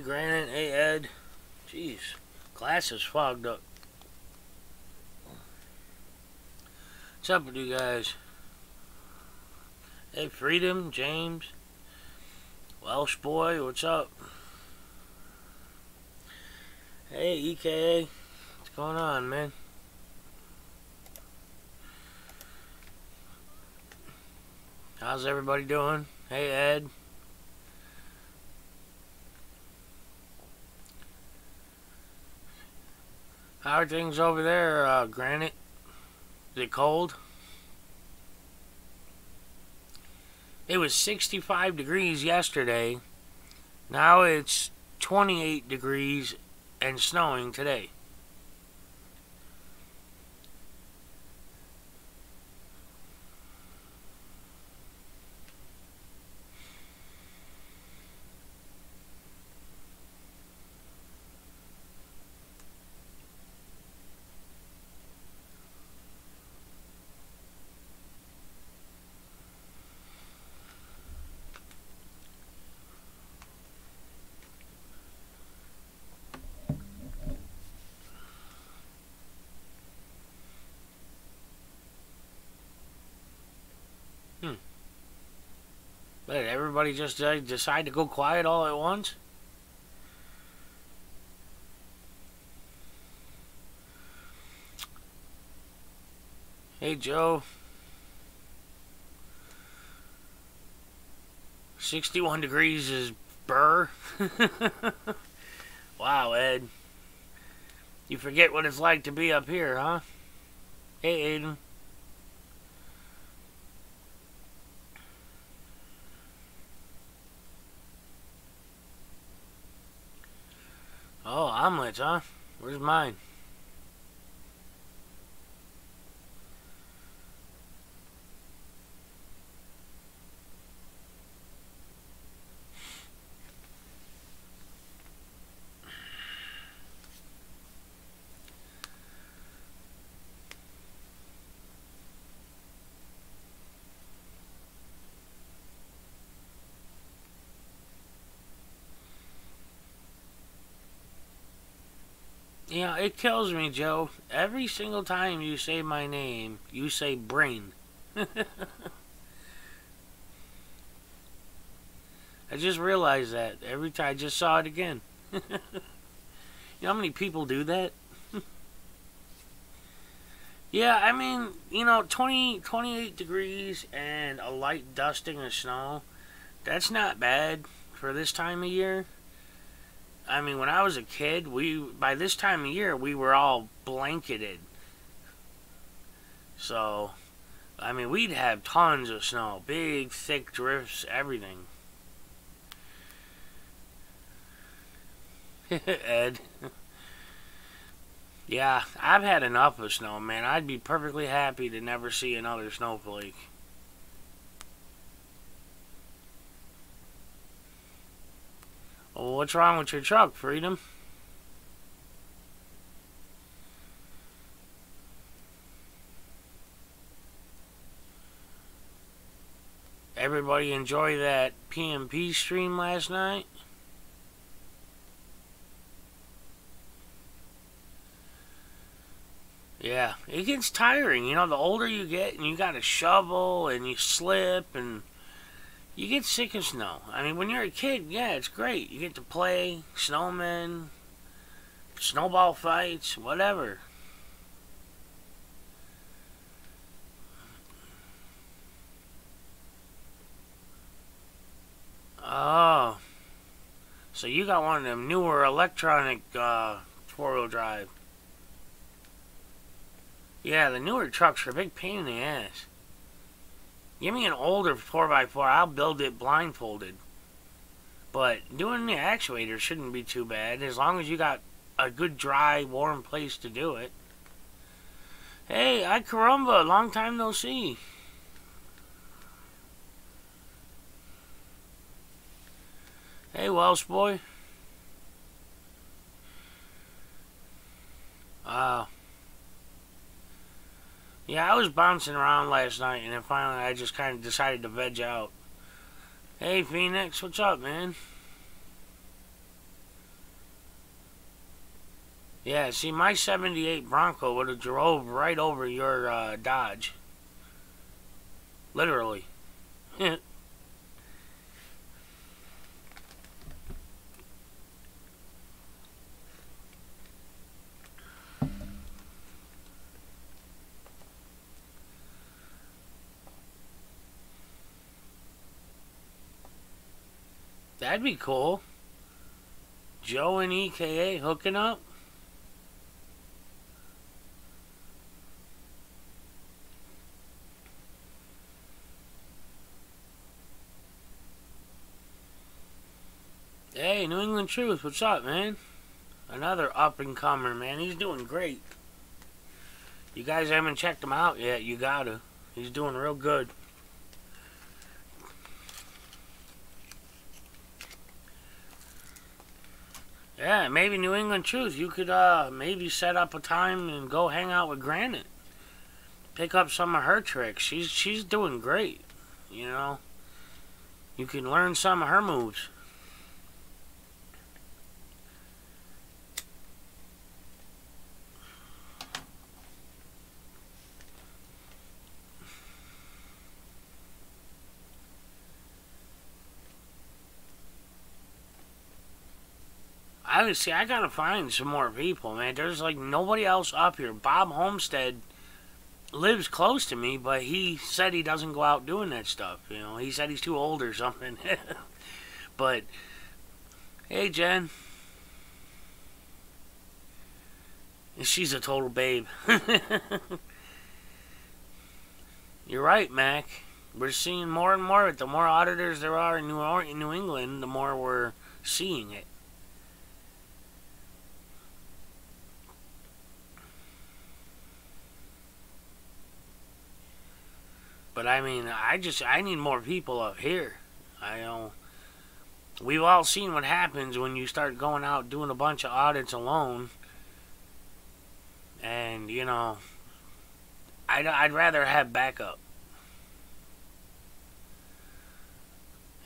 Hey, Granite. Hey, Ed. Jeez. Glass is fogged up. What's up with you guys? Hey, Freedom, James. Welsh Boy, what's up? Hey, EKA. What's going on, man? How's everybody doing? Hey, Ed. How are things over there, Granite? Is it cold? It was 65 degrees yesterday. Now it's 28 degrees and snowing today. But everybody just decide to go quiet all at once? Hey, Joe. 61 degrees is burr. Wow, Ed. You forget what it's like to be up here, huh? Hey, Aiden. Oh, omelets, huh? Where's mine? You know, it kills me, Joe. Every single time you say my name, you say brain. I just realized that. Every time I just saw it again. You know how many people do that? Yeah, I mean, you know, 28 degrees and a light dusting of snow, that's not bad for this time of year. I mean, when I was a kid, by this time of year, we were all blanketed. So, I mean, we'd have tons of snow. Big, thick drifts, everything. Ed. Yeah, I've had enough of snow, man. I'd be perfectly happy to never see another snowflake. Well, what's wrong with your truck, Freedom? Everybody enjoy that PMP stream last night? Yeah, it gets tiring. You know, the older you get and you got to shovel and you slip and you get sick of snow. I mean, when you're a kid, yeah, it's great. You get to play, snowmen, snowball fights, whatever. Oh. So you got one of them newer electronic four-wheel drive. Yeah, the newer trucks are a big pain in the ass. Give me an older 4x4, I'll build it blindfolded. But doing the actuator shouldn't be too bad, as long as you got a good, dry, warm place to do it. Hey, ay caramba, long time no see. Hey, Welsh boy. Yeah, I was bouncing around last night, and then finally I just kind of decided to veg out. Hey, Phoenix, what's up, man? Yeah, see, my 78 Bronco would have drove right over your Dodge. Literally. That'd be cool. Joe and EKA hooking up. Hey, New England Truth, what's up, man? Another up-and-comer, man. He's doing great. You guys haven't checked him out yet. You gotta. He's doing real good. Yeah, maybe New England Truth. You could maybe set up a time and go hang out with Granite. Pick up some of her tricks. She's doing great. You know, you can learn some of her moves. I gotta find some more people, man. There's like nobody else up here. Bob Homestead lives close to me, but he said he doesn't go out doing that stuff. You know, he said he's too old or something. But hey, Jen, she's a total babe. You're right, Mac. We're seeing more and more. The more auditors there are in New England, the more we're seeing it. But I mean, I need more people up here. I know we've all seen what happens when you start going out doing a bunch of audits alone. And you know, I'd rather have backup.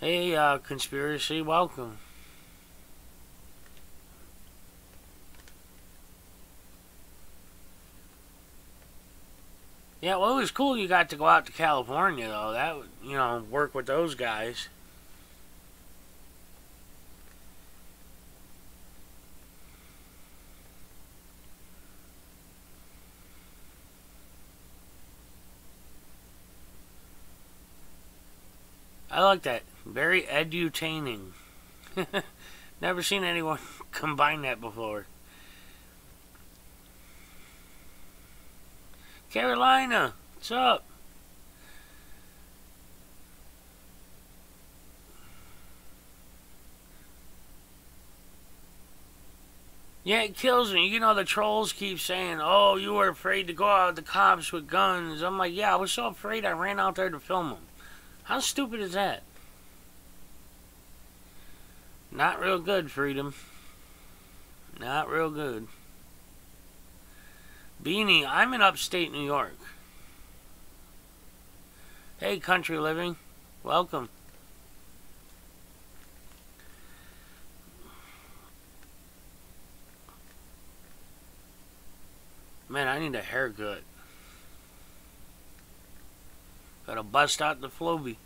Hey, conspiracy, welcome. Yeah, well, it was cool you got to go out to California, though. That, you know, work with those guys. I like that. Very edutaining. Never seen anyone combine that before. Carolina, what's up? Yeah, it kills me. You know, the trolls keep saying, oh, you were afraid to go out with the cops with guns. I'm like, yeah, I was so afraid I ran out there to film them. How stupid is that? Not real good, Freedom. Not real good. Beanie, I'm in upstate New York. Hey, Country Living. Welcome. Man, I need a haircut. Gotta bust out the Floby.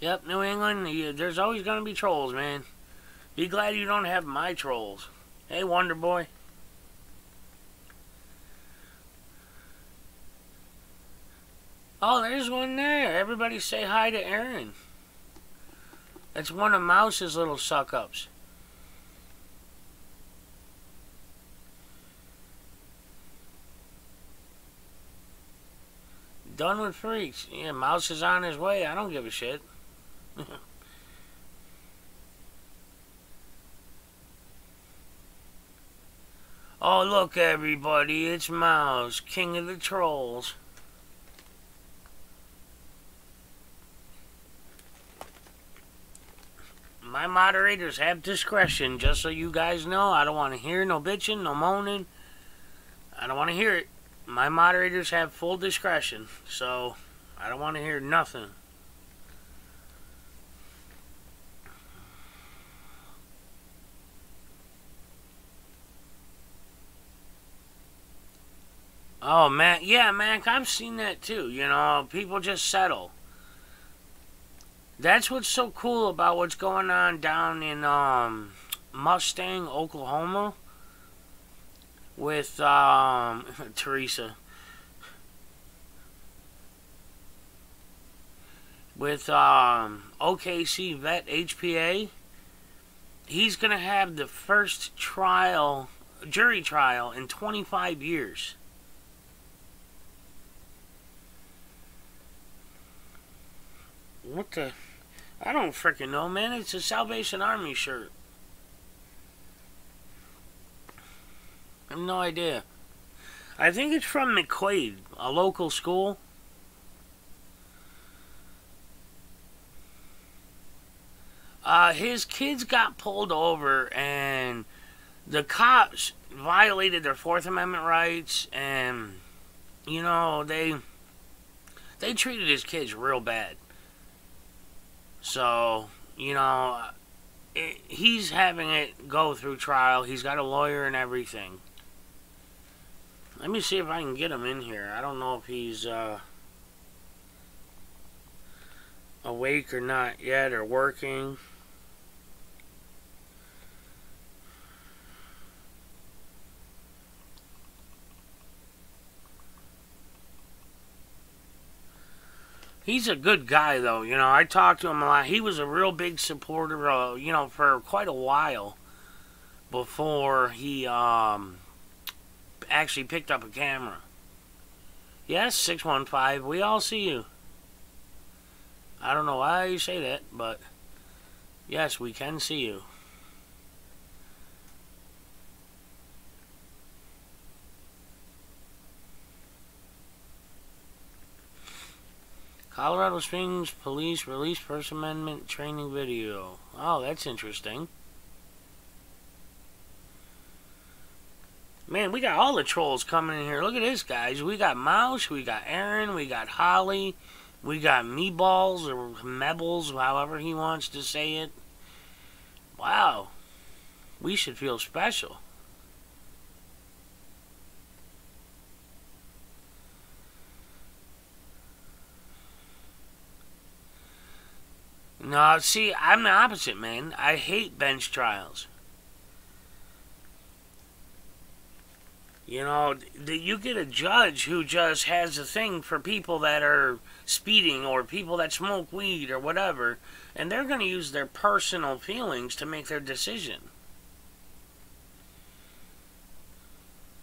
Yep, New England, there's always gonna be trolls, man. Be glad you don't have my trolls. Hey, Wonder Boy. Oh, there's one there. Everybody say hi to Aaron. That's one of Mouse's little suck-ups. Done with freaks. Yeah, Mouse is on his way. I don't give a shit. Oh, look, everybody. It's Mouse, king of the trolls. My moderators have discretion, just so you guys know. I don't want to hear no bitching, no moaning. I don't want to hear it. My moderators have full discretion, so I don't want to hear nothing. Oh, man. Yeah, man, I've seen that too. You know, people just settle. That's what's so cool about what's going on down in Mustang, Oklahoma, with Teresa, with OKC vet HPA. He's gonna have the first jury trial in 25 years. What the? I don't freaking know, man. It's a Salvation Army shirt. I have no idea. I think it's from McQuaid, a local school. His kids got pulled over, and the cops violated their Fourth Amendment rights, and you know they treated his kids real bad. So you know he's having it go through trial. He's got a lawyer and everything. Let me see if I can get him in here. I don't know if he's awake or not yet, or working. He's a good guy, though. You know, I talked to him a lot. He was a real big supporter, you know, for quite a while before he actually picked up a camera. Yes, 615. We all see you. I don't know why you say that, but yes, we can see you. Colorado Springs Police release First Amendment training video. Oh, that's interesting. Man, we got all the trolls coming in here. Look at this, guys. We got Mouse, we got Aaron, we got Holly, we got Meeballs, or Mebbles, however he wants to say it. Wow. We should feel special. No, see, I'm the opposite, man. I hate bench trials. You know, you get a judge who just has a thing for people that are speeding or people that smoke weed or whatever, and they're going to use their personal feelings to make their decision.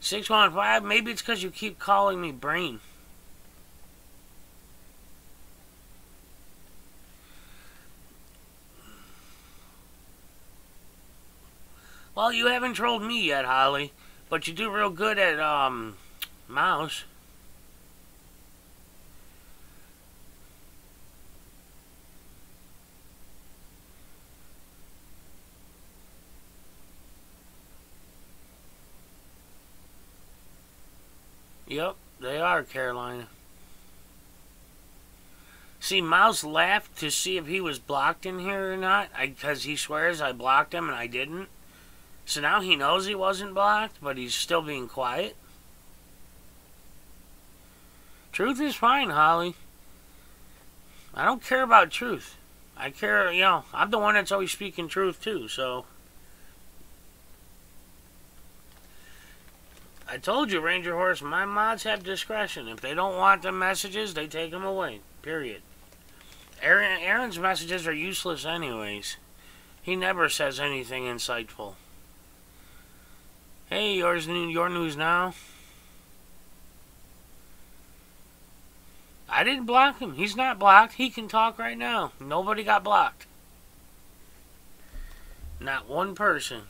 615, maybe it's because you keep calling me brain. Well, you haven't trolled me yet, Holly. But you do real good at, Mouse. Yep, they are, Carolina. See, Mouse laughed to see if he was blocked in here or not, because he swears I blocked him and I didn't. So now he knows he wasn't blocked, but he's still being quiet. Truth is fine, Holly. I don't care about truth. I care, you know, I'm the one that's always speaking truth too, so. I told you, Ranger Horse, my mods have discretion. If they don't want the messages, they take them away. Period. Aaron's messages are useless anyways. He never says anything insightful. Hey, your news now. I didn't block him. He's not blocked. He can talk right now. Nobody got blocked. Not one person.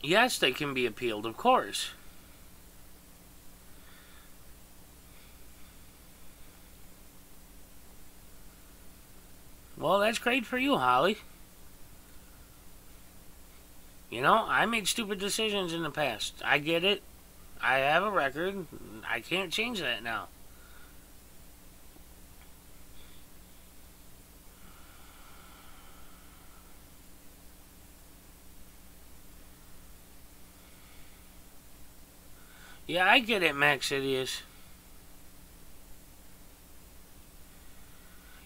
Yes, they can be appealed, of course. Well, that's great for you, Holly. You know, I made stupid decisions in the past. I get it. I have a record. I can't change that now. Yeah, I get it, Max Idius.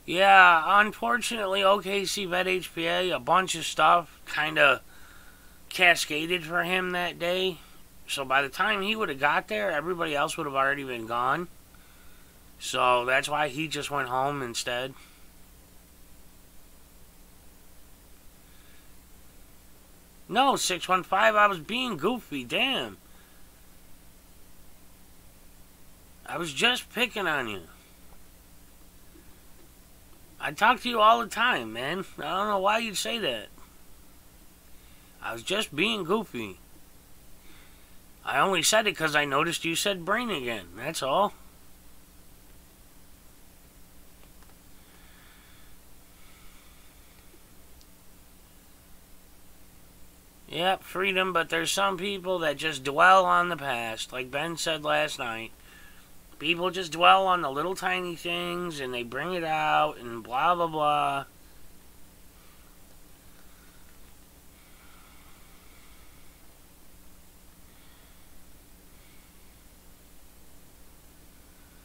Yeah, unfortunately, OKC bet HPA, a bunch of stuff kind of cascaded for him that day. So by the time he would have got there, everybody else would have already been gone. So that's why he just went home instead. No, 615, I was being goofy, damn. I was just picking on you. I talk to you all the time, man. I don't know why you'd say that. I was just being goofy. I only said it because I noticed you said brain again. That's all. Yep, freedom, but there's some people that just dwell on the past. Like Ben said last night. People just dwell on the little tiny things and they bring it out and blah, blah, blah.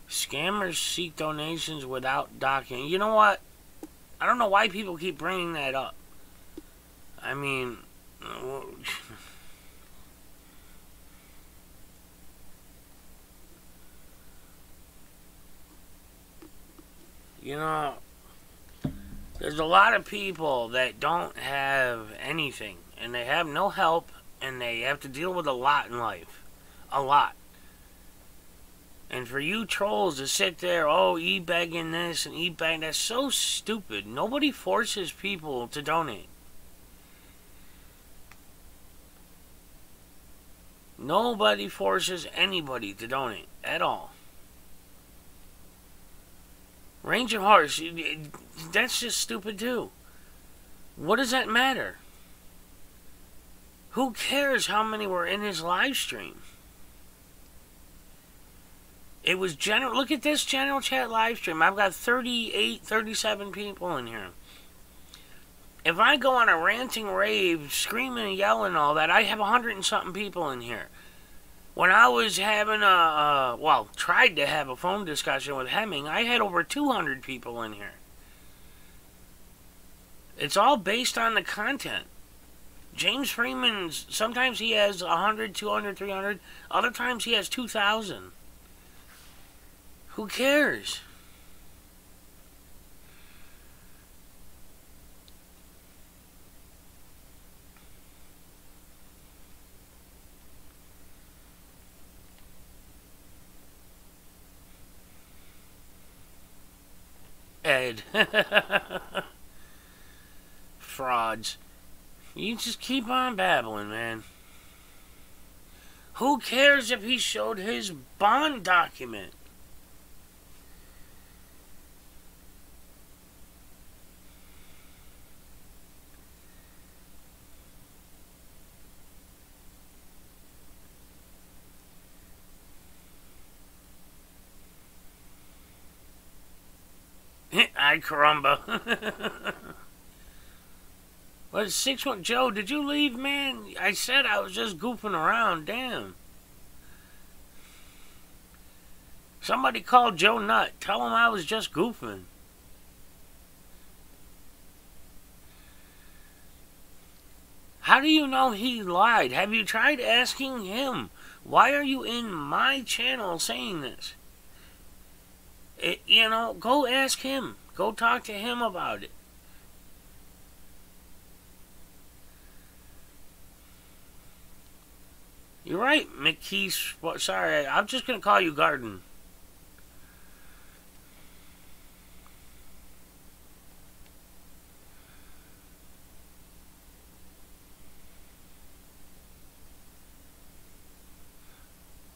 Scammers seek donations without documenting. You know what? I don't know why people keep bringing that up. I mean... You know, there's a lot of people that don't have anything, and they have no help, and they have to deal with a lot in life. A lot. And for you trolls to sit there, oh, e-begging this and e-begging, that's so stupid. Nobody forces people to donate. Nobody forces anybody to donate at all. Range of Hearts, that's just stupid too. What does that matter? Who cares how many were in his live stream? It was general. Look at this general chat live stream. I've got 38, 37 people in here. If I go on a ranting rave, screaming and yelling and all that, I have 100 and something people in here. When I was having tried to have a phone discussion with Hemming, I had over 200 people in here. It's all based on the content. James Freeman's, sometimes he has 100, 200, 300. Other times he has 2,000. Who cares? Ed. Frauds. You just keep on babbling, man. Who cares if he showed his bond document? Ay caramba. What, 6-1? Joe, did you leave, man? I said I was just goofing around. Damn. Somebody called Joe Nut. Tell him I was just goofing. How do you know he lied? Have you tried asking him? Why are you in my channel saying this? Go ask him. Go talk to him about it. You're right, McKees. Sorry, I'm just going to call you Garden.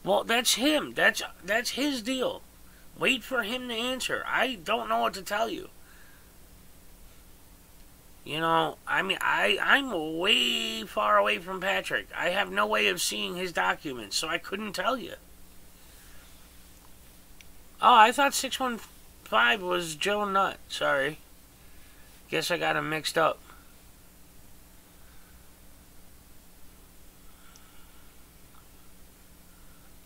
Well, that's him. That's his deal. Wait for him to answer. I don't know what to tell you. I'm way far away from Patrick. I have no way of seeing his documents, so I couldn't tell you. Oh, I thought 615 was Joe Nutt. Sorry. Guess I got him mixed up.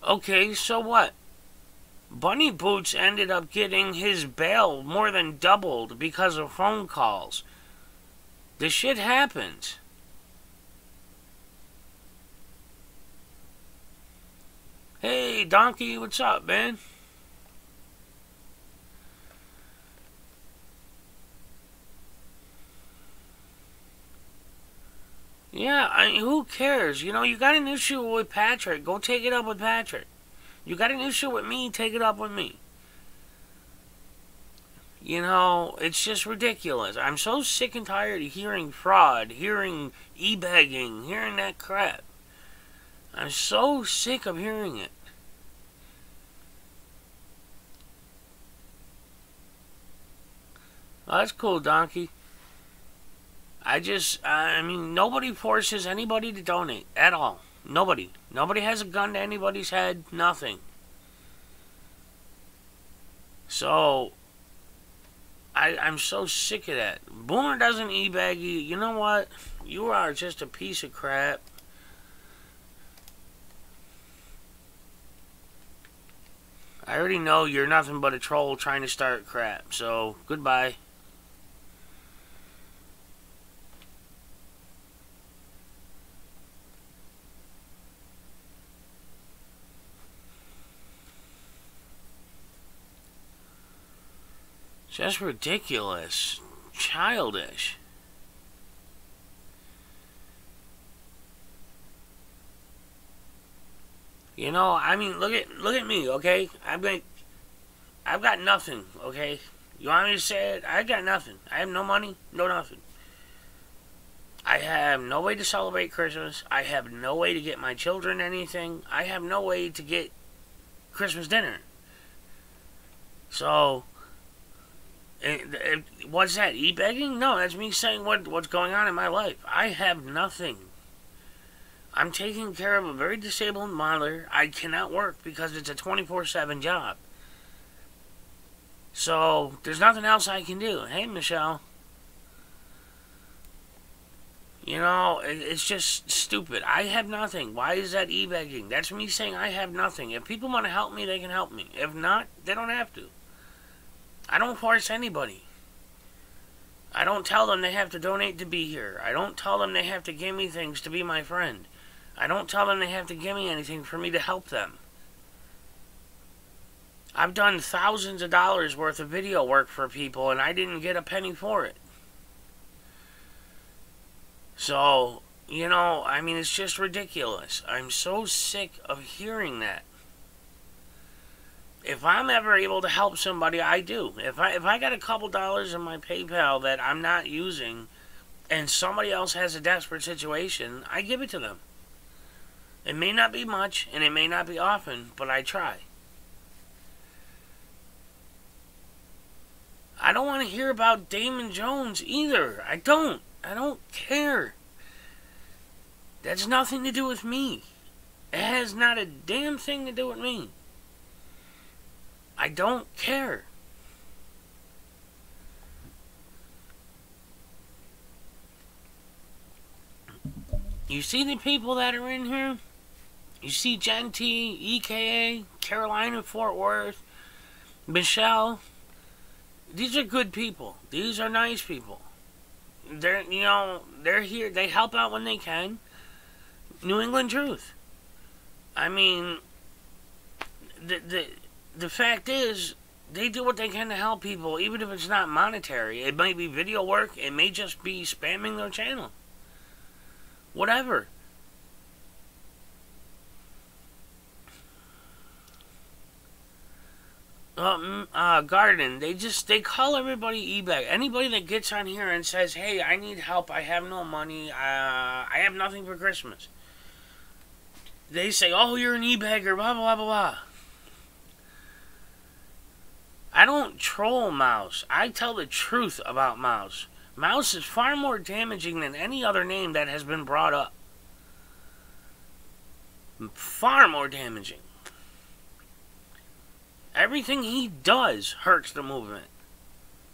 Okay, so what? Bunny Boots ended up getting his bail more than doubled because of phone calls. This shit happens. Hey, Donkey, what's up, man? Yeah, who cares? You know, you got an issue with Patrick, go take it up with Patrick. You got an issue with me, take it up with me. You know, it's just ridiculous. I'm so sick and tired of hearing fraud, hearing e-begging, hearing that crap. I'm so sick of hearing it. Well, that's cool, Donkey. I mean, nobody forces anybody to donate at all. Nobody. Nobody has a gun to anybody's head. Nothing. So, I'm so sick of that. Boomer doesn't e-bag you. You know what? You are just a piece of crap. I already know you're nothing but a troll trying to start crap. So, goodbye. Just ridiculous. Childish. You know, I mean, look at me, okay? I've got nothing, okay? You want me to say it? I got nothing. I have no money, no nothing. I have no way to celebrate Christmas. I have no way to get my children anything. I have no way to get Christmas dinner. So, what's that? E-begging? No, that's me saying what's going on in my life. I have nothing. I'm taking care of a very disabled mother. I cannot work because it's a 24/7 job. So, there's nothing else I can do. Hey, Michelle. You know, it's just stupid. I have nothing. Why is that e-begging? That's me saying I have nothing. If people want to help me, they can help me. If not, they don't have to. I don't force anybody. I don't tell them they have to donate to be here. I don't tell them they have to give me things to be my friend. I don't tell them they have to give me anything for me to help them. I've done thousands of dollars worth of video work for people and I didn't get a penny for it. So, you know, I mean, it's just ridiculous. I'm so sick of hearing that. If I'm ever able to help somebody, I do. If I got a couple dollars in my PayPal that I'm not using and somebody else has a desperate situation, I give it to them. It may not be much and it may not be often, but I try. I don't want to hear about Damon Jones either. I don't care. That's nothing to do with me. It has not a damn thing to do with me. I don't care. You see the people that are in here? You see Jen T, EKA, Carolina, Fort Worth, Michelle. These are good people. These are nice people. They're here. They help out when they can. New England Truth. I mean, the fact is, they do what they can to help people, even if it's not monetary. It might be video work. It may just be spamming their channel. Whatever. Garden, they call everybody eBay. Anybody that gets on here and says, hey, I need help, I have no money, I have nothing for Christmas. They say, oh, you're an e-bagger, blah, blah, blah, blah. I don't troll Mouse. I tell the truth about Mouse. Mouse is far more damaging than any other name that has been brought up. Far more damaging. Everything he does hurts the movement.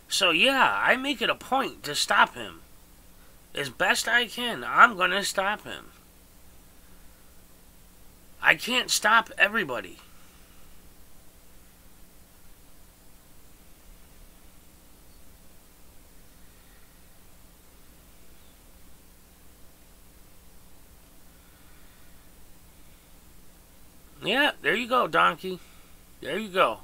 So yeah, I make it a point to stop him. As best I can, I'm gonna stop him. I can't stop everybody. Yeah, there you go, donkey. There you go.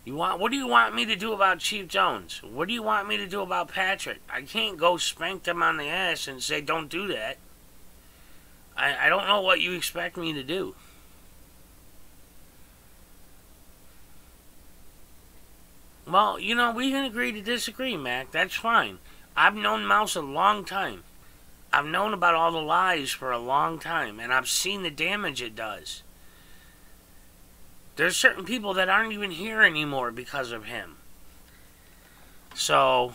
What do you want me to do about Chief Jones? What do you want me to do about Patrick? I can't go spank them on the ass and say, don't do that. I don't know what you expect me to do. Well, you know, we can agree to disagree, Mac. That's fine. I've known Mouse a long time. I've known about all the lies for a long time, and I've seen the damage it does. There's certain people that aren't even here anymore because of him. So,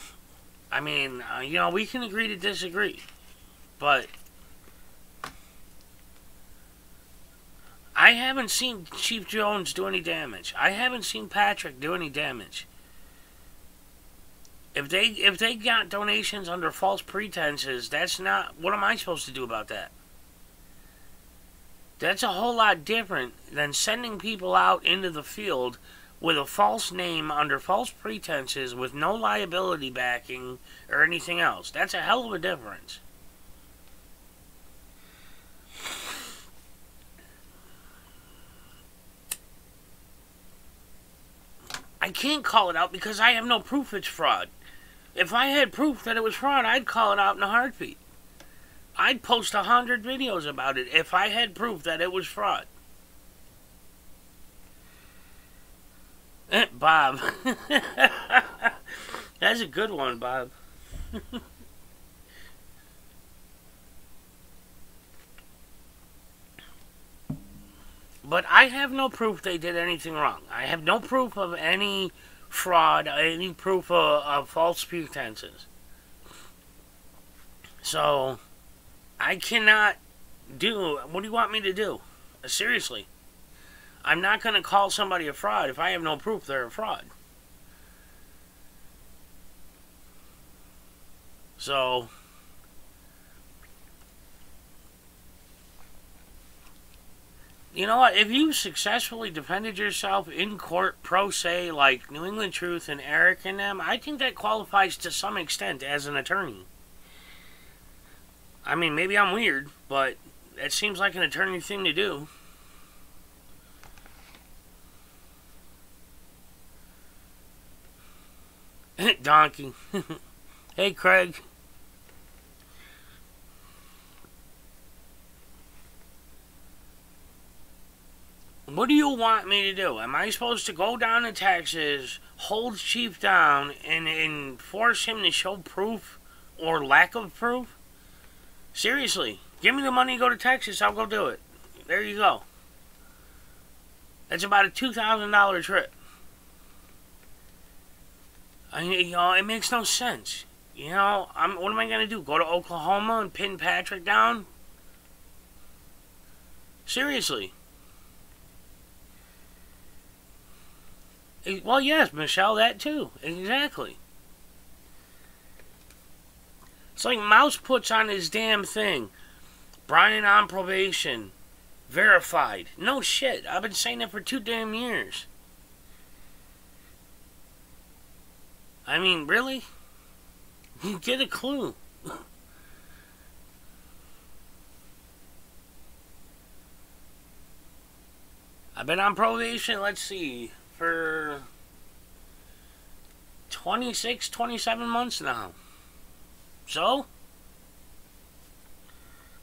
I mean, you know, we can agree to disagree. But I haven't seen Chief Jones do any damage. I haven't seen Patrick do any damage. If they got donations under false pretenses, that's not... What am I supposed to do about that? That's a whole lot different than sending people out into the field with a false name under false pretenses with no liability backing or anything else. That's a hell of a difference. I can't call it out because I have no proof it's fraud. If I had proof that it was fraud, I'd call it out in a heartbeat. I'd post 100 videos about it if I had proof that it was fraud. Bob. That's a good one, Bob. But I have no proof they did anything wrong. I have no proof of any fraud, any proof of false pretenses. So, I cannot do... What do you want me to do? Seriously. I'm not going to call somebody a fraud if I have no proof they're a fraud. So... You know what? If you successfully defended yourself in court pro se like New England Truth and Eric and them, I think that qualifies to some extent as an attorney. I mean, maybe I'm weird, but that seems like an attorney thing to do. Donkey. Hey, Craig. What do you want me to do? Am I supposed to go down to Texas, hold Chief down, and force him to show proof or lack of proof? Seriously, give me the money to go to Texas, I'll go do it. There you go. That's about a $2,000 trip. I mean, you know, it makes no sense. You know, what am I going to do? Go to Oklahoma and pin Patrick down? Seriously. Well, yes, Michelle, that too. Exactly. It's like Mouse puts on his damn thing. Brian on probation. Verified. No shit. I've been saying that for 2 damn years. I mean, really? You get a clue. I've been on probation, let's see, for 26, 27 months now. So?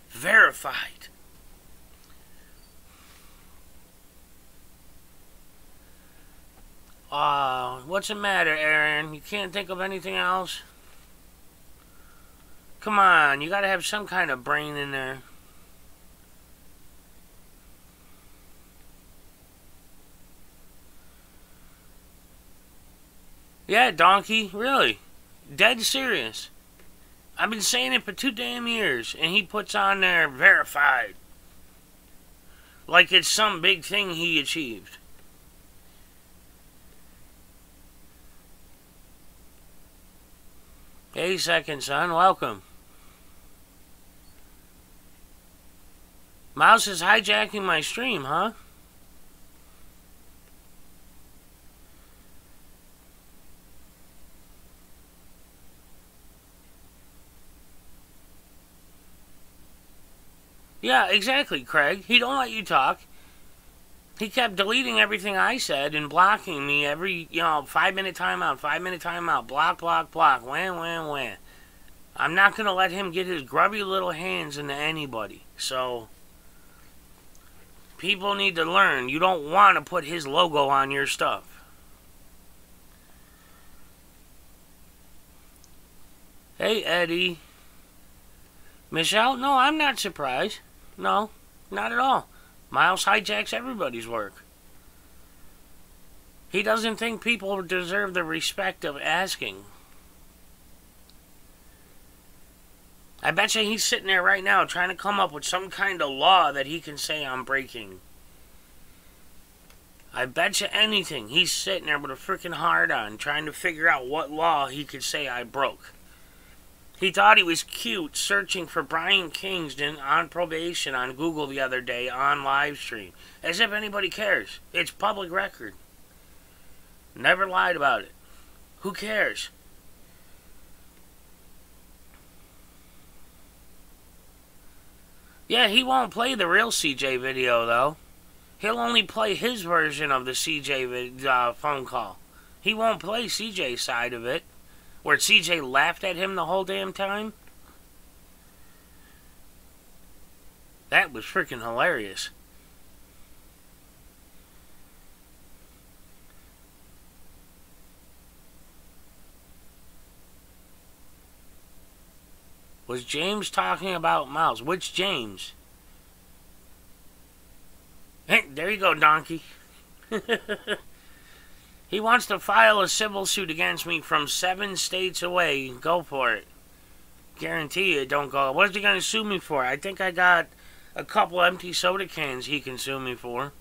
Verified. What's the matter, Aaron? You can't think of anything else? Come on, you gotta have some kind of brain in there. Yeah, donkey, really. Dead serious. I've been saying it for 2 damn years, and he puts on there verified. Like it's some big thing he achieved. Hey, second son, welcome. Mouse is hijacking my stream, huh? Yeah, exactly, Craig. He don't let you talk. He kept deleting everything I said and blocking me every, 5-minute timeout, 5-minute timeout, block, block, block, wham, wham, wham. I'm not going to let him get his grubby little hands into anybody. So, people need to learn. You don't want to put his logo on your stuff. Hey, Eddie. Michelle? No, I'm not surprised. No, not at all. Miles hijacks everybody's work. He doesn't think people deserve the respect of asking. I bet you he's sitting there right now trying to come up with some kind of law that he can say I'm breaking. I bet you anything he's sitting there with a freaking hard on trying to figure out what law he could say I broke. He thought he was cute searching for Brian Kingston on probation on Google the other day on live stream. As if anybody cares. It's public record. Never lied about it. Who cares? Yeah, he won't play the real CJ video, though. He'll only play his version of the CJ phone call. He won't play CJ's side of it, where CJ laughed at him the whole damn time. That was freaking hilarious. Was James talking about Miles? Which James? Hey, there you go, donkey. He wants to file a civil suit against me from 7 states away. Go for it. Guarantee you it don't go. What is he going to sue me for? I think I got a couple empty soda cans he can sue me for.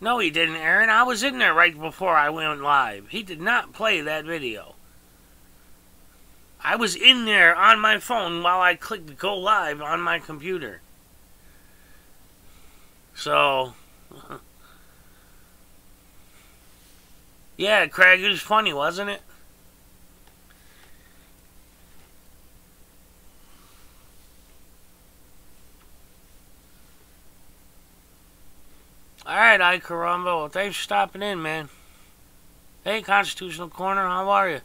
No, he didn't, Aaron. I was in there right before I went live. He did not play that video. I was in there on my phone while I clicked go live on my computer. So, yeah, Craig, it was funny, wasn't it? Alright, I caramba. Well, thanks for stopping in, man. Hey, Constitutional Corner, how are you?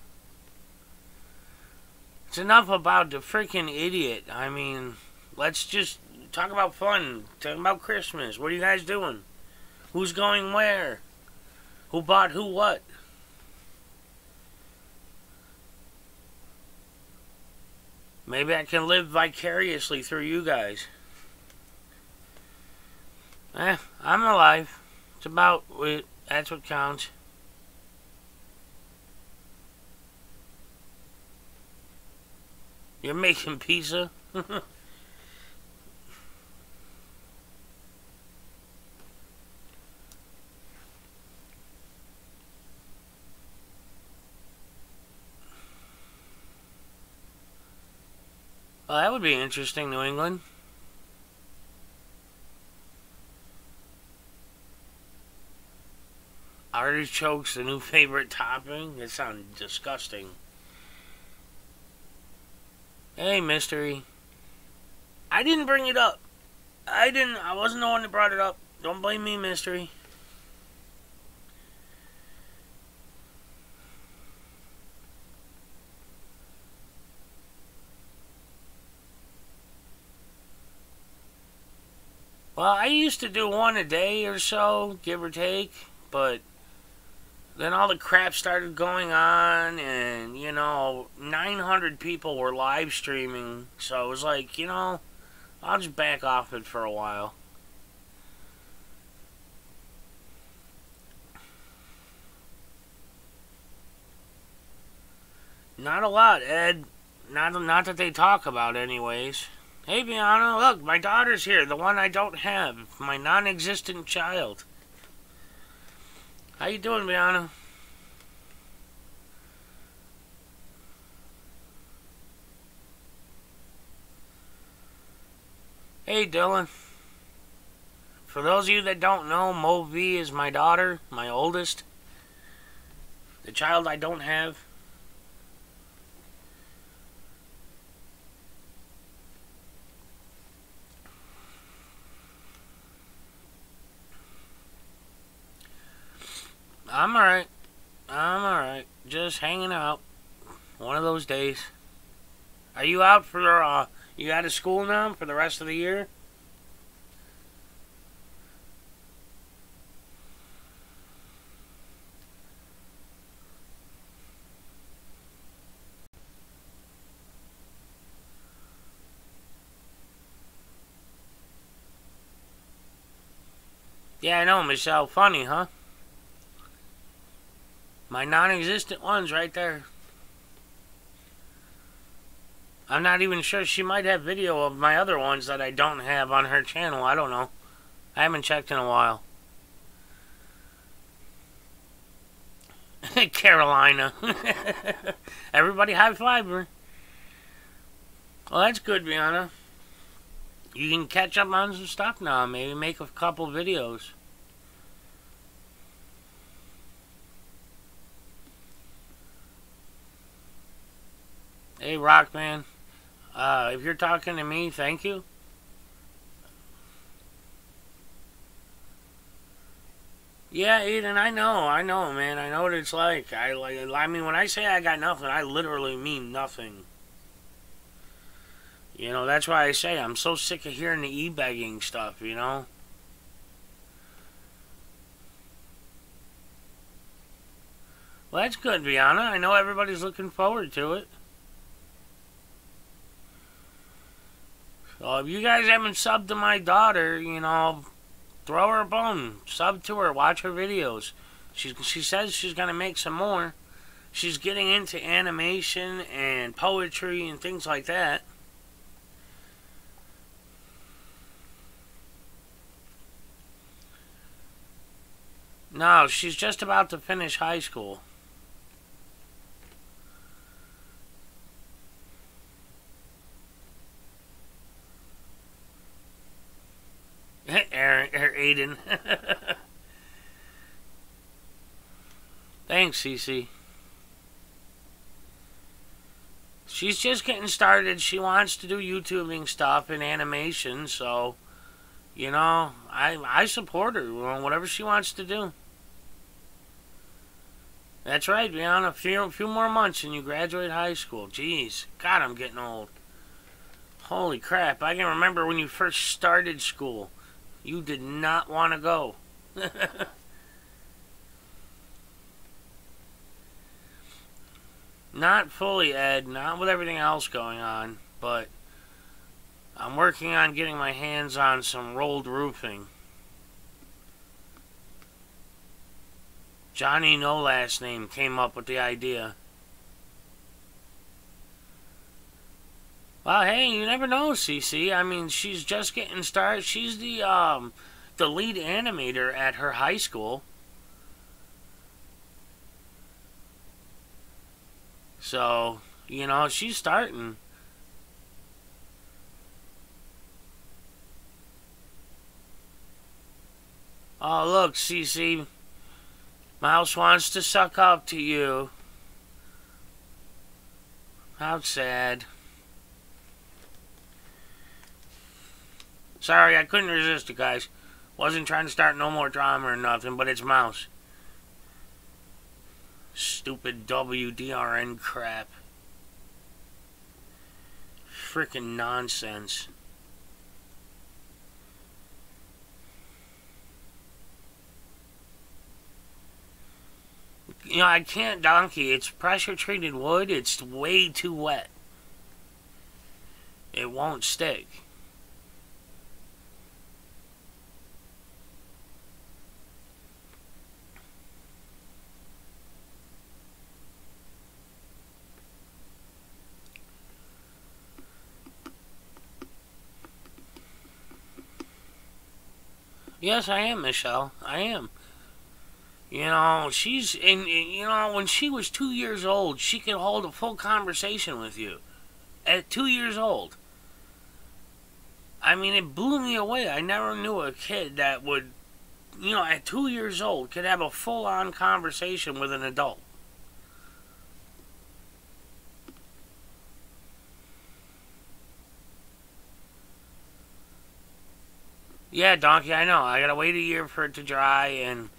It's enough about the freaking idiot. I mean, let's just talk about fun. Talk about Christmas. What are you guys doing? Who's going where? Who bought who what? Maybe I can live vicariously through you guys. I'm alive. It's about it. That's what counts. You're making pizza? Well, that would be interesting, New England. Artichokes, the new favorite topping? That sounds disgusting. Hey, Mystery. I didn't bring it up. I wasn't the one that brought it up. Don't blame me, Mystery. Well, I used to do one a day or so, give or take, but then all the crap started going on, and, 900 people were live streaming, so it was like, I'll just back off it for a while. Not a lot, Ed. Not that they talk about, anyways. Hey, Bianna, look, my daughter's here. The one I don't have. My non-existent child. How you doing, Bianna? Hey, Dylan. For those of you that don't know, Mo V is my daughter, my oldest. The child I don't have. I'm alright. I'm alright. Just hanging out. One of those days. Are you out for, you out of school now for the rest of the year? Yeah, I know, Michelle. Funny, huh? My non-existent one's right there. I'm not even sure. She might have video of my other ones that I don't have on her channel. I don't know. I haven't checked in a while. Carolina. Everybody high five her. Well, that's good, Brianna. You can catch up on some stuff now. Maybe make a couple videos. Hey, Rockman. If you're talking to me, thank you. Yeah, Eden, I know, man. I know what it's like. I mean, when I say I got nothing, I literally mean nothing. You know, that's why I say I'm so sick of hearing the e-begging stuff, you know? Well, that's good, Brianna. I know everybody's looking forward to it. So if you guys haven't subbed to my daughter, you know, throw her a bone. Sub to her. Watch her videos. She says she's going to make some more. She's getting into animation and poetry and things like that. No, she's just about to finish high school. Aiden. Thanks, Cece. She's just getting started. She wants to do YouTubing stuff and animation, so, you know, I support her on whatever she wants to do. That's right, Brianna. A few more months and you graduate high school. Jeez. God, I'm getting old. Holy crap. I can remember when you first started school. You did not want to go. Not fully, Ed. Not with everything else going on. But I'm working on getting my hands on some rolled roofing. Johnny, no last name, came up with the idea. Well, hey, you never know, CC. I mean, she's just getting started. She's the lead animator at her high school. So, you know, she's starting. Oh, look, CC. Mouse wants to suck up to you. How sad. Sorry, I couldn't resist it, guys. Wasn't trying to start no more drama or nothing, but it's Mouse. Stupid WDRN crap. Frickin' nonsense. You know, I can't donkey. It's pressure-treated wood. It's way too wet. It won't stick. Yes, I am, Michelle. I am. You know, she's in. You know, when she was 2 years old, she could hold a full conversation with you. At 2 years old. I mean, it blew me away. I never knew a kid that would, you know, at 2 years old, could have a full-on conversation with an adult. Yeah, Donkey, I know. I gotta wait a year for it to dry, and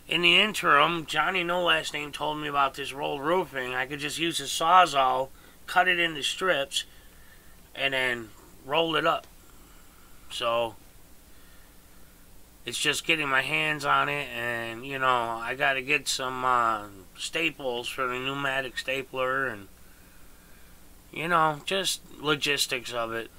in the interim, Johnny No Last Name told me about this rolled roofing. I could just use a sawzall, cut it into strips, and then roll it up. So it's just getting my hands on it, and you know, I gotta get some staples for the pneumatic stapler, and you know, just logistics of it.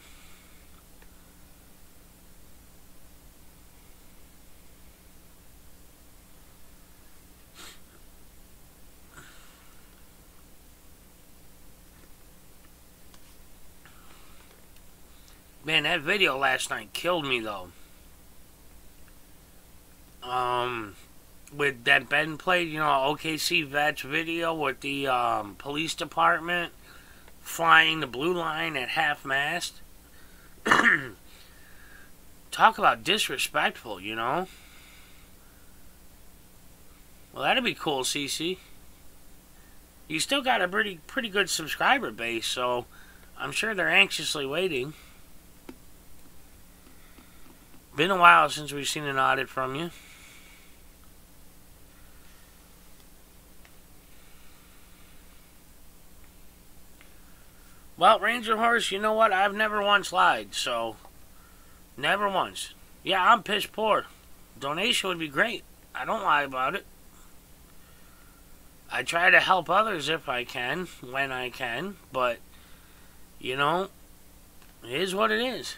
Man, that video last night killed me though. With that Ben played, you know, OKC Vets video with the police department flying the blue line at half mast. Talk about disrespectful, you know. Well, that'd be cool, CC. You still got a pretty good subscriber base, so I'm sure they're anxiously waiting. Been a while since we've seen an audit from you. Well, Ranger Horse, you know what? I've never once lied, so never once. Yeah, I'm piss poor. Donation would be great. I don't lie about it. I try to help others if I can, when I can, but, you know, it is what it is.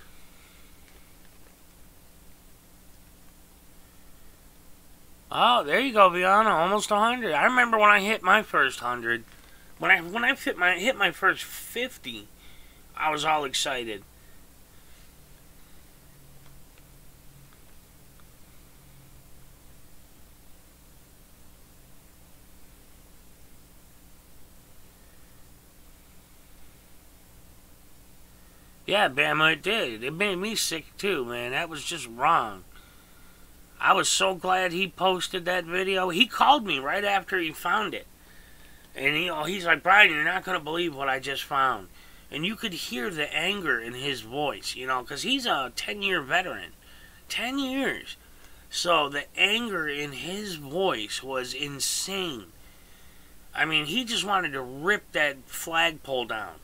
Oh, there you go, Viana. Almost 100. I remember when I hit my first 100. When I hit my first 50, I was all excited. Yeah, Bama, it did. It made me sick too, man. That was just wrong. I was so glad he posted that video. He called me right after he found it. And he's like, Brian, you're not going to believe what I just found. And you could hear the anger in his voice, you know, because he's a 10-year veteran. 10 years. So the anger in his voice was insane. I mean, he just wanted to rip that flagpole down.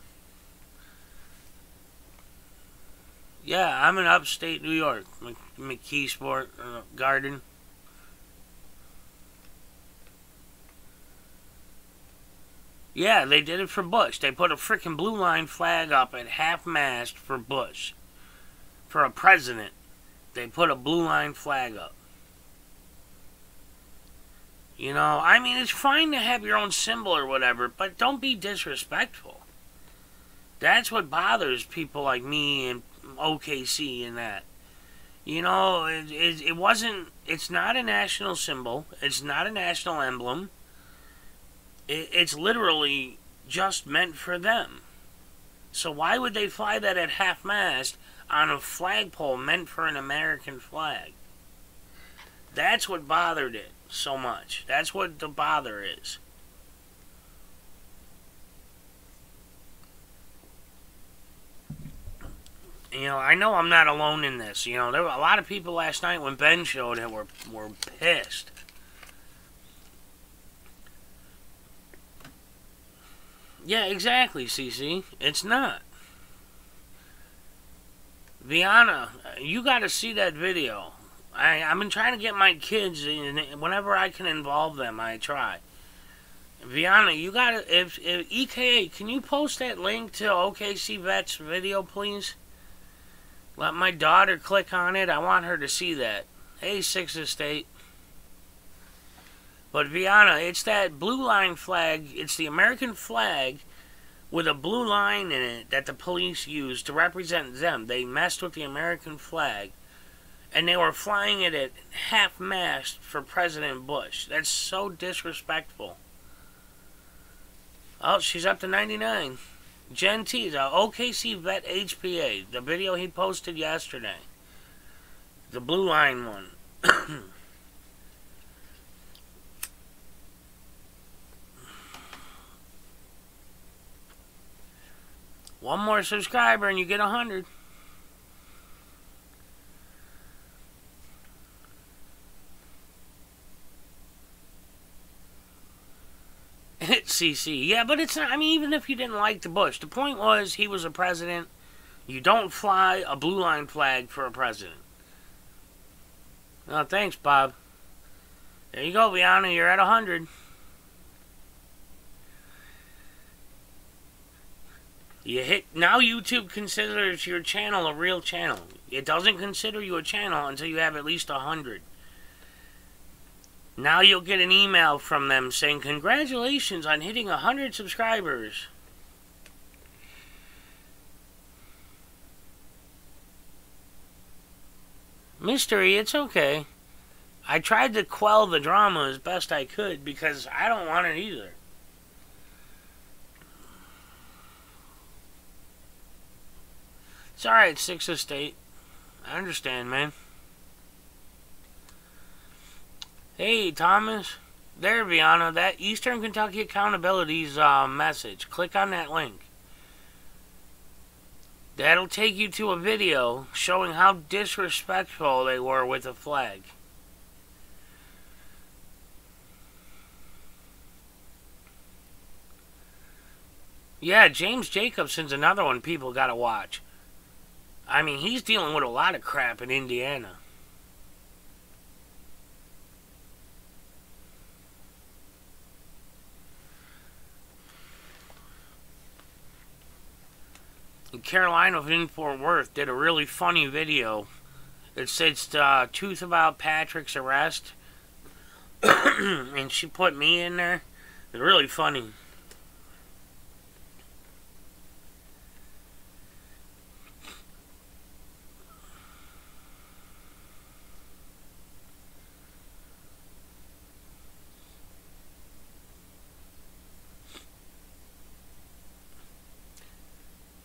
Yeah, I'm in upstate New York, McKeesport Garden. Yeah, they did it for Bush. They put a freaking blue line flag up at half-mast for Bush. For a president, they put a blue line flag up. You know, I mean, it's fine to have your own symbol or whatever, but don't be disrespectful. That's what bothers people like me and OKC and that. You know, it wasn't, it's not a national symbol. It's not a national emblem. It's literally just meant for them. So why would they fly that at half-mast on a flagpole meant for an American flag? That's what bothered it so much. That's what the bother is. You know, I know I'm not alone in this. You know, there were a lot of people last night when Ben showed it were pissed. Yeah, exactly, CC. It's not. Viana, you got to see that video. I've been trying to get my kids, whenever I can involve them, I try. Viana, you got to, if EKA, can you post that link to OKC Vets video, please? Let my daughter click on it. I want her to see that. Hey, Sixth Estate. But Viana, it's that blue line flag. It's the American flag with a blue line in it that the police use to represent them. They messed with the American flag. And they were flying it at half-mast for President Bush. That's so disrespectful. Oh, she's up to 99. Gen T, the OKC Vet HPA, the video he posted yesterday. The blue line one. One more subscriber and you get 100. CC. Yeah, but it's not, I mean, even if you didn't like the Bush, the point was he was a president. You don't fly a blue line flag for a president. Oh, thanks, Bob. There you go, Viana. You're at 100. You hit, now YouTube considers your channel a real channel. It doesn't consider you a channel until you have at least 100. Now you'll get an email from them saying, congratulations on hitting 100 subscribers. Mystery, it's okay. I tried to quell the drama as best I could because I don't want it either. It's alright, Sixth Estate. I understand, man. Hey, Thomas. There, Viana. That Eastern Kentucky Accountability's message. Click on that link. That'll take you to a video showing how disrespectful they were with the flag. Yeah, James Jacobson's another one people gotta watch. I mean, he's dealing with a lot of crap in Indiana. And Carolina in Fort Worth did a really funny video. It says the truth about Patrick's arrest. And she put me in there. It's really funny.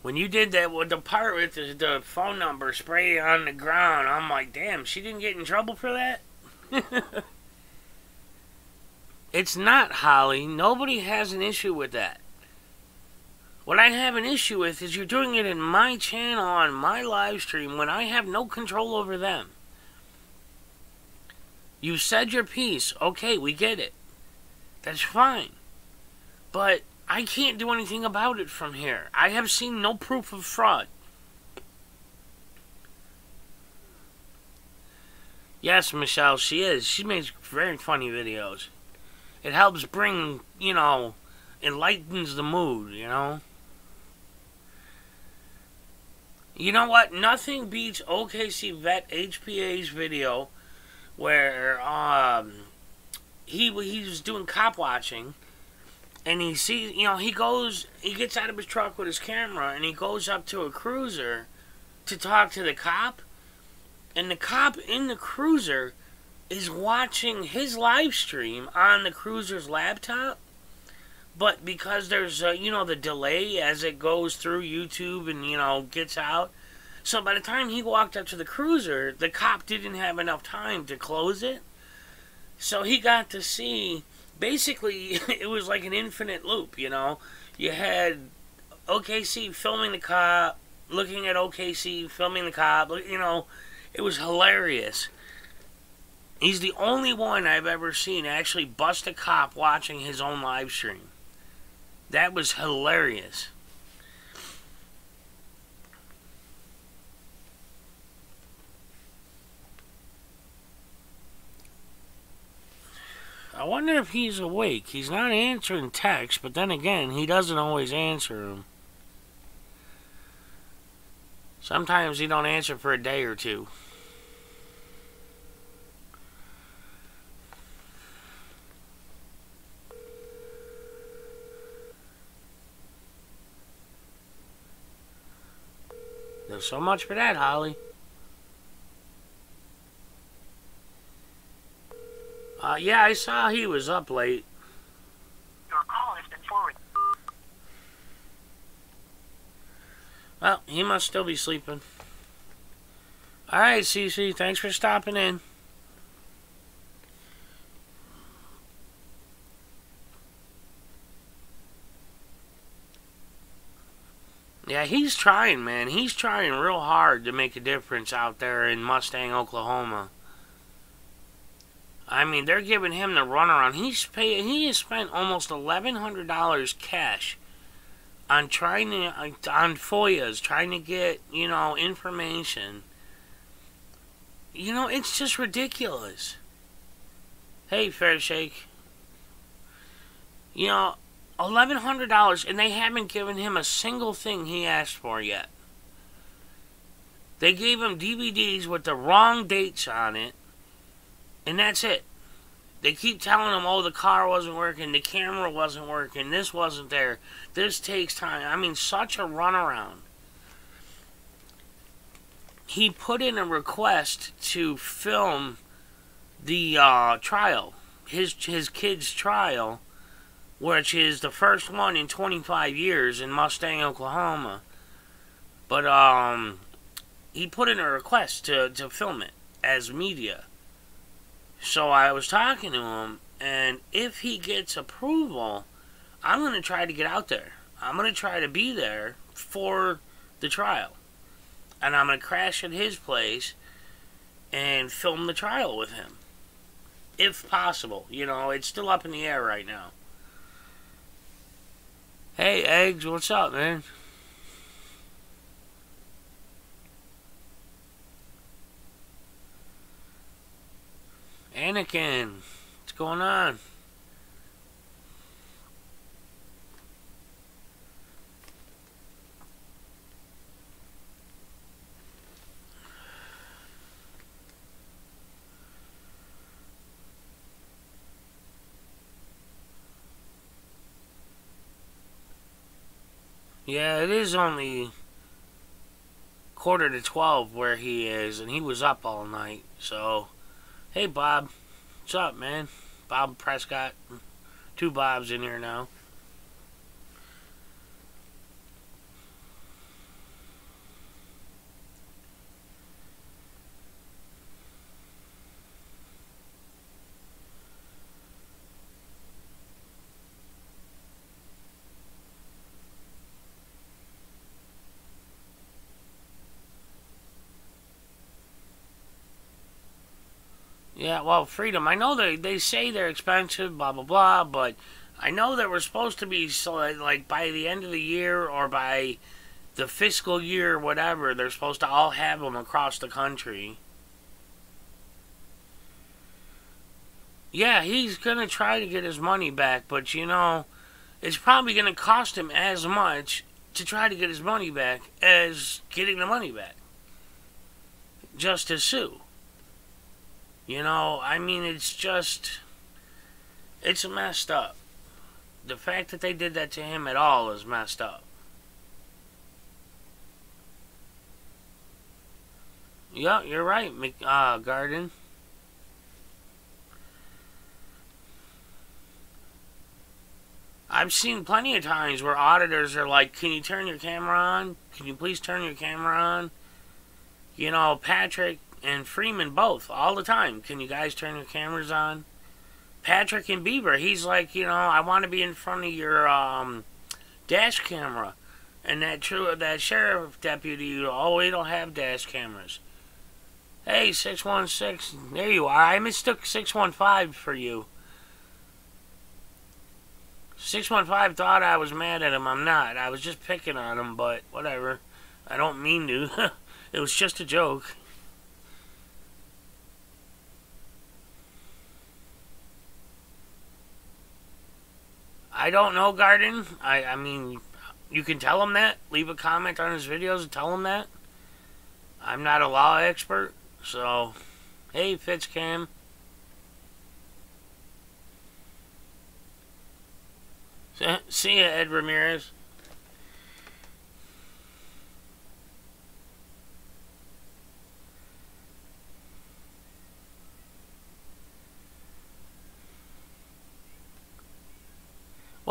When you did that with the part with the phone number spray on the ground, I'm like, damn, she didn't get in trouble for that? It's not, Holly. Nobody has an issue with that. What I have an issue with is you're doing it in my channel on my live stream when I have no control over them. You said your piece. Okay, we get it. That's fine. But I can't do anything about it from here. I have seen no proof of fraud. Yes, Michelle, she is. She makes very funny videos. It helps bring, you know, enlightens the mood, you know. You know what? Nothing beats OKC Vet HPA's video where he was doing cop watching. And he sees, you know, he gets out of his truck with his camera and he goes up to a cruiser to talk to the cop. And the cop in the cruiser is watching his live stream on the cruiser's laptop. But because there's, you know, the delay as it goes through YouTube and, you know, gets out. So by the time he walked up to the cruiser, the cop didn't have enough time to close it. So he got to see... Basically, it was like an infinite loop, you know. You had OKC filming the cop, looking at OKC filming the cop, you know. It was hilarious. He's the only one I've ever seen actually bust a cop watching his own live stream. That was hilarious. I wonder if he's awake. He's not answering texts, but then again, he doesn't always answer them. Sometimes he don't answer for a day or two. There's so much for that, Holly. Yeah, I saw he was up late. Your call has been forwarded. Well, he must still be sleeping. Alright, Cece, thanks for stopping in. Yeah, he's trying, man. He's trying real hard to make a difference out there in Mustang, Oklahoma. I mean, they're giving him the runaround. He has spent almost $1,100 cash on trying to on FOIAs, trying to get information. It's just ridiculous. Hey, Fair Shake. $1,100, and they haven't given him a single thing he asked for yet. They gave him DVDs with the wrong dates on it, and that's it. They keep telling him, oh, the car wasn't working, the camera wasn't working, this wasn't there, this takes time. I mean, such a runaround. He put in a request to film the trial, his kid's trial, which is the first one in 25 years in Mustang, Oklahoma. But he put in a request to film it as media. So I was talking to him, and if he gets approval, I'm going to try to get out there. I'm going to try to be there for the trial. And I'm going to crash at his place and film the trial with him. If possible. It's still up in the air right now. Hey, Eggs, what's up, man? Anakin, what's going on? Yeah, it is only 11:45 where he is, and he was up all night, so... Hey, Bob. What's up, man? Bob Prescott. Two Bobs in here now. Yeah, well, Freedom, I know they say they're expensive, blah, blah, blah, but I know that we're supposed to be, like, by the end of the year or by the fiscal year or whatever, they're supposed to all have them across the country. Yeah, he's going to try to get his money back, but, it's probably going to cost him as much to try to get his money back as getting the money back. Just to sue. I mean, it's messed up. The fact that they did that to him at all is messed up. Yeah, you're right, Garden. I've seen plenty of times where auditors are like, can you turn your camera on? Can you please turn your camera on? Patrick and Freeman both, all the time. Can you guys turn your cameras on? Patrick and Bieber, he's like, I want to be in front of your dash camera. And that sheriff deputy, oh, we don't have dash cameras. Hey, 616, there you are. I mistook 615 for you. 615 thought I was mad at him. I'm not. I was just picking on him, but whatever. I don't mean to. It was just a joke. I don't know, Garden. I mean, you can tell him that. Leave a comment on his videos and tell him that. I'm not a law expert, so... Hey, Fitzcam. See ya, Ed Ramirez.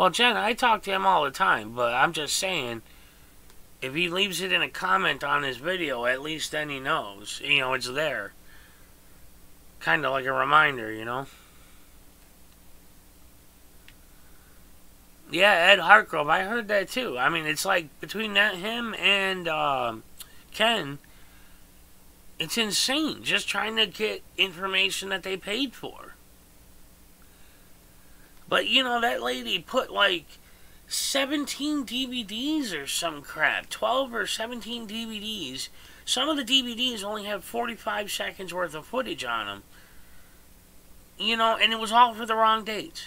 Well, Jen, I talk to him all the time, but I'm just saying, if he leaves it in a comment on his video, at least then he knows. You know, it's there. Kind of like a reminder, you know? Yeah, Ed Hartgrove, I heard that too. I mean, it's like between him and Ken, it's insane. Just trying to get information that they paid for. But, you know, that lady put like 17 DVDs or some crap. 12 or 17 DVDs. Some of the DVDs only have 45 seconds worth of footage on them. You know, and it was all for the wrong dates.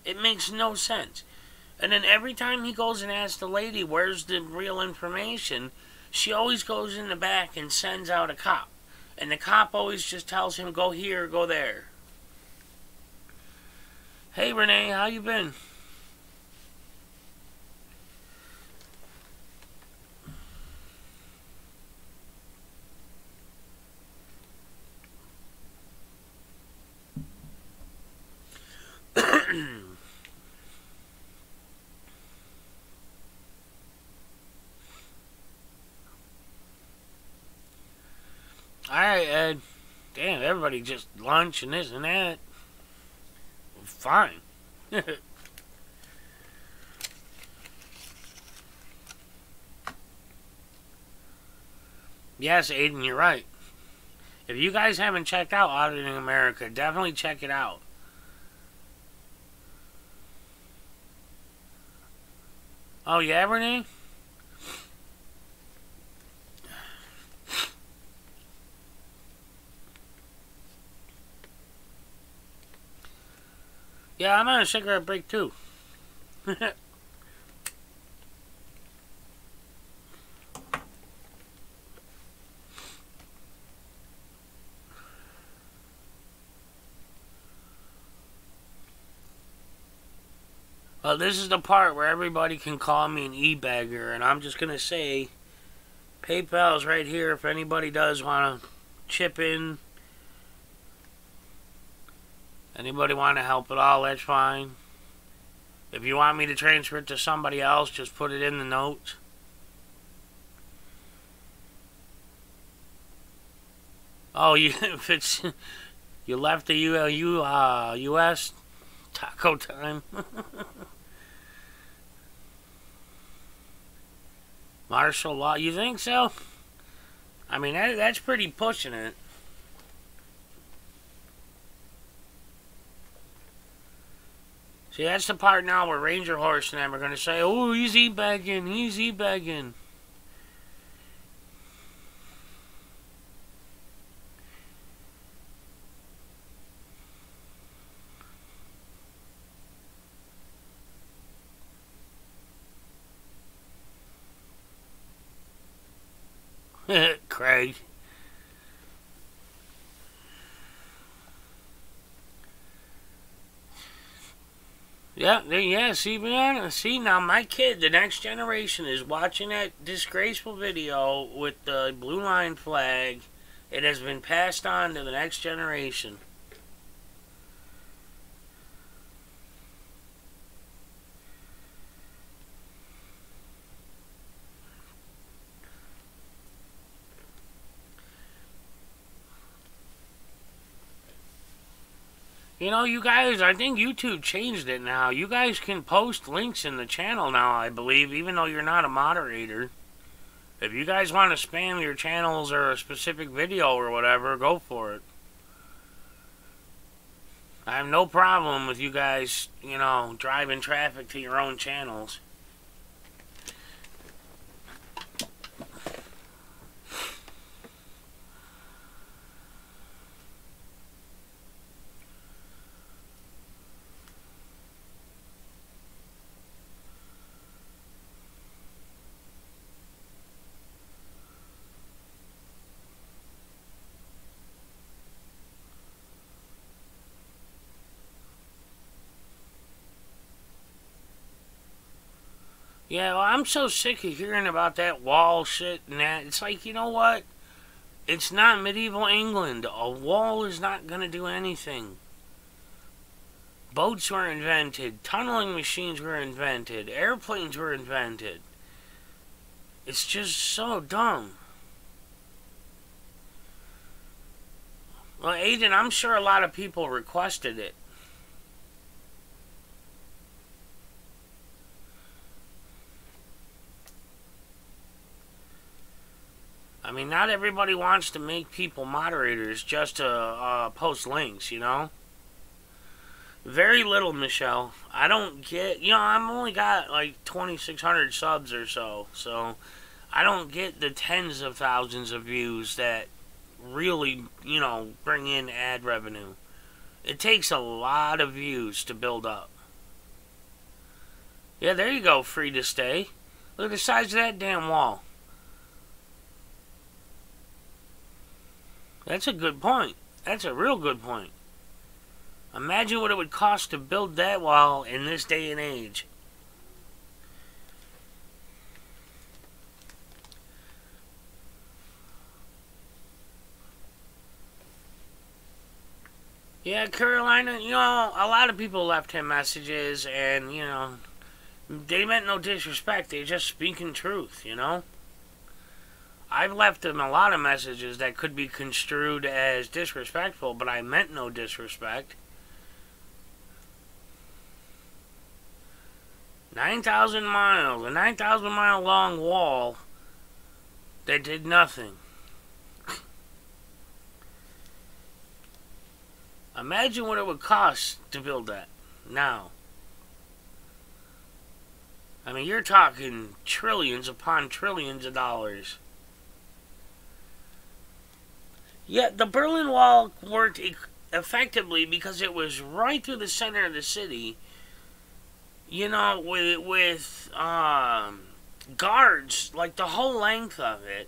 It makes no sense. And then every time he goes and asks the lady, where's the real information, she always goes in the back and sends out a cop. And the cop always just tells him, go here, go there. Hey, Renee, how you been? Alright, Ed. Damn, everybody just lunch and this and that. Fine. Yes, Aiden, you're right. If you guys haven't checked out Auditing America, definitely check it out. Oh, yeah, Renee? Yeah, I'm on a cigarette break, too. Well, this is the part where everybody can call me an e-bagger, and I'm just going to say, PayPal's right here if anybody does want to chip in. Anybody want to help at all, that's fine. If you want me to transfer it to somebody else, just put it in the notes. Oh, if it's, you left the U.S. taco time. Martial law, you think so? I mean, that's pretty pushing it. See, that's the part now where Ranger Horse and them are going to say, oh, he's e-bagging, he's e-bagging. Craig. Yeah, see, man, see, now my kid, the next generation, is watching that disgraceful video with the blue line flag. It has been passed on to the next generation. You know, you guys, I think YouTube changed it now. You guys can post links in the channel now, I believe, even though you're not a moderator. If you guys want to spam your channels or a specific video or whatever, go for it. I have no problem with you guys, you know, driving traffic to your own channels. Yeah, well, I'm so sick of hearing about that wall shit and that. It's like, you know what? It's not medieval England. A wall is not going to do anything. Boats were invented. Tunneling machines were invented. Airplanes were invented. It's just so dumb. Well, Aiden, I'm sure a lot of people requested it. I mean, not everybody wants to make people moderators just to post links, you know? Very little, Michelle. I don't get... You know, I've only got like 2,600 subs or so. So, I don't get the tens of thousands of views that really, you know, bring in ad revenue. It takes a lot of views to build up. Yeah, there you go, free to stay. Look at the size of that damn wall. That's a good point. That's a real good point. Imagine what it would cost to build that wall in this day and age. Yeah, Carolina, you know, a lot of people left him messages and, you know, they meant no disrespect. They just speaking truth, you know? I've left him a lot of messages that could be construed as disrespectful, but I meant no disrespect. 9,000 miles, a 9,000 mile long wall that did nothing. Imagine what it would cost to build that now. I mean, you're talking trillions upon trillions of dollars. Yet the Berlin Wall worked effectively because it was right through the center of the city. You know, with guards, like the whole length of it.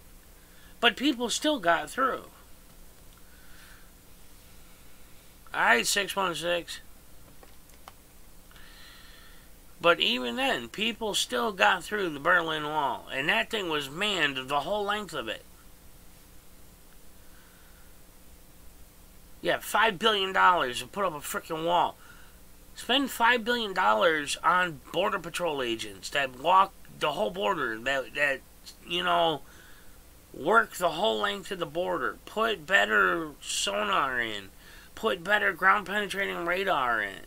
But people still got through. Alright, 616. But even then, people still got through the Berlin Wall. And that thing was manned the whole length of it. Yeah, $5 billion to put up a freaking wall. Spend $5 billion on Border Patrol agents that walk the whole border, that you know, work the whole length of the border. Put better sonar in. Put better ground-penetrating radar in.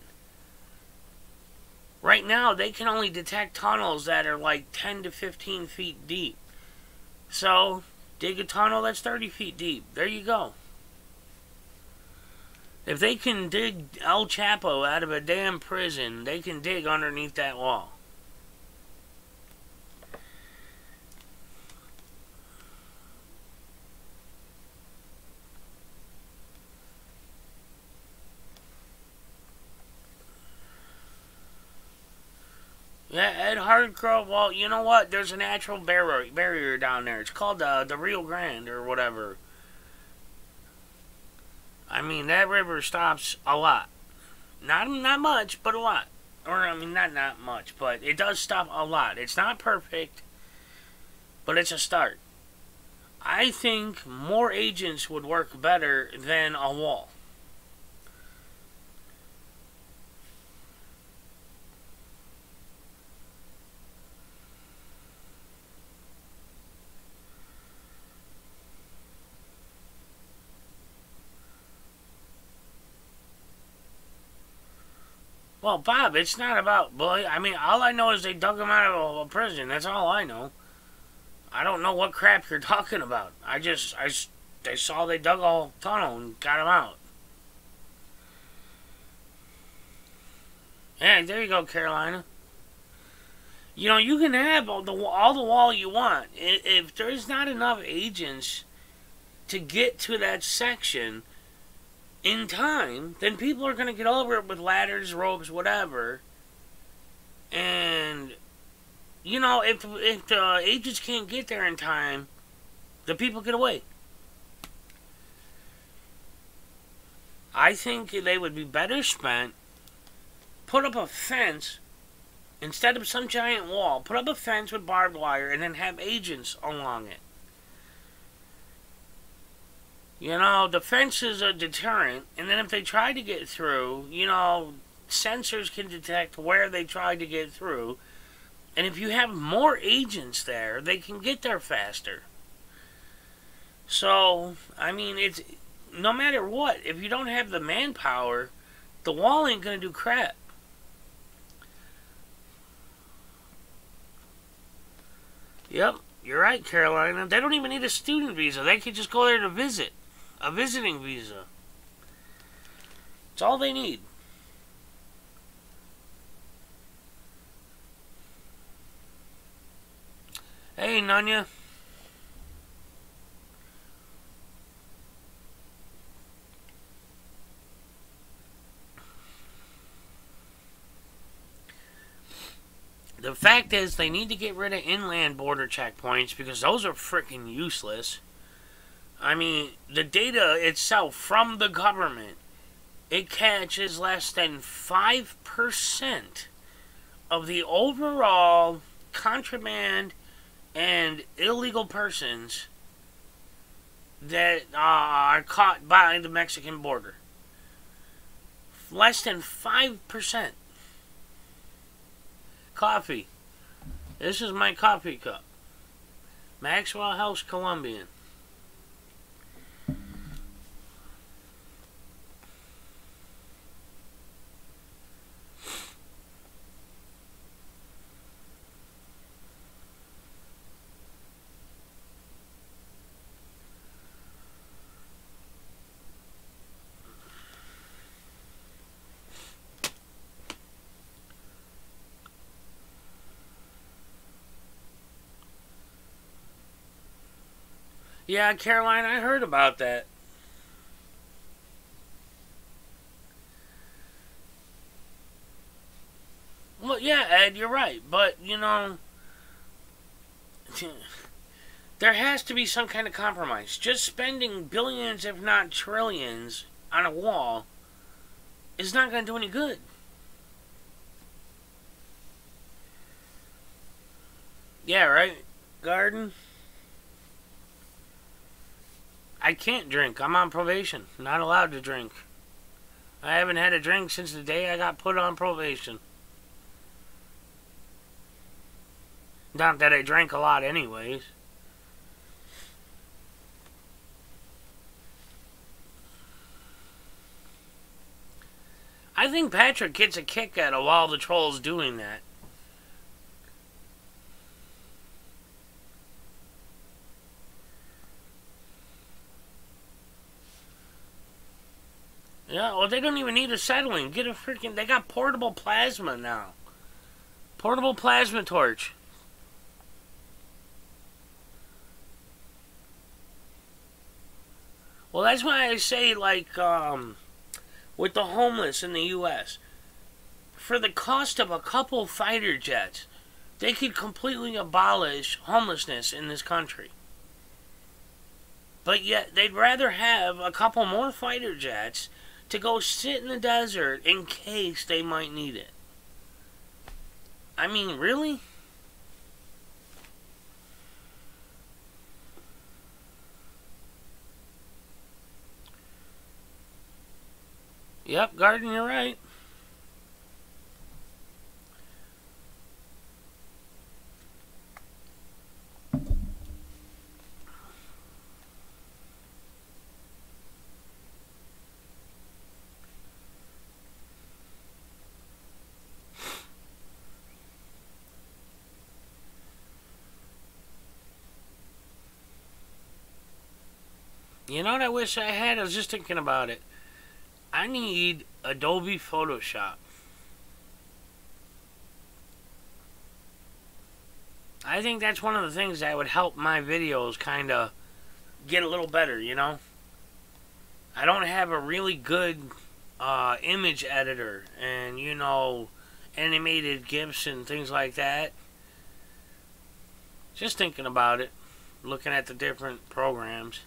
Right now, they can only detect tunnels that are like 10 to 15 feet deep. So, dig a tunnel that's 30 feet deep. There you go. If they can dig El Chapo out of a damn prison, they can dig underneath that wall. Yeah, Ed Hardcrow, well, you know what? There's a natural barrier down there. It's called the Rio Grande or whatever. I mean, that river stops a lot. Not much, but a lot. Or, I mean, not much, but it does stop a lot. It's not perfect, but it's a start. I think more agents would work better than a wall. Well, Bob, it's not about... Well, I mean, all I know is they dug him out of a prison. That's all I know. I don't know what crap you're talking about. They saw they dug a tunnel and got him out. Yeah, there you go, Carolina. You know, you can have all the wall you want. If there's not enough agents to get to that section in time, then people are going to get over it with ladders, ropes, whatever. And, you know, if the agents can't get there in time, the people get away. I think they would be better spent, put up a fence, instead of some giant wall, put up a fence with barbed wire and then have agents along it. You know, the fence is a deterrent, and then if they try to get through, you know, sensors can detect where they tried to get through. And if you have more agents there, they can get there faster. So, I mean, it's no matter what, if you don't have the manpower, the wall ain't gonna do crap. Yep, you're right, Carolina. They don't even need a student visa. They could just go there to visit. A visiting visa. It's all they need. Hey, Nanya. The fact is, they need to get rid of inland border checkpoints because those are freaking useless. I mean, the data itself from the government, it catches less than 5% of the overall contraband and illegal persons that are caught by the Mexican border. Less than 5%. Coffee. This is my coffee cup. Maxwell House Colombian. Yeah, Caroline, I heard about that. Well, yeah, Ed, you're right. But, you know, there has to be some kind of compromise. Just spending billions, if not trillions, on a wall is not going to do any good. Yeah, right? Garden? I can't drink. I'm on probation. Not allowed to drink. I haven't had a drink since the day I got put on probation. Not that I drank a lot anyways. I think Patrick gets a kick out of all the trolls doing that. Yeah, well, they don't even need a settling. Get a freaking... They got portable plasma now. Portable plasma torch. Well, that's why I say, like, with the homeless in the U.S., for the cost of a couple fighter jets, they could completely abolish homelessness in this country. But yet, they'd rather have a couple more fighter jets to go sit in the desert in case they might need it. I mean, really? Yep, Garden, you're right. You know what I wish I had? I was just thinking about it. I need Adobe Photoshop. I think that's one of the things that would help my videos kind of get a little better, you know? I don't have a really good image editor and, you know, animated GIFs and things like that. Just thinking about it, looking at the different programs.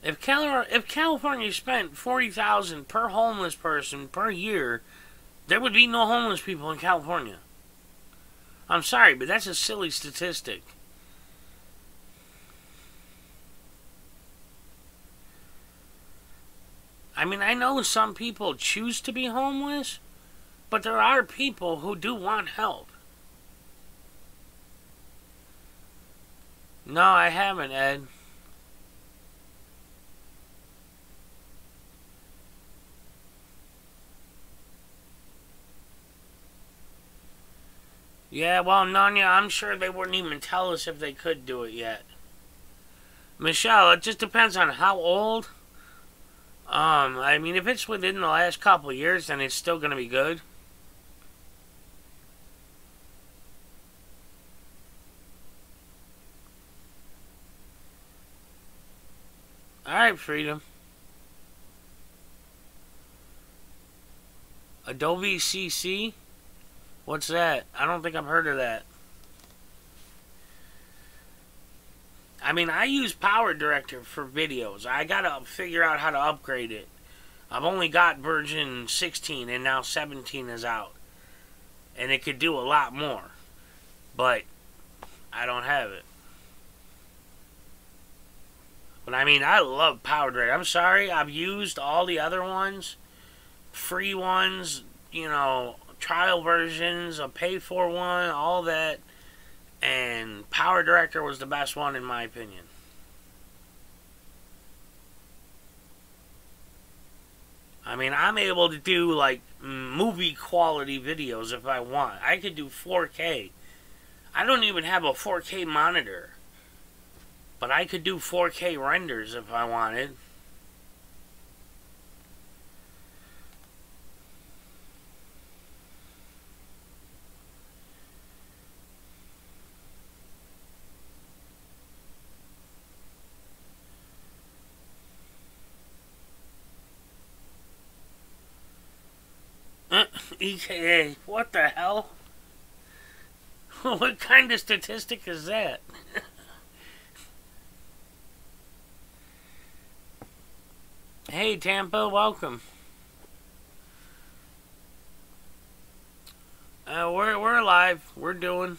If California spent $40,000 per homeless person per year, there would be no homeless people in California. I'm sorry, but that's a silly statistic. I mean, I know some people choose to be homeless, but there are people who do want help. No, I haven't, Ed. Yeah, well, Nanya, I'm sure they wouldn't even tell us if they could do it yet. Michelle, it just depends on how old. I mean, if it's within the last couple of years, then it's still gonna be good. Alright, Freedom. Adobe CC? What's that? I don't think I've heard of that. I mean, I use Power Director for videos. I gotta figure out how to upgrade it. I've only got version 16 and now 17 is out. And it could do a lot more. But I don't have it. But I mean, I love Power Director. I'm sorry, I've used all the other ones. Free ones, you know, trial versions, a pay for one, all that. And Power Director was the best one in my opinion. I mean, I'm able to do like movie quality videos if I want. I could do 4K. I don't even have a 4K monitor. But I could do 4K renders if I wanted. EKA, what the hell? What kind of statistic is that? Hey Tampa, welcome. We're alive. We're doing.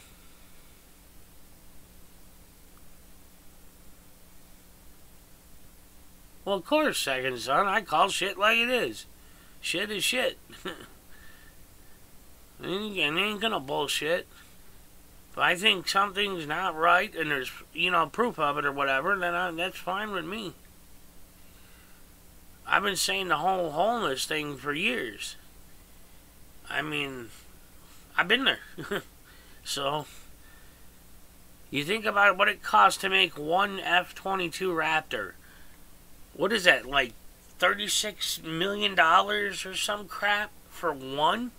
Well, of course, second son. I call shit like it is. Shit is shit. I ain't gonna bullshit. If I think something's not right and there's, you know, proof of it or whatever, then that's fine with me. I've been saying the whole homeless thing for years. I mean, I've been there. So, you think about what it costs to make one F-22 Raptor. What is that, like $36 million or some crap for one?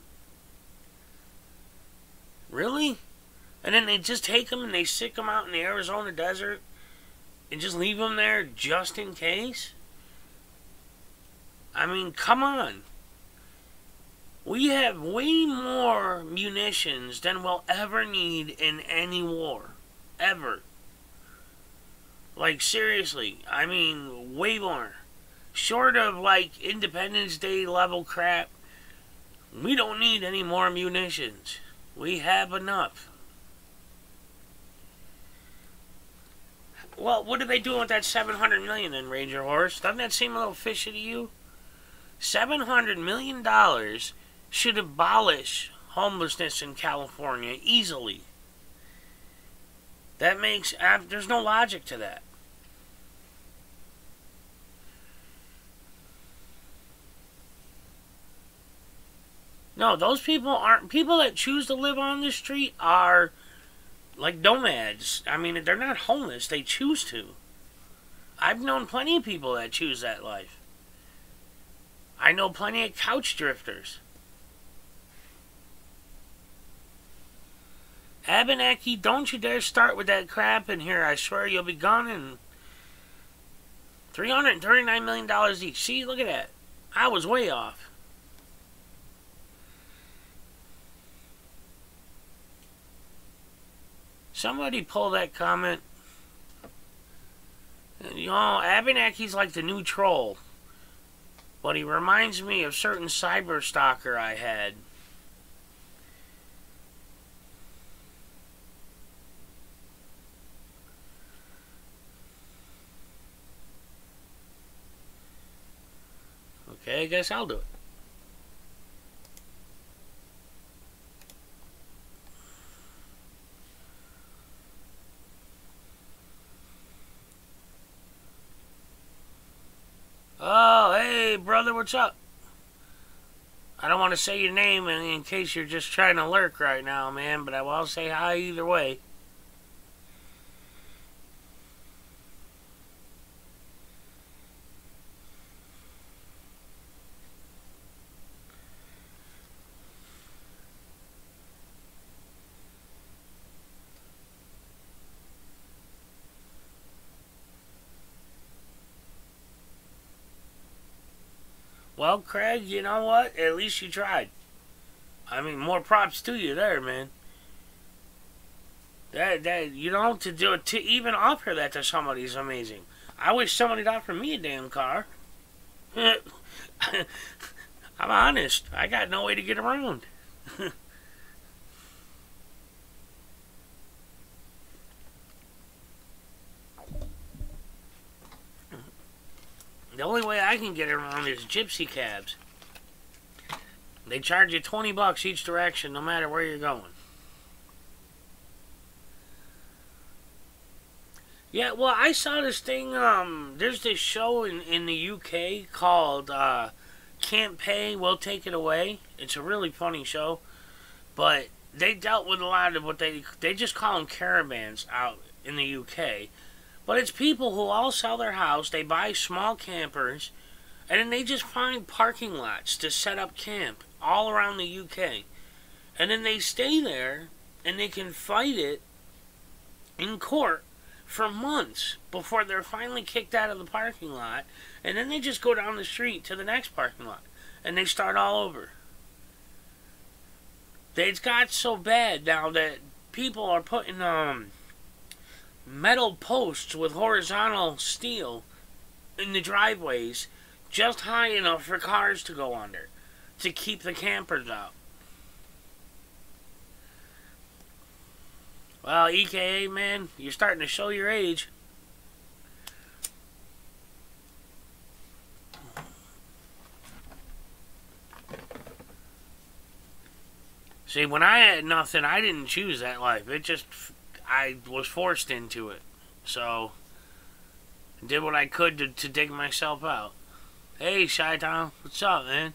Really? And then they just take them and they sick them out in the Arizona desert and just leave them there just in case? I mean, come on. We have way more munitions than we'll ever need in any war. Ever. Like, seriously. I mean, way more. Short of, like, Independence Day level crap, we don't need any more munitions. We have enough. Well, what are they doing with that $700 million then, Ranger Horse? Doesn't that seem a little fishy to you? $700 million should abolish homelessness in California easily. That makes... there's no logic to that. No, those people aren't... People that choose to live on the street are like nomads. I mean, they're not homeless. They choose to. I've known plenty of people that choose that life. I know plenty of couch drifters. Abenaki, don't you dare start with that crap in here. I swear you'll be gone in $339 million each. See, look at that. I was way off. Somebody pull that comment. You know, Abenaki's like the new troll. But he reminds me of certain cyber stalker I had. Okay, I guess I'll do it. Oh, hey, brother, what's up? I don't want to say your name in case you're just trying to lurk right now, man, but I will say hi either way. Well, Craig, you know what? At least you tried. I mean, more props to you there, man. That you know, to do it, to even offer that to somebody is amazing. I wish somebody'd offer me a damn car. I'm honest. I got no way to get around. The only way I can get around is gypsy cabs. They charge you $20 each direction, no matter where you're going. Yeah, well, I saw this thing. There's this show in the UK called "Can't Pay, We'll Take It Away." It's a really funny show, but they dealt with a lot of what they just call them caravans out in the UK. But it's people who all sell their house, they buy small campers, and then they just find parking lots to set up camp all around the UK. And then they stay there, and they can fight it in court for months before they're finally kicked out of the parking lot. And then they just go down the street to the next parking lot, and they start all over. It's got so bad now that people are putting metal posts with horizontal steel in the driveways just high enough for cars to go under to keep the campers out. Well, EKA, man, you're starting to show your age. See, when I had nothing, I didn't choose that life. I was forced into it. So, I did what I could to dig myself out. Hey, Shy-Town, what's up, man?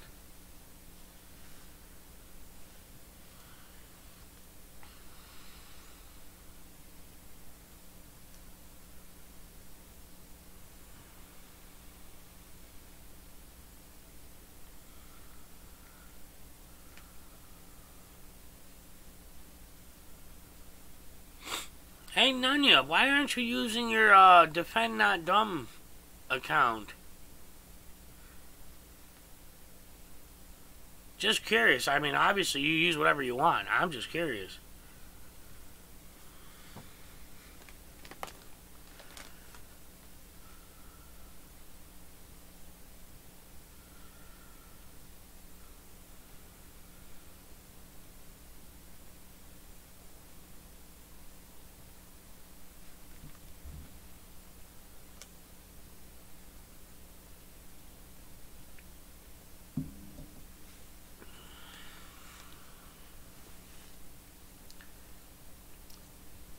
Hey, Nunya, why aren't you using your Defend Not Dumb account? Just curious. I mean, obviously you use whatever you want. I'm just curious.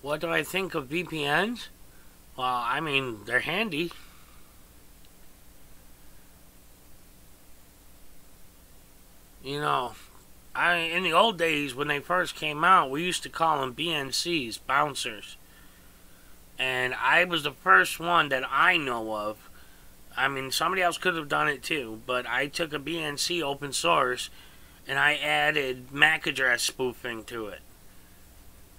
What do I think of VPNs? Well, I mean, they're handy. You know, in the old days when they first came out, we used to call them BNCs, bouncers. And I was the first one that I know of. I mean, somebody else could have done it too, but I took a BNC open source and I added MAC address spoofing to it.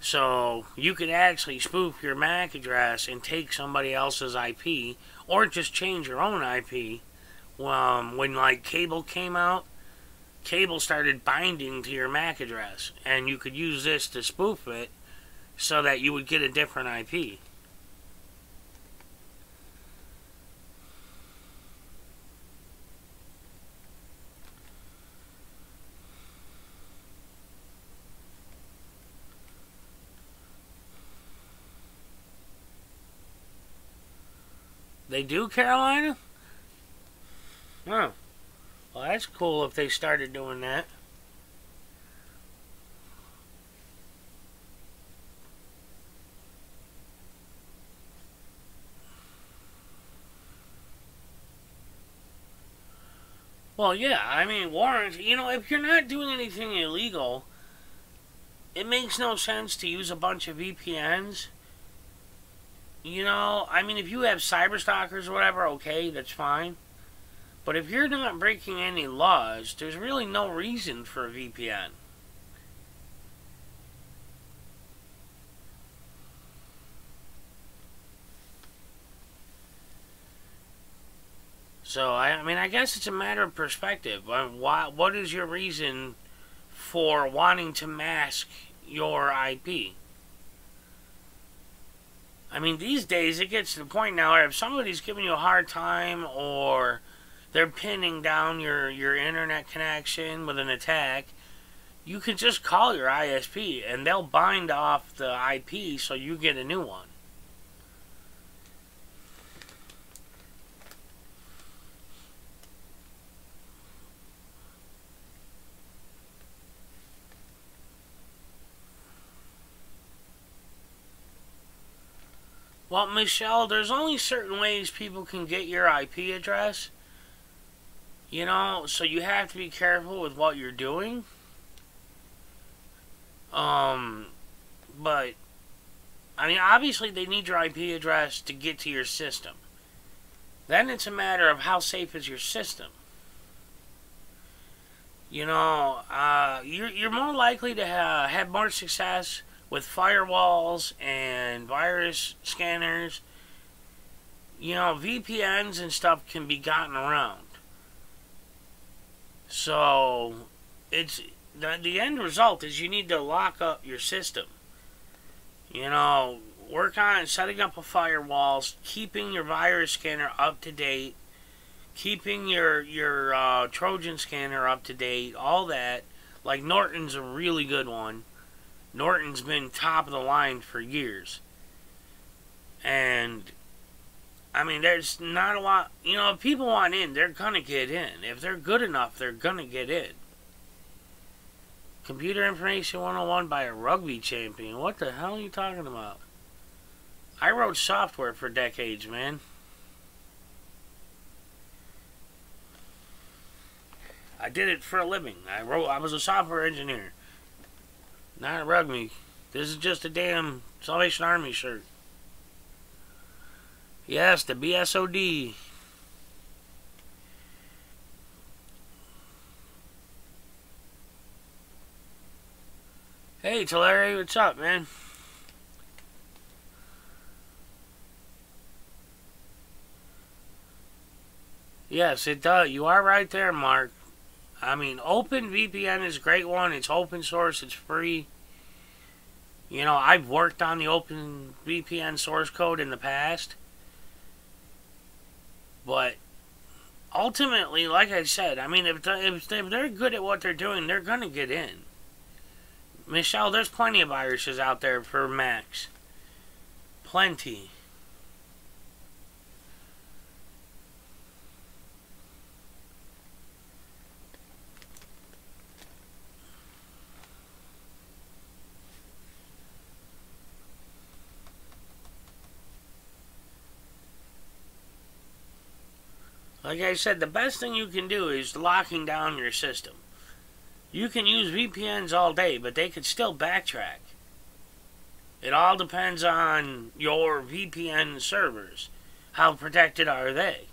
So you could actually spoof your MAC address and take somebody else's IP, or just change your own IP. When like cable came out, cable started binding to your MAC address, and you could use this to spoof it so that you would get a different IP. They do, Carolina? Oh. Well, that's cool if they started doing that. Well, yeah, I mean, warrants, if you're not doing anything illegal, it makes no sense to use a bunch of VPNs. I mean, if you have cyber stalkers or whatever, okay, that's fine. But if you're not breaking any laws, there's really no reason for a VPN. So, I mean, I guess it's a matter of perspective. What is your reason for wanting to mask your IP? I mean, these days it gets to the point now where if somebody's giving you a hard time or they're pinning down your internet connection with an attack, you can just call your ISP and they'll bind off the IP so you get a new one. Well, Michelle, there's only certain ways people can get your IP address. So you have to be careful with what you're doing. But, I mean, obviously they need your IP address to get to your system. Then it's a matter of how safe is your system. You're more likely to have more success with firewalls and virus scanners. VPNs and stuff can be gotten around. So, it's the end result is you need to lock up your system. Work on setting up a firewall, keeping your virus scanner up to date, keeping your Trojan scanner up to date, all that. Like Norton's a really good one. Norton's been top of the line for years. And, I mean, there's not a lot, if people want in, they're gonna get in. If they're good enough, they're gonna get in. Computer Information 101 by a rugby champion. What the hell are you talking about? I wrote software for decades, man. I did it for a living. I was a software engineer. Not a rugby. This is just a damn Salvation Army shirt. Yes, the BSOD. Hey, Tulare, what's up, man? Yes, it does. You are right there, Mark. I mean, OpenVPN is a great one. It's open source. It's free. I've worked on the OpenVPN source code in the past. But ultimately, like I said, I mean, if they're good at what they're doing, they're going to get in. Michelle, there's plenty of viruses out there for Macs. Plenty. Like I said, the best thing you can do is locking down your system. You can use VPNs all day, but they could still backtrack. It all depends on your VPN servers. How protected are they?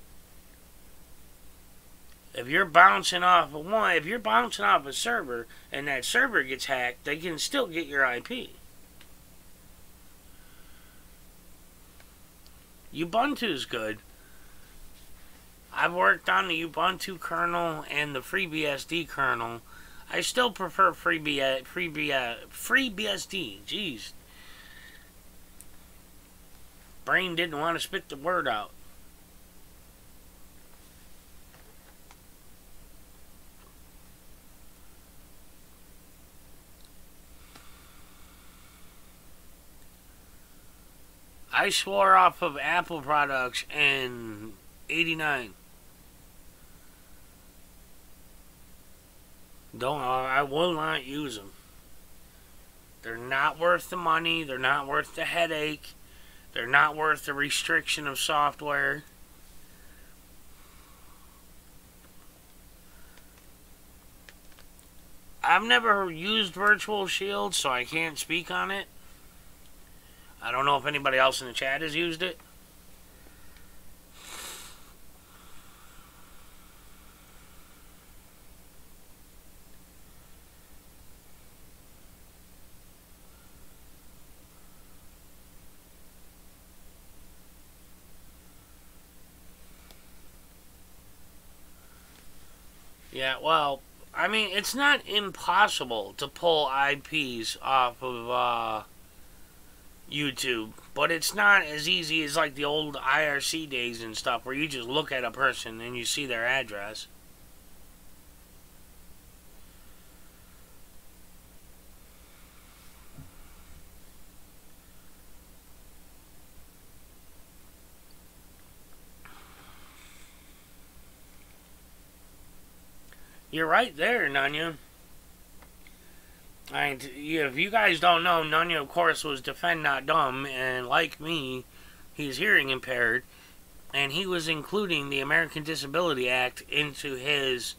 If you're bouncing off a server and that server gets hacked, they can still get your IP. Ubuntu's good. I've worked on the Ubuntu kernel and the FreeBSD kernel. I still prefer FreeBSD. Jeez. Brain didn't want to spit the word out. I swore off of Apple products in '89. Don't. I will not use them. They're not worth the money. They're not worth the headache. They're not worth the restriction of software. I've never used Virtual Shield, so I can't speak on it. I don't know if anybody else in the chat has used it. Yeah, well, I mean, it's not impossible to pull IPs off of YouTube, but it's not as easy as like the old IRC days and stuff where you just look at a person and you see their address. You're right there, Nunya. If you guys don't know, Nunya, of course, was Defend Not Dumb, and like me, he's hearing impaired, and he was including the American Disability Act into his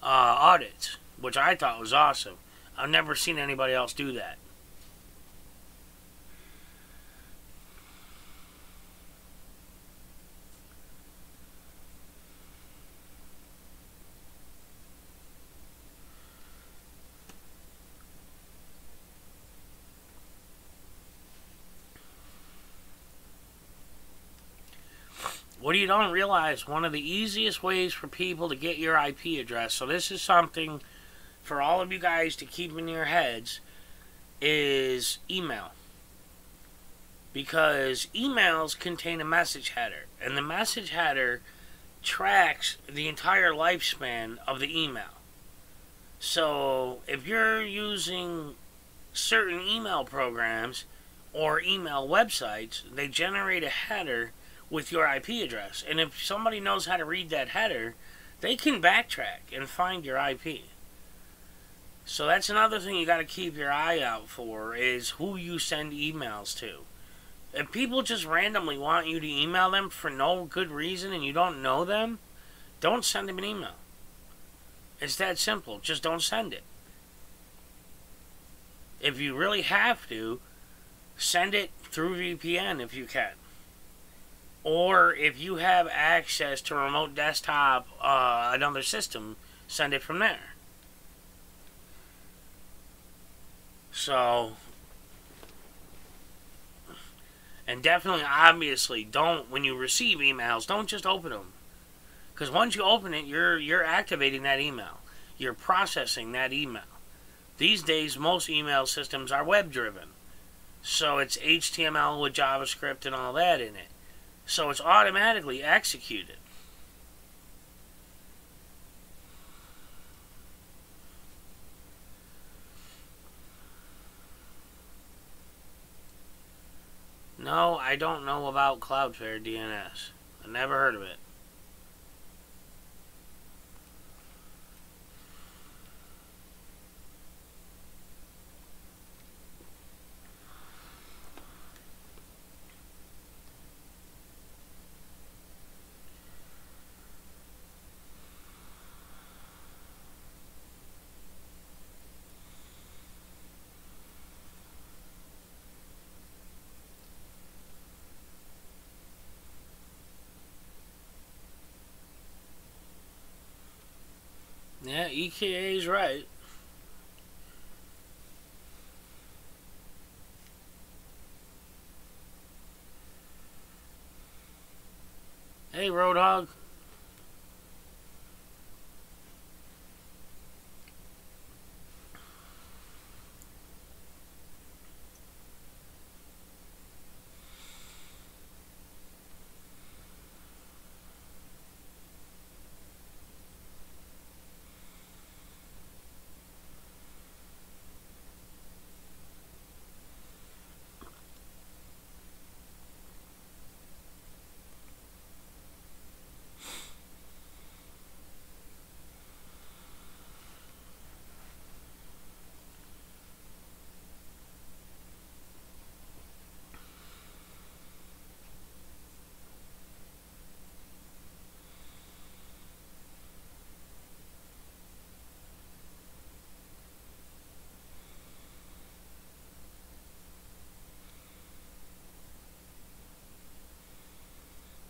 audits, which I thought was awesome. I've never seen anybody else do that. What you don't realize, one of the easiest ways for people to get your IP address, so this is something for all of you guys to keep in your heads, is email. Because emails contain a message header, and the message header tracks the entire lifespan of the email. So if you're using certain email programs or email websites, they generate a header with your IP address. And if somebody knows how to read that header, they can backtrack and find your IP. So that's another thing you got to keep your eye out for, is who you send emails to. If people just randomly want you to email them for no good reason and you don't know them, don't send them an email. It's that simple. Just don't send it. If you really have to, send it through VPN if you can. Or if you have access to a remote desktop, another system, send it from there. So, and definitely, obviously, don't, when you receive emails, don't just open them. Because once you open it, you're activating that email. You're processing that email. These days, most email systems are web-driven. So it's HTML with JavaScript and all that in it. So it's automatically executed. No, I don't know about Cloudflare DNS. I never heard of it. Yeah, EKA's right. Hey, Roadhog.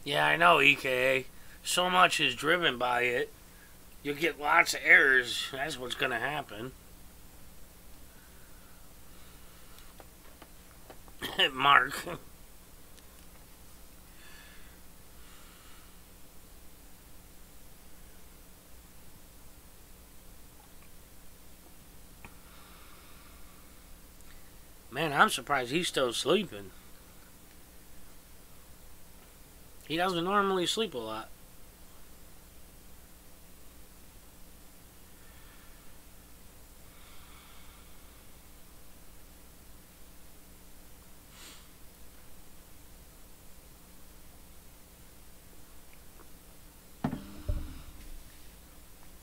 Yeah, I know, EKA. So much is driven by it. You'll get lots of errors. That's what's going to happen. Mark. Man, I'm surprised he's still sleeping. He doesn't normally sleep a lot.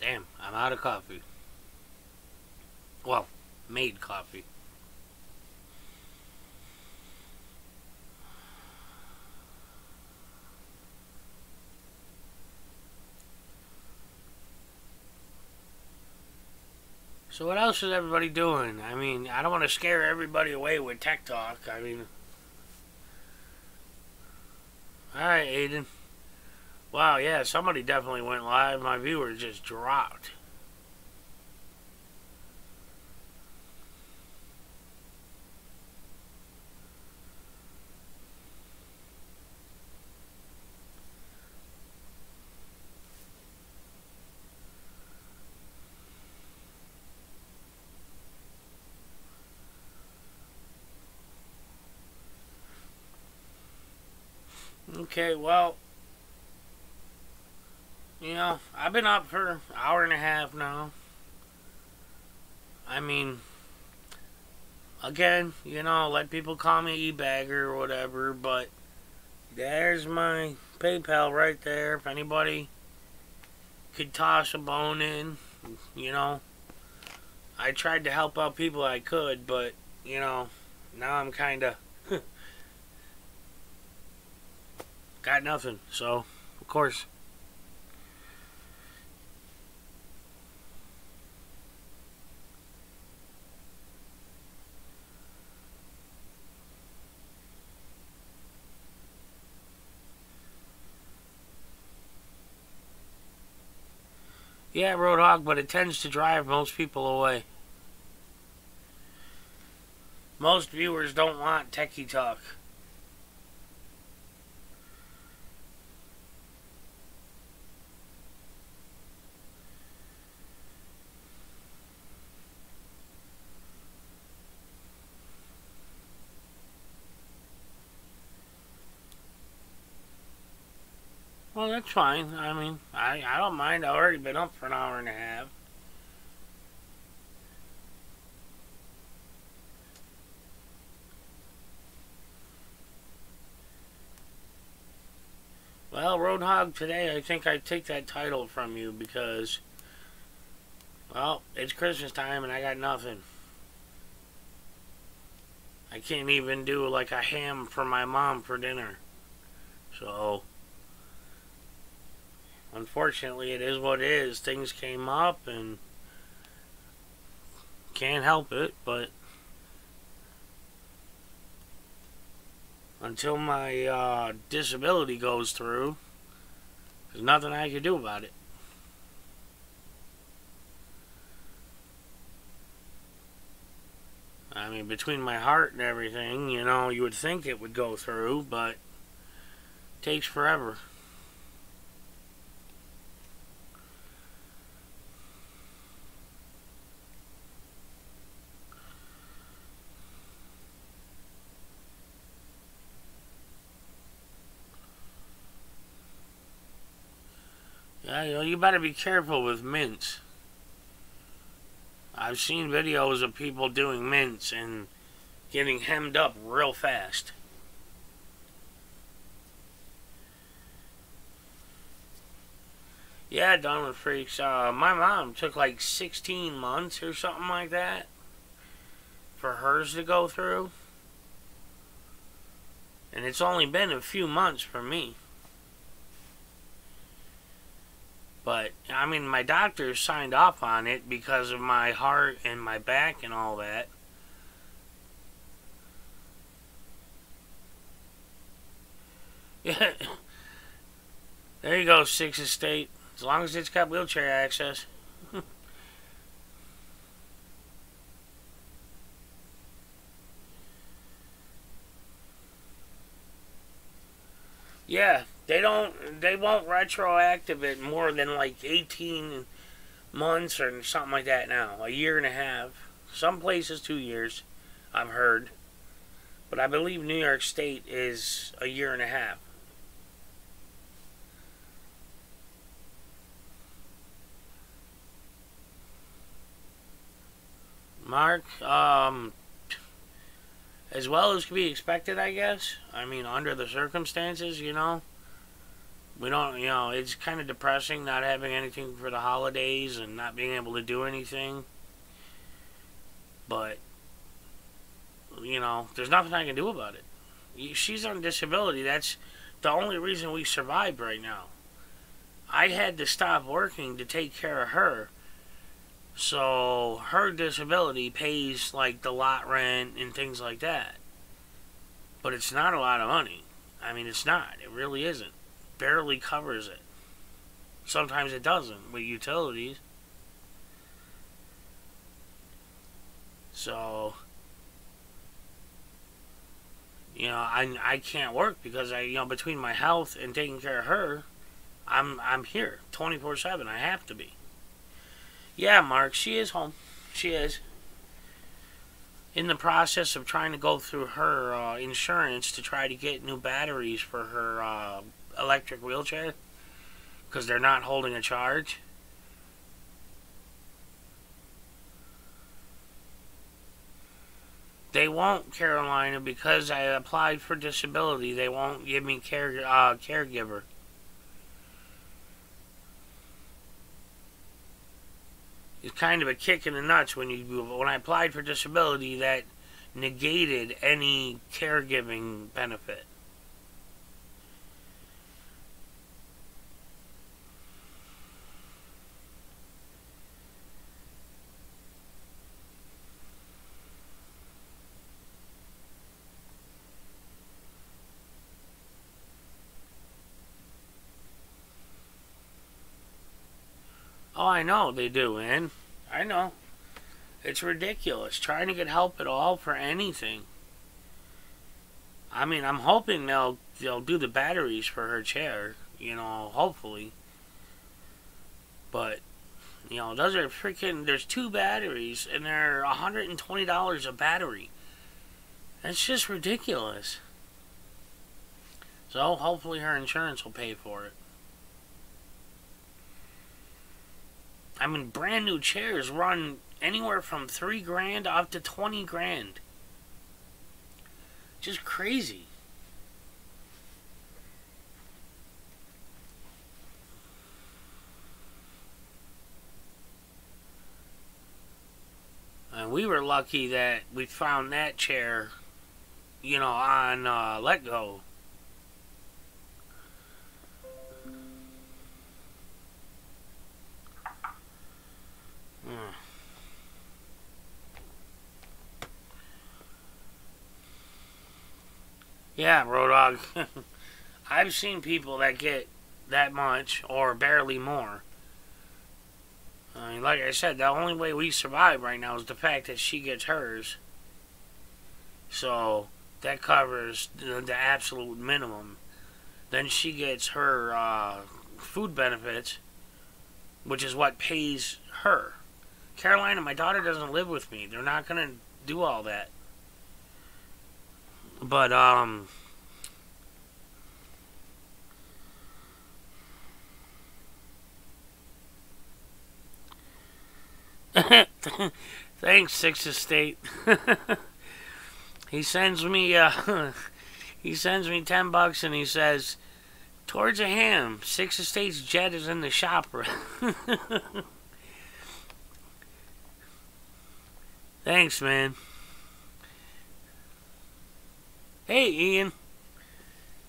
Damn, I'm out of coffee. Well, made coffee. So what else is everybody doing? I mean, I don't want to scare everybody away with tech talk. I mean... Alright, Aiden. Wow, yeah, somebody definitely went live. My viewers just dropped. Okay, well, you know, I've been up for an hour and a half now. I mean, again, you know, let people call me e-bagger or whatever, but there's my PayPal right there. If anybody could toss a bone in, you know, I tried to help out people I could, but, you know, now I'm kind of got nothing. So, of course. Yeah, Roadhog, but it tends to drive most people away. Most viewers don't want techie talk. Well, that's fine. I mean, I don't mind. I've already been up for an hour and a half. Well, Roadhog, today I think I take that title from you because, well, it's Christmas time and I got nothing. I can't even do like a ham for my mom for dinner. So, unfortunately, it is what it is. Things came up and can't help it, but until my disability goes through, there's nothing I can do about it. I mean, between my heart and everything, you know, you would think it would go through, but it takes forever. Yeah, you know, you better be careful with mints. I've seen videos of people doing mints and getting hemmed up real fast. Yeah, Donald Freaks. My mom took like 16 months or something like that for hers to go through. And it's only been a few months for me. But, I mean, my doctor signed off on it because of my heart and my back and all that. Yeah, There you go, Sixth Estate. As long as it's got wheelchair access. Yeah, they won't retroactive it more than like 18 months or something like that now. A year and a half. Some places 2 years, I've heard. But I believe New York State is a year and a half. Mark, as well as could be expected, I guess. I mean, under the circumstances, we don't, it's kind of depressing not having anything for the holidays and not being able to do anything. But, there's nothing I can do about it. She's on disability. That's the only reason we survived right now. I had to stop working to take care of her. So her disability pays like the lot rent and things like that. But it's not a lot of money. I mean, it's not. It really isn't. Barely covers it. Sometimes it doesn't with utilities. So, I can't work because between my health and taking care of her, I'm here 24/7. I have to be. Yeah, Mark, she is home. She is. In the process of trying to go through her insurance to try to get new batteries for her electric wheelchair. Because they're not holding a charge. They won't, Carolina, because I applied for disability. They won't give me caregiver. It's kind of a kick in the nuts when I applied for disability that negated any caregiving benefit. Oh, I know they do, man. I know. It's ridiculous. Trying to get help at all for anything. I mean, I'm hoping they'll do the batteries for her chair. Hopefully. But, those are freaking... There's 2 batteries, and they're $120 a battery. That's just ridiculous. So, hopefully her insurance will pay for it. I mean, brand new chairs run anywhere from $3,000 up to $20,000. Just crazy. And we were lucky that we found that chair, on Let Go. Yeah, Road Dog. I've seen people that get that much or barely more. I mean, like I said, the only way we survive right now is the fact that she gets hers. So that covers the absolute minimum. Then she gets her food benefits, which is what pays her. Carolina, my daughter doesn't live with me. They're not going to do all that. But, thanks, Sixth Estate. He sends me, $10 and he says, towards a ham, Sixth Estate's jet is in the shop. Thanks, man. Hey, Ian.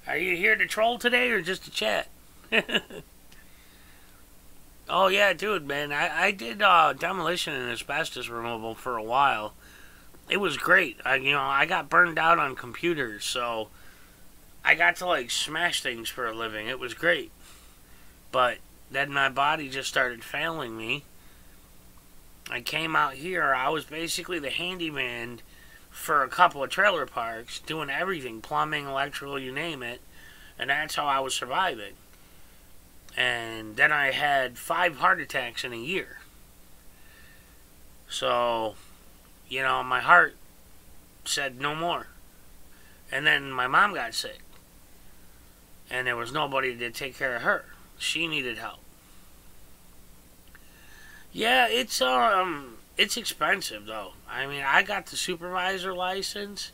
Are you here to troll today or just to chat? Oh, yeah, dude, man. I did demolition and asbestos removal for a while. It was great. I got burned out on computers, so I got to, smash things for a living. It was great. But then my body just started failing me. I came out here. I was basically the handyman for a couple of trailer parks, doing everything, plumbing, electrical, you name it. And that's how I was surviving. And then I had 5 heart attacks in a year. So, my heart said no more. And then my mom got sick. And there was nobody to take care of her. She needed help. Yeah, it's expensive though. I mean, I got the supervisor license.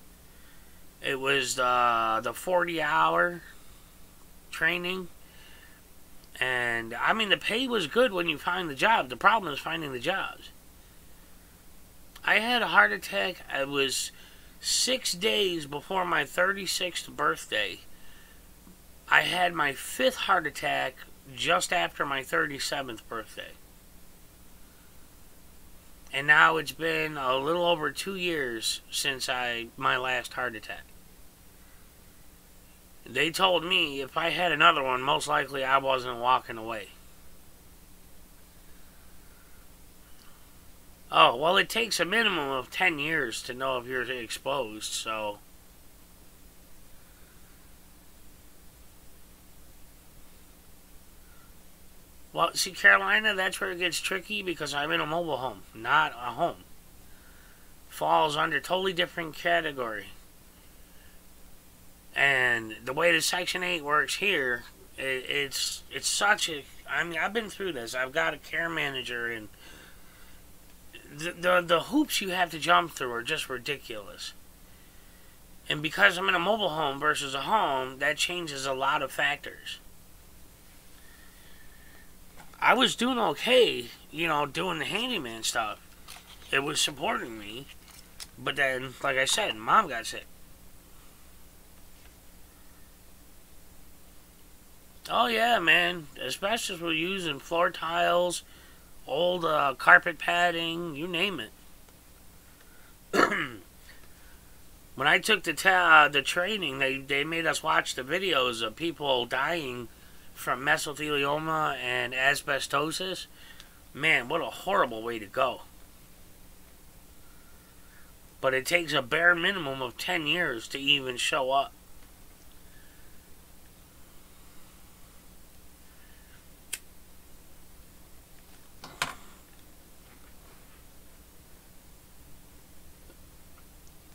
It was the 40-hour training. And I mean, the pay was good when you find the job. The problem is finding the jobs. I had a heart attack. It was 6 days before my 36th birthday. I had my 5th heart attack just after my 37th birthday. And now it's been a little over 2 years since my last heart attack. They told me if I had another one, most likely I wasn't walking away. Oh, well, it takes a minimum of 10 years to know if you're exposed, so... Well, see, Carolina, that's where it gets tricky because I'm in a mobile home, not a home. Falls under a totally different category. And the way the Section 8 works here, it's such a... I mean, I've been through this. I've got a care manager, and the hoops you have to jump through are just ridiculous. And because I'm in a mobile home versus a home, that changes a lot of factors. I was doing okay, doing the handyman stuff. It was supporting me. But then, like I said, Mom got sick. Oh yeah, man. Asbestos was used in floor tiles, old carpet padding, you name it. When I took the training, they made us watch the videos of people dying from mesothelioma and asbestosis. Man, what a horrible way to go. But it takes a bare minimum of 10 years to even show up.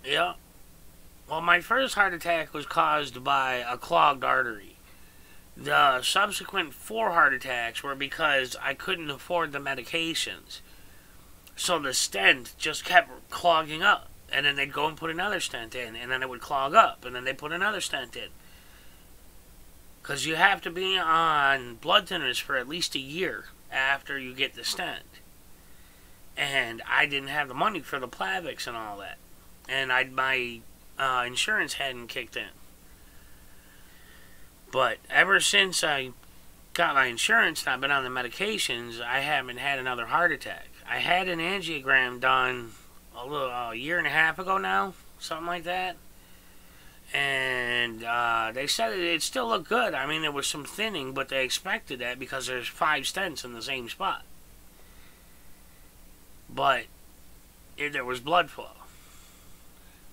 Yeah. Well, my first heart attack was caused by a clogged artery. The subsequent 4 heart attacks were because I couldn't afford the medications. So the stent just kept clogging up. And then they'd go and put another stent in. And then it would clog up. And then they'd put another stent in. Because you have to be on blood thinners for at least a year after you get the stent. And I didn't have the money for the Plavix and all that. And my insurance hadn't kicked in. But ever since I got my insurance and I've been on the medications, I haven't had another heart attack. I had an angiogram done a year and a half ago now, something like that. And they said it still looked good. I mean, there was some thinning, but they expected that because there's 5 stents in the same spot. But there was blood flow.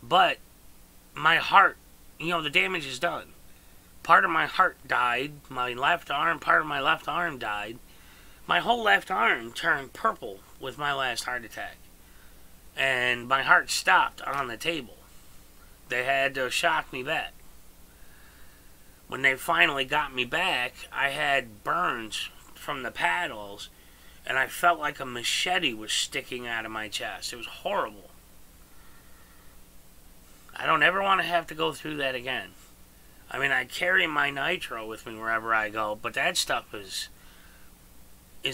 But my heart, the damage is done. Part of my heart died. My left arm, part of my left arm died. My whole left arm turned purple with my last heart attack. And my heart stopped on the table. They had to shock me back. When they finally got me back, I had burns from the paddles, and I felt like a machete was sticking out of my chest. It was horrible. I don't ever want to have to go through that again. I mean, I carry my nitro with me wherever I go, but that stuff is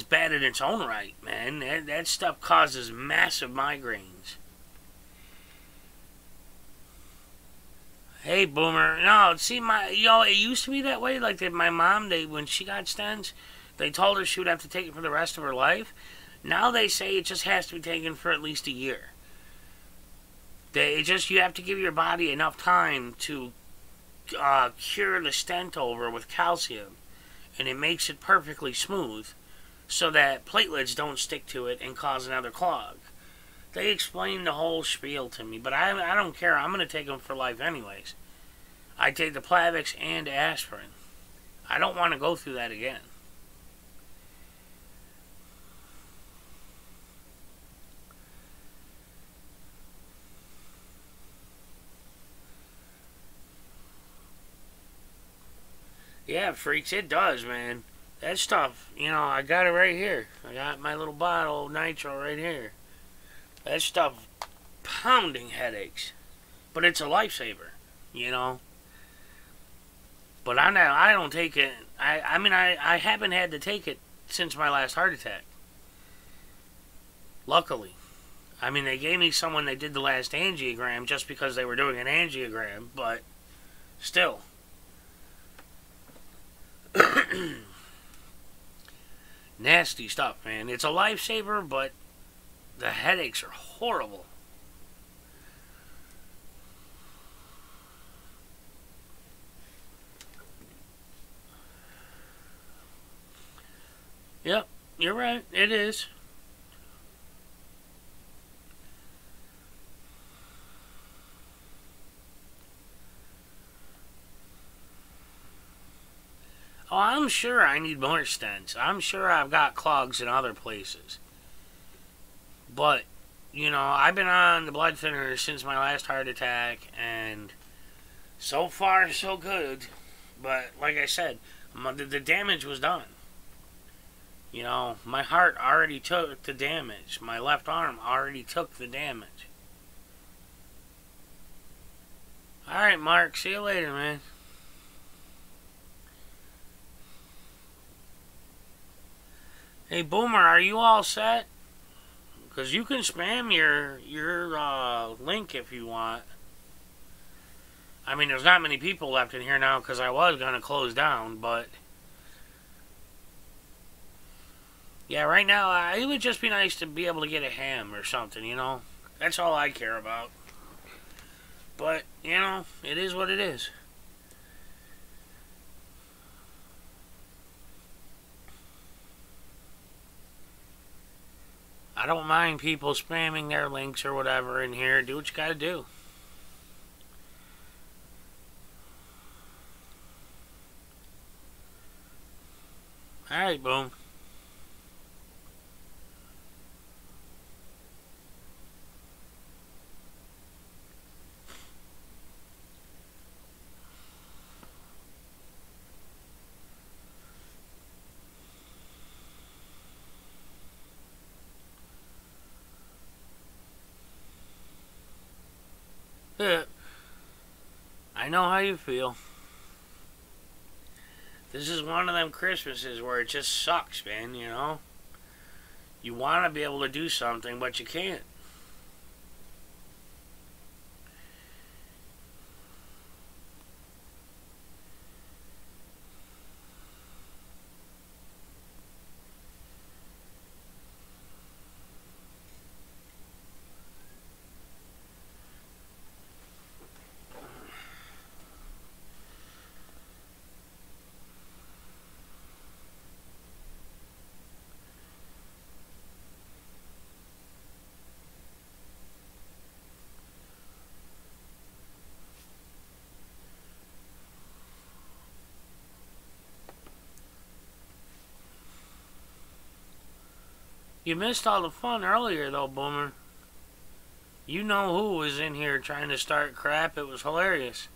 bad in its own right, man. That stuff causes massive migraines. Hey, Boomer. No, see, it used to be that way. Like, my mom, when she got stents, they told her she would have to take it for the rest of her life. Now they say it just has to be taken for at least a year. You have to give your body enough time to cure the stent over with calcium and it makes it perfectly smooth so that platelets don't stick to it and cause another clog. They explained the whole spiel to me, but I don't care. I'm going to take them for life anyways. I take the Plavix and aspirin. I don't want to go through that again. Yeah, freaks, it does, man. That stuff, I got it right here. I got my little bottle of nitro right here. That stuff, pounding headaches. But it's a lifesaver. But I don't take it. I haven't had to take it since my last heart attack. Luckily. They gave me some when they did the last angiogram just because they were doing an angiogram, but still. Nasty stuff, man. It's a lifesaver, but the headaches are horrible. Yep, you're right. It is. Oh, I'm sure I need more stents. I'm sure I've got clogs in other places. But, I've been on the blood thinner since my last heart attack, and so far, so good. But, like I said, the damage was done. My heart already took the damage. My left arm already took the damage. Alright, Mark. See you later, man. Hey, Boomer, are you all set? Because you can spam your link if you want. There's not many people left in here now because I was going to close down, but... Yeah, right now, it would just be nice to be able to get a ham or something, That's all I care about. But, it is what it is. I don't mind people spamming their links or whatever in here. Do what you gotta do. Alright, boom. I know how you feel. This is one of them Christmases where it just sucks, man, You want to be able to do something, but you can't. You missed all the fun earlier, though, Boomer. You know who was in here trying to start crap. It was hilarious.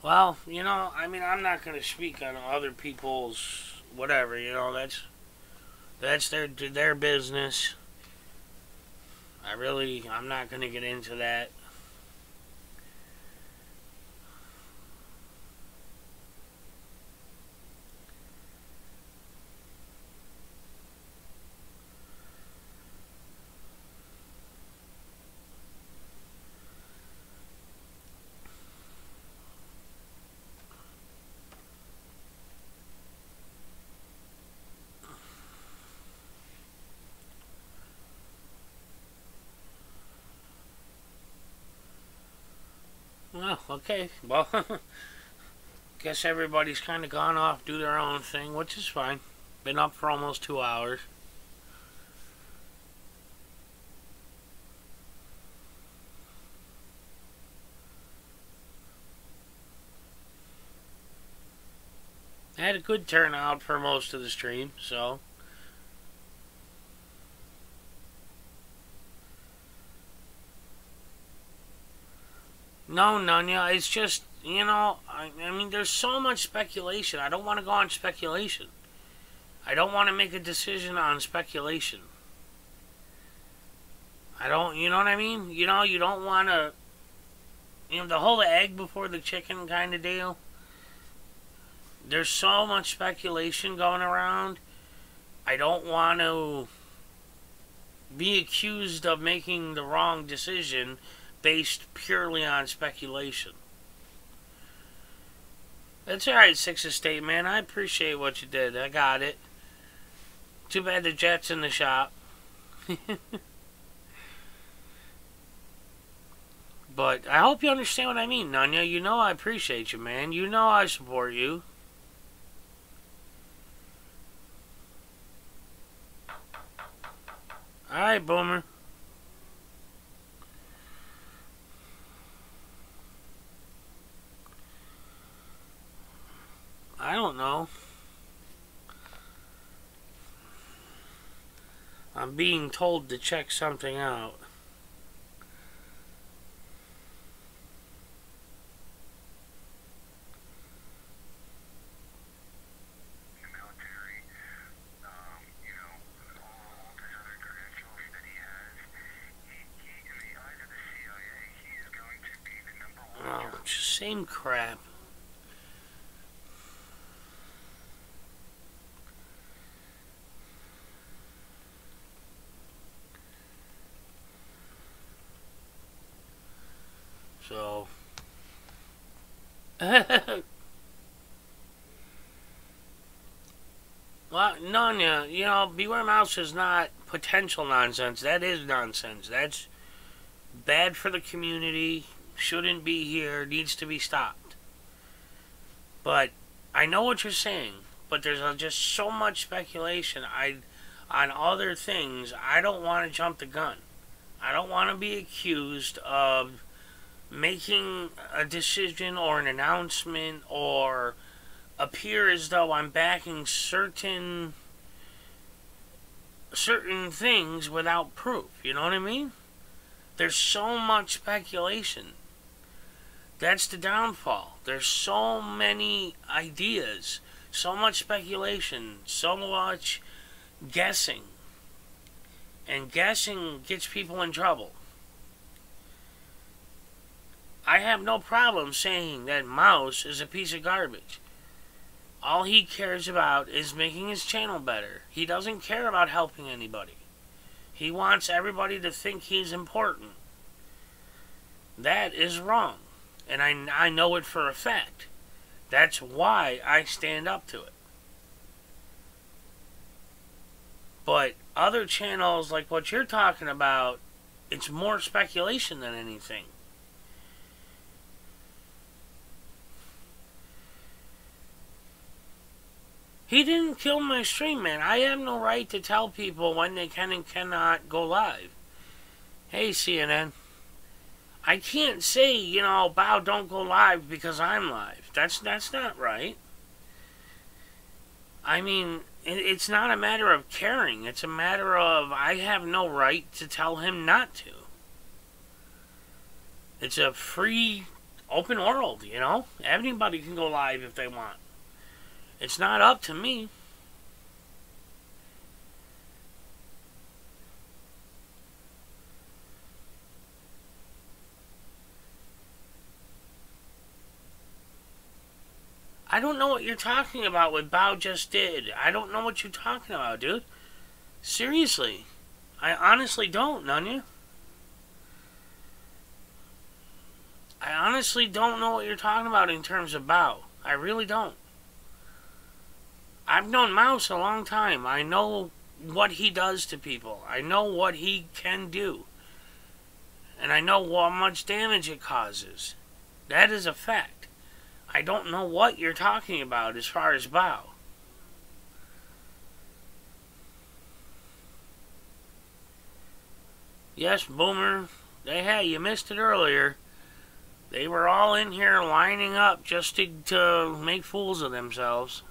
Well, I'm not going to speak on other people's whatever, that's their business. I'm not going to get into that. Okay, well, guess everybody's kind of gone off, do their own thing, which is fine. Been up for almost 2 hours. I had a good turnout for most of the stream, so. No, Nunya, it's just, I mean, there's so much speculation. I don't want to go on speculation. I don't want to make a decision on speculation. I don't, you know what I mean? You don't want to, the whole egg before the chicken kind of deal. There's so much speculation going around. I don't want to be accused of making the wrong decision based purely on speculation. That's alright, Six Estate, man. I appreciate what you did. I got it. Too bad the jet's in the shop. But I hope you understand what I mean, Nunya. You know I appreciate you, man. You know I support you. Alright, Boomer. I don't know. I'm being told to check something out. Oh, same crap. So, well, Nanya, Beware Mouse is not potential nonsense. That is nonsense. That's bad for the community. Shouldn't be here. Needs to be stopped. But I know what you're saying. But there's just so much speculation. On other things, I don't want to jump the gun. I don't want to be accused of making a decision or an announcement or appear as though I'm backing certain things without proof. You know what I mean? There's so much speculation. That's the downfall. There's so many ideas, so much speculation, so much guessing. And guessing gets people in trouble. I have no problem saying that Mouse is a piece of garbage. All he cares about is making his channel better. He doesn't care about helping anybody. He wants everybody to think he's important. That is wrong. And I know it for a fact. That's why I stand up to it. But other channels like what you're talking about, it's more speculation than anything. He didn't kill my stream, man. I have no right to tell people when they can and cannot go live. Hey, CNN. I can't say, Bow, don't go live because I'm live. That's not right. I mean, it's not a matter of caring. It's a matter of I have no right to tell him not to. It's a free, open world, Anybody can go live if they want. It's not up to me. I don't know what you're talking about what Bao just did. I don't know what you're talking about, dude. Seriously. I honestly don't, Nunya. I honestly don't know what you're talking about in terms of Bao. I really don't. I've known Mouse a long time. I know what he does to people. I know what he can do. And I know how much damage it causes. That is a fact. I don't know what you're talking about as far as bow. Yes, Boomer. Hey, you missed it earlier. They were all in here lining up just to make fools of themselves.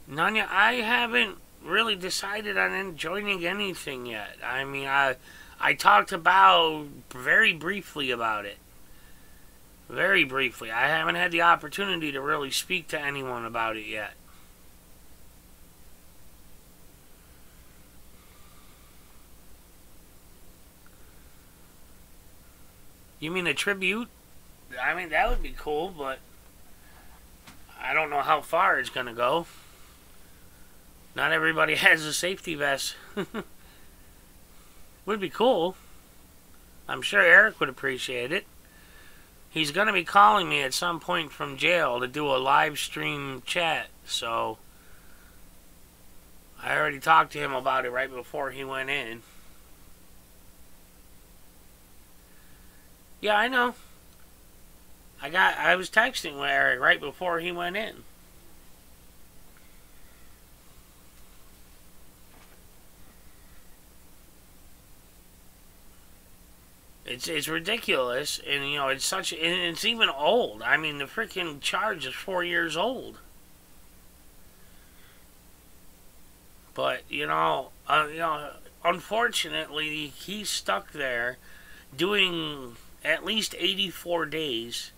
Nanya, I haven't really decided on joining anything yet. I mean, I talked about very briefly about it. Very briefly. I haven't had the opportunity to really speak to anyone about it yet. You mean a tribute? I mean, that would be cool, but I don't know how far it's going to go. Not everybody has a safety vest. Would be cool. I'm sure Eric would appreciate it. He's going to be calling me at some point from jail to do a live stream chat, so I already talked to him about it right before he went in. Yeah, I know. I was texting with Eric right before he went in. It's ridiculous, and you know it's even old. I mean, the freaking charge is 4 years old. But unfortunately, he's stuck there doing at least 84 days.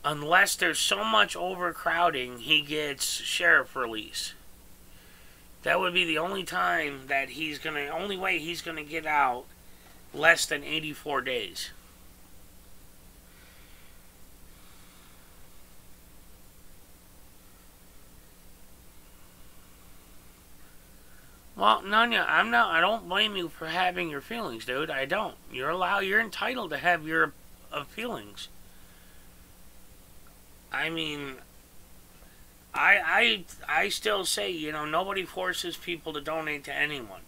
Unless there's so much overcrowding, he gets sheriff release. That would be the only time that only way he's gonna get out. Less than 84 days. Well, Nanya, I don't blame you for having your feelings, dude. I don't. You're entitled to have your feelings. I mean, I still say, nobody forces people to donate to anyone.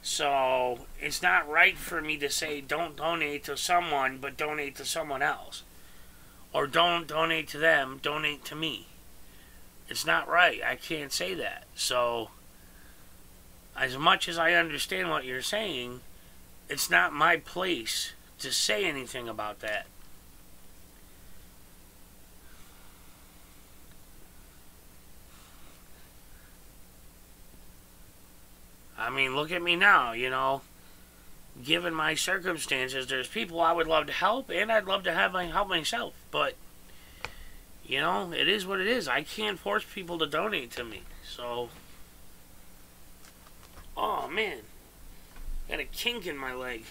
So, it's not right for me to say don't donate to someone, but donate to someone else. Or don't donate to them, donate to me. It's not right. I can't say that. So, as much as I understand what you're saying, it's not my place to say anything about that. I mean, look at me now, Given my circumstances, there's people I would love to help, and I'd love to help myself. But, it is what it is. I can't force people to donate to me. So, oh, man. Got a kink in my leg.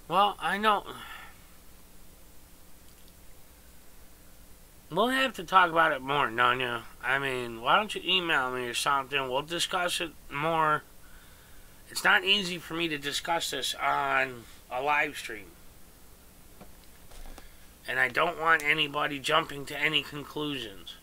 Well, I know. We'll have to talk about it more, Nanya. I mean, why don't you email me or something? We'll discuss it more. It's not easy for me to discuss this on a live stream. And I don't want anybody jumping to any conclusions.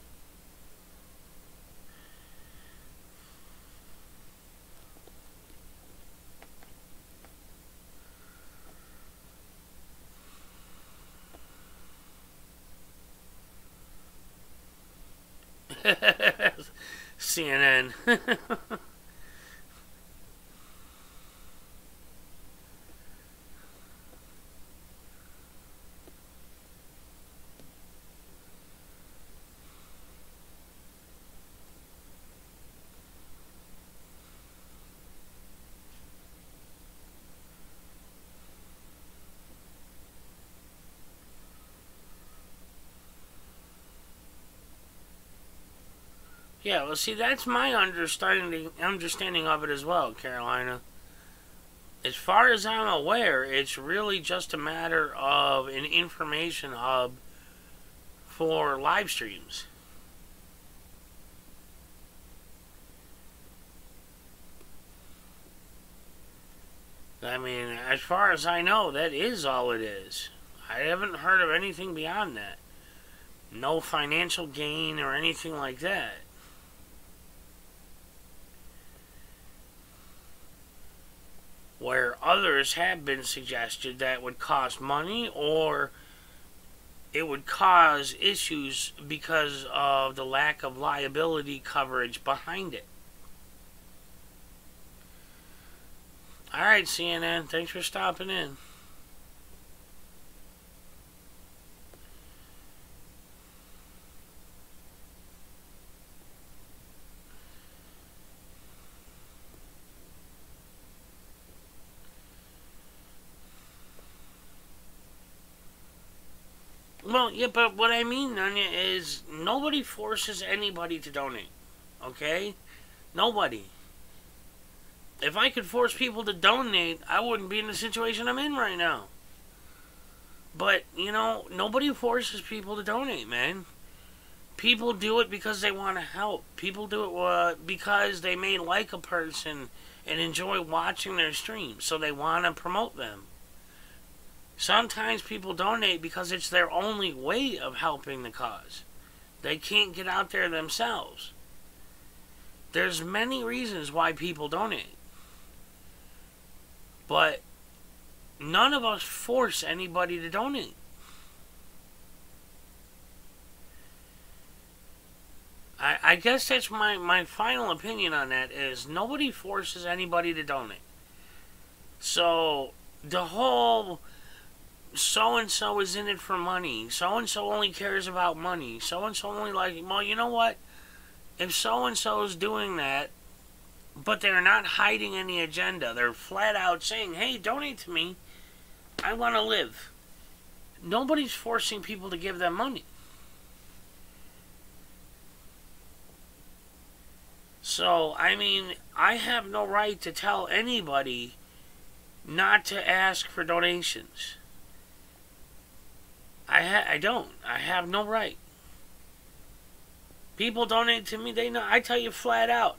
CNN. Yeah, well, see, that's my understanding of it as well, Carolina. As far as I'm aware, it's really just a matter of an information hub for live streams. I mean, as far as I know, that is all it is. I haven't heard of anything beyond that. No financial gain or anything like that. Where others have been suggested that would cost money, or it would cause issues because of the lack of liability coverage behind it. Alright, CNN, thanks for stopping in. Well, yeah, but what I mean, Nanya, is nobody forces anybody to donate. Okay? Nobody. If I could force people to donate, I wouldn't be in the situation I'm in right now. But, you know, nobody forces people to donate, man. People do it because they want to help. People do it because they may like a person and enjoy watching their streams, so they want to promote them. Sometimes people donate because it's their only way of helping the cause. They can't get out there themselves. There's many reasons why people donate. But none of us force anybody to donate. I guess that's my final opinion on that, is nobody forces anybody to donate. So the whole so-and-so is in it for money, so-and-so only cares about money, so-and-so only like, well, you know what? If so-and-so is doing that, but they're not hiding any agenda, they're flat out saying, hey, donate to me, I want to live. Nobody's forcing people to give them money. So, I mean, I have no right to tell anybody not to ask for donations. I don't. I have no right. People donate to me, they know. I tell you flat out,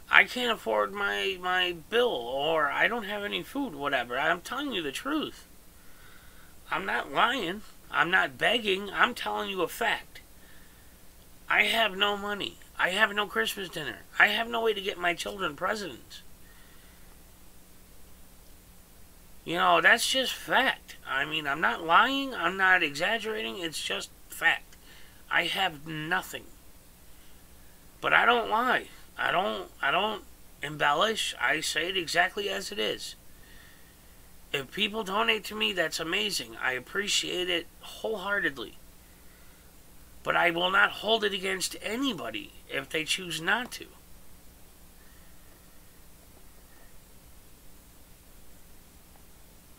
I can't afford my bill, or I don't have any food, whatever. I'm telling you the truth. I'm not lying. I'm not begging. I'm telling you a fact. I have no money. I have no Christmas dinner. I have no way to get my children presents. You know, that's just fact. I mean, I'm not lying. I'm not exaggerating. It's just fact. I have nothing. But I don't lie. I don't embellish. I say it exactly as it is. If people donate to me, that's amazing. I appreciate it wholeheartedly. But I will not hold it against anybody if they choose not to.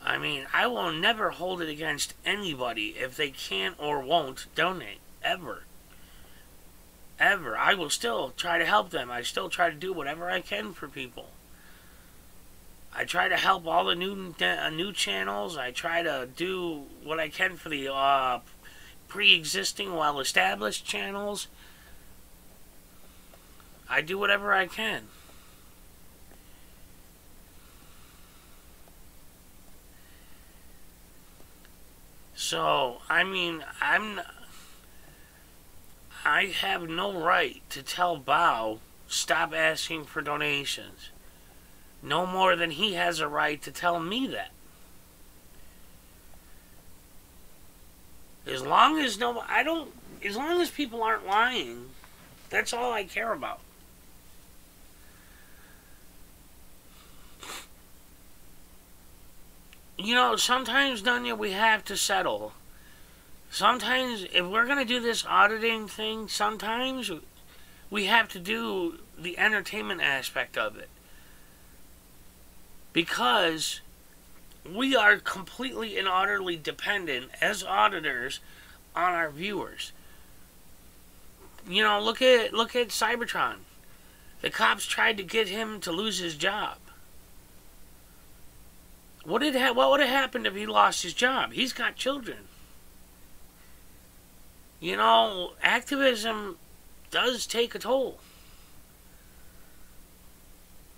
I mean, I will never hold it against anybody if they can't or won't donate. Ever. Ever. I will still try to help them. I still try to do whatever I can for people. I try to help all the new channels. I try to do what I can for the pre-existing, well-established channels. I do whatever I can. So, I mean, I have no right to tell Bao, stop asking for donations. No more than he has a right to tell me that. As long as as long as people aren't lying, that's all I care about. You know, sometimes, Dunya, we have to settle. Sometimes, if we're going to do this auditing thing, sometimes we have to do the entertainment aspect of it. Because we are completely and utterly dependent, as auditors, on our viewers. You know, look at Cybertron. The cops tried to get him to lose his job. What would have happened if he lost his job? He's got children. You know, activism does take a toll.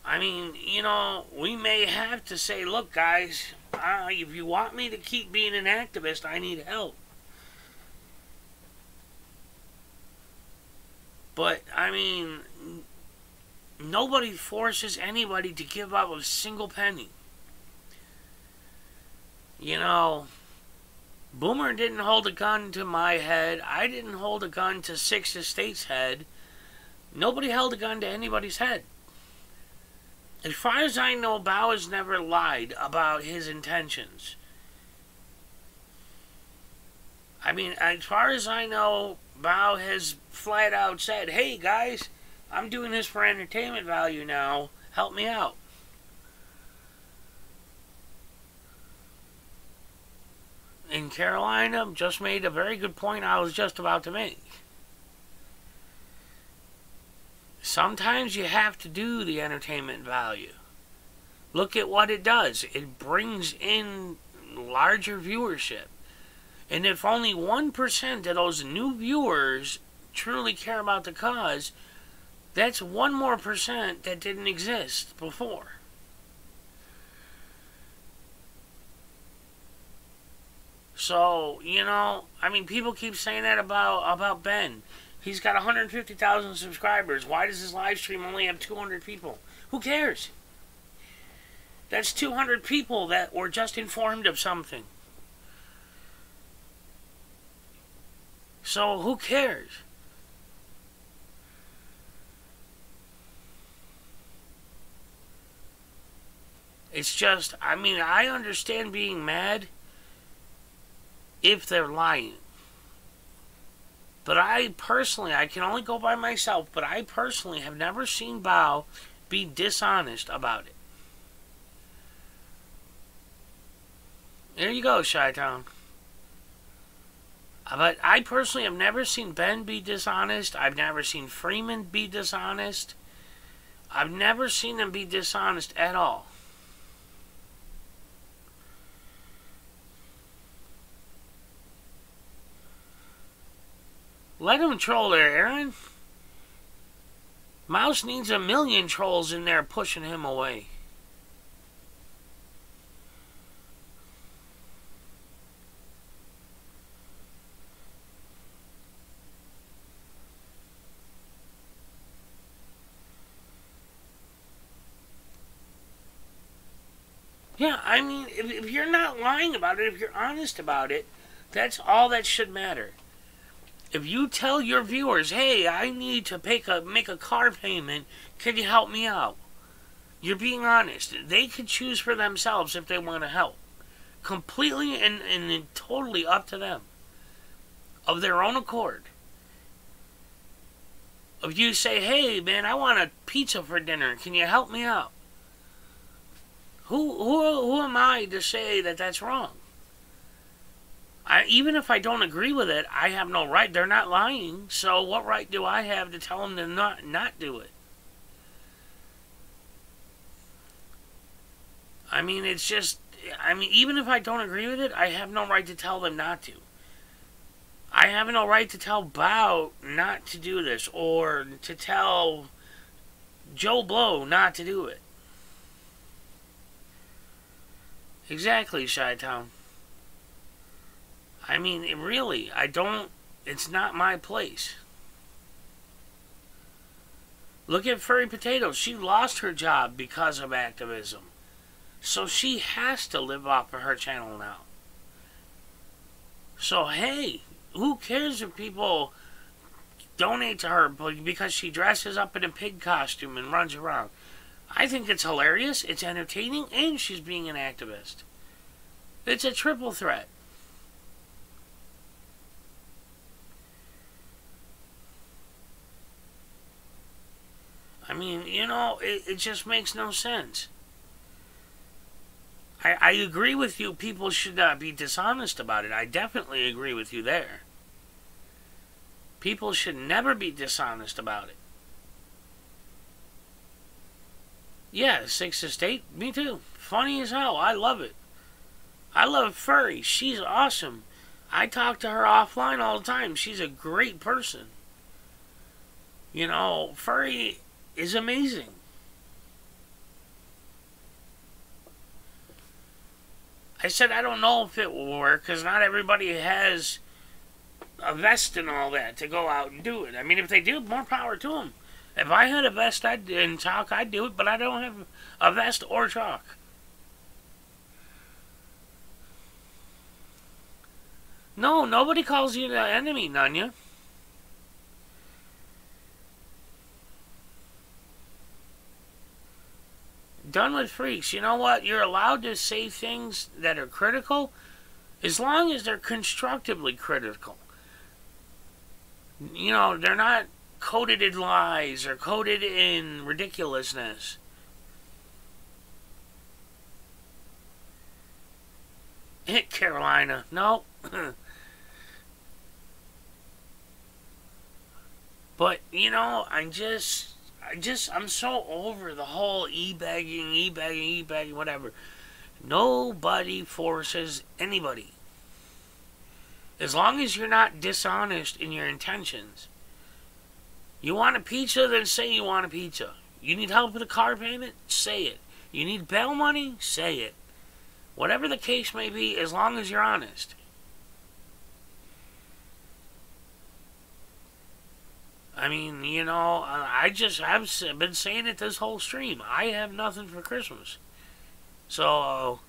I mean, you know, we may have to say, look, guys, if you want me to keep being an activist, I need help. But, I mean, nobody forces anybody to give up a single penny. You know, Boomer didn't hold a gun to my head. I didn't hold a gun to Six Estates' head. Nobody held a gun to anybody's head. As far as I know, Bao has never lied about his intentions. I mean, as far as I know, Bao has flat out said, hey guys, I'm doing this for entertainment value now. Help me out. And Carolina just made a very good point I was just about to make. Sometimes you have to do the entertainment value. Look at what it does. It brings in larger viewership. And if only 1% of those new viewers truly care about the cause, that's 1 more percent that didn't exist before. So, you know, I mean, people keep saying that about Ben. He's got 150,000 subscribers. Why does his live stream only have 200 people? Who cares? That's 200 people that were just informed of something. So who cares? It's just, I mean, I understand being mad if they're lying. But I personally, I can only go by myself, but I personally have never seen Bao be dishonest about it. There you go, Chi-Town. But I personally have never seen Ben be dishonest. I've never seen Freeman be dishonest. I've never seen them be dishonest at all. Let him troll there, Aaron. Mouse needs 1 million trolls in there pushing him away. Yeah, I mean, if you're not lying about it, if you're honest about it, that's all that should matter. If you tell your viewers, hey, I need to make a car payment, can you help me out? You're being honest. They could choose for themselves if they want to help. Completely and totally up to them. Of their own accord. If you say, hey, man, I want a pizza for dinner, can you help me out? Who am I to say that that's wrong? Even if I don't agree with it, I have no right. They're not lying, so what right do I have to tell them to not do it? I mean, it's just, I mean, even if I don't agree with it, I have no right to tell them not to. I have no right to tell Bao not to do this, or to tell Joe Blow not to do it. Exactly, Chi-Town. I mean, really, it's not my place. Look at Furry Potatoes. She lost her job because of activism. So she has to live off of her channel now. So, hey, who cares if people donate to her because she dresses up in a pig costume and runs around? I think it's hilarious, it's entertaining, and she's being an activist. It's a triple threat. I mean, you know, it just makes no sense. I agree with you, people should not be dishonest about it. I definitely agree with you there. People should never be dishonest about it. Yeah, Sixth Estate, me too. Funny as hell, I love it. I love Furry, she's awesome. I talk to her offline all the time. She's a great person. You know, furry is amazing. I said I don't know if it will work because not everybody has a vest and all that to go out and do it. I mean, if they do, more power to them. If I had a vest and chalk, I'd do it, but I don't have a vest or chalk. No, nobody calls you the enemy, Nunya. Done with freaks. You know what? You're allowed to say things that are critical as long as they're constructively critical. You know, they're not coated in lies or coated in ridiculousness. Hit Carolina. No. But, you know, I'm so over the whole e-bagging, whatever. Nobody forces anybody. As long as you're not dishonest in your intentions. You want a pizza, then say you want a pizza. You need help with a car payment? Say it. You need bail money? Say it. Whatever the case may be, as long as you're honest. I mean, you know, I've been saying it this whole stream. I have nothing for Christmas. So,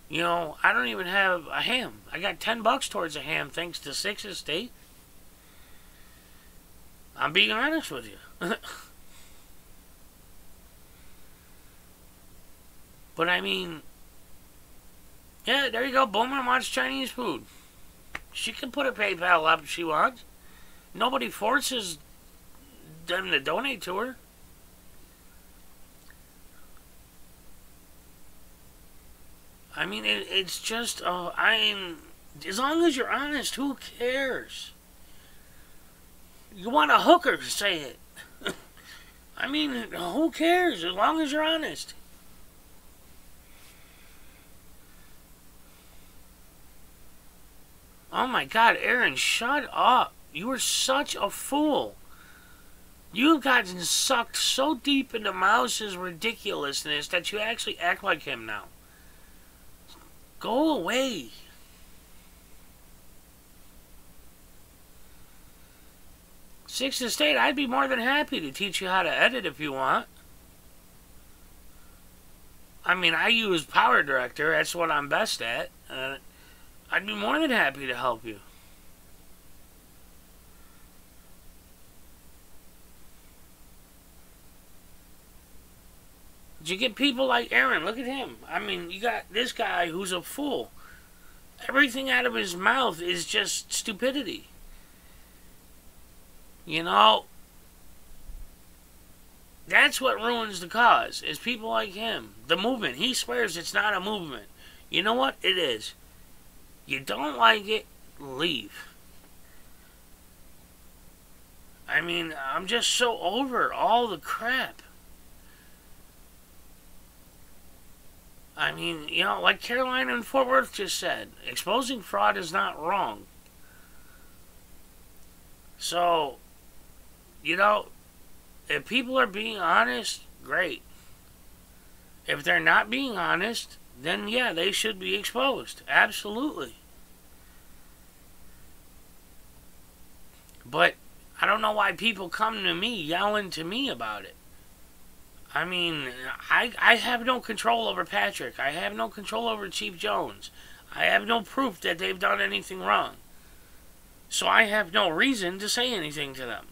you know, I don't even have a ham. I got $10 towards a ham thanks to Sixth Estate. I'm being honest with you. But I mean, yeah, there you go. Boomer wants Chinese food. She can put a PayPal up if she wants. Nobody forces them to donate to her. I mean, it's just, as long as you're honest, who cares? You want a hooker, say it. I mean, who cares, as long as you're honest? Oh my God, Aaron, shut up. You are such a fool. You've gotten sucked so deep into Mouse's ridiculousness that you actually act like him now. Go away. Sixth Estate, I'd be more than happy to teach you how to edit if you want. I mean, I use Power Director. That's what I'm best at. I'd be more than happy to help you. You get people like Aaron. Look at him. I mean, you got this guy who's a fool. Everything out of his mouth is just stupidity. You know, that's what ruins the cause, is people like him. The movement. He swears it's not a movement. You know what? It is. You don't like it, leave. I mean, I'm just so over all the crap. I mean, you know, like Carolina and Fort Worth just said, exposing fraud is not wrong. So, you know, if people are being honest, great. If they're not being honest, then yeah, they should be exposed. Absolutely. But I don't know why people come to me yelling to me about it. I mean, I have no control over Patrick. I have no control over Chief Jones. I have no proof that they've done anything wrong. So I have no reason to say anything to them.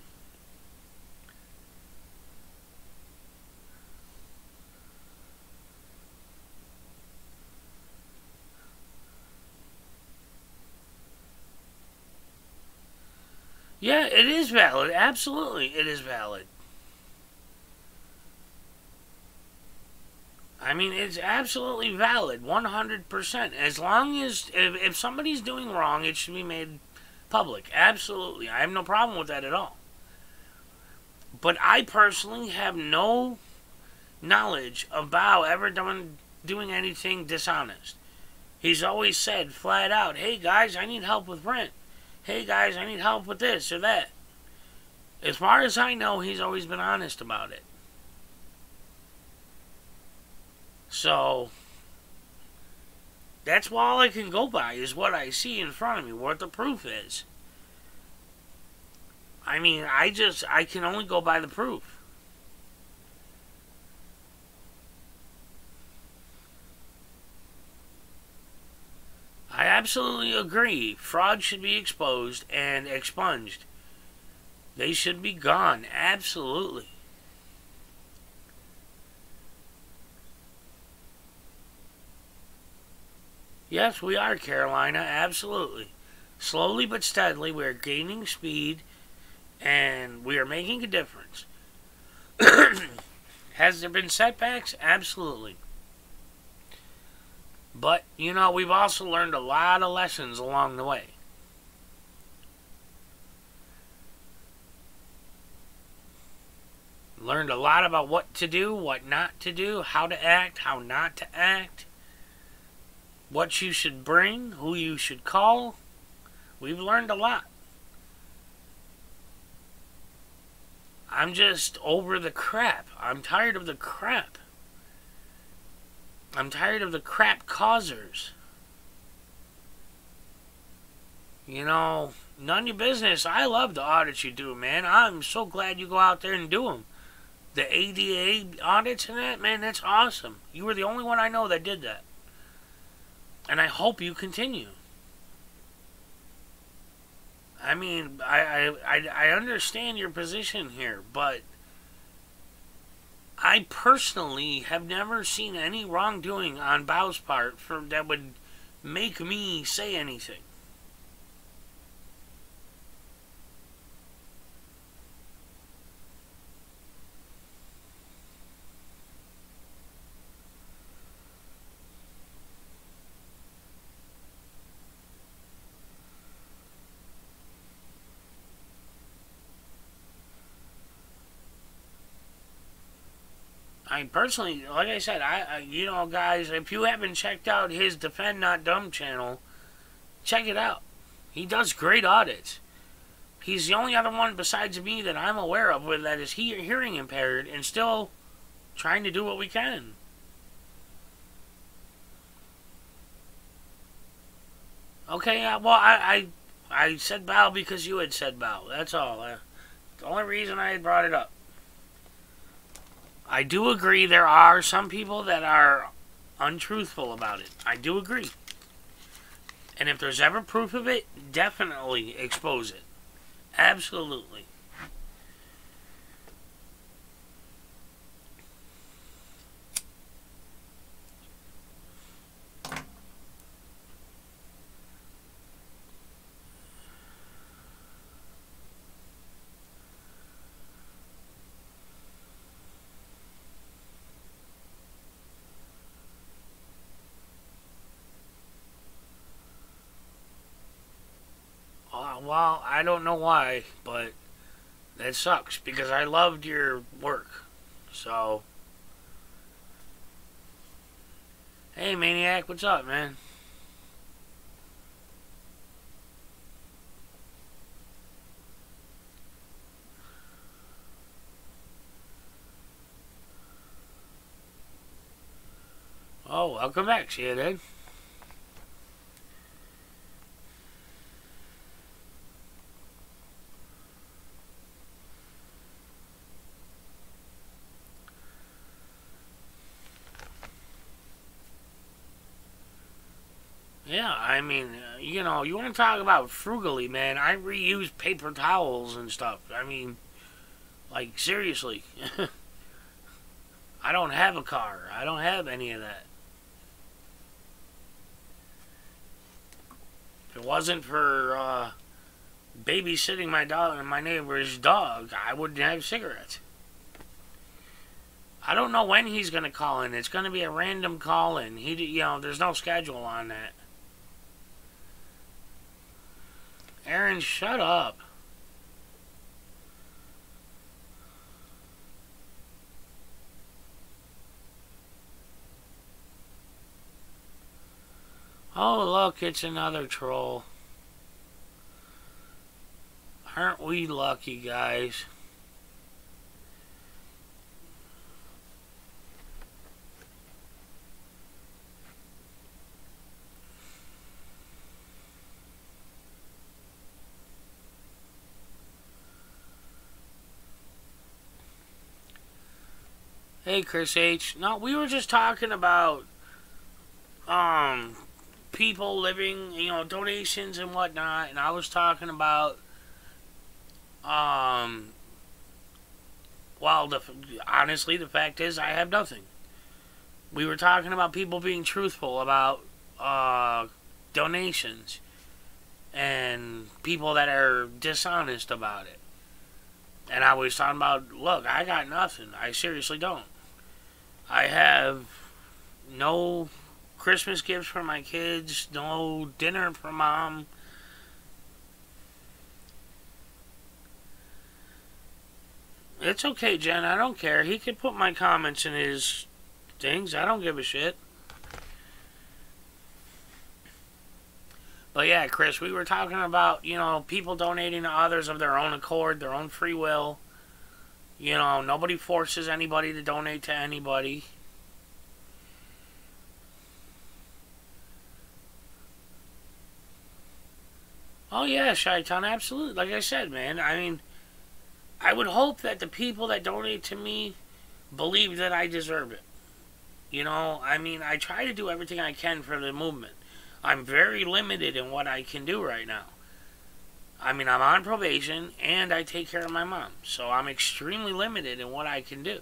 Yeah, it is valid. Absolutely, it is valid. I mean, it's absolutely valid, 100%. As long as, if somebody's doing wrong, it should be made public. Absolutely. I have no problem with that at all. But I personally have no knowledge about ever doing anything dishonest. He's always said flat out, hey guys, I need help with rent. Hey guys, I need help with this or that. As far as I know, he's always been honest about it. So, that's all I can go by, is what I see in front of me, what the proof is. I mean, I can only go by the proof. I absolutely agree. Fraud should be exposed and expunged. They should be gone. Absolutely. Yes, we are, Carolina. Absolutely. Slowly but steadily, we're gaining speed and we are making a difference. Has there been setbacks? Absolutely. But, you know, we've also learned a lot of lessons along the way. Learned a lot about what to do, what not to do, how to act, how not to act, what you should bring, who you should call. We've learned a lot. I'm just over the crap. I'm tired of the crap. I'm tired of the crap causers. You know, none of your business. I love the audits you do, man. I'm so glad you go out there and do them. The ADA audits and that, man, that's awesome. You were the only one I know that did that. And I hope you continue. I mean, I understand your position here, but I personally have never seen any wrongdoing on Bao's part that would make me say anything. I personally, like I said, you know, guys, if you haven't checked out his Defend Not Dumb channel, check it out. He does great audits. He's the only other one besides me that I'm aware of that is hearing impaired and still trying to do what we can. Okay, well, I said bow because you had said bow. That's all. The only reason I had brought it up. I do agree there are some people that are untruthful about it. I do agree. And if there's ever proof of it, definitely expose it. Absolutely. Well, I don't know why, but that sucks because I loved your work. So, hey, Maniac, what's up, man? Oh, welcome back, see you then. Yeah, I mean, you know, you want to talk about frugally, man. I reuse paper towels and stuff. I mean, like, seriously. I don't have a car. I don't have any of that. If it wasn't for babysitting my dog and my neighbor's dog, I wouldn't have cigarettes. I don't know when he's going to call in. It's going to be a random call in. You know, there's no schedule on that. Aaron, shut up. Oh, look, it's another troll. Aren't we lucky, guys? Hey, Chris H. No, we were just talking about people living, donations and whatnot, and I was talking about well, honestly, the fact is I have nothing. We were talking about people being truthful about donations and people that are dishonest about it. And I was talking about, look, I got nothing. I seriously don't. I have no Christmas gifts for my kids, no dinner for mom. It's okay, Jen. I don't care. He could put my comments in his things. I don't give a shit. But yeah, Chris, we were talking about, people donating to others of their own accord, their own free will. Nobody forces anybody to donate to anybody. Oh yeah, Shaitan, absolutely. Like I said, man, I mean, I would hope that the people that donate to me believe that I deserve it. I try to do everything I can for the movement. I'm very limited in what I can do right now. I'm on probation and I take care of my mom. So I'm extremely limited in what I can do.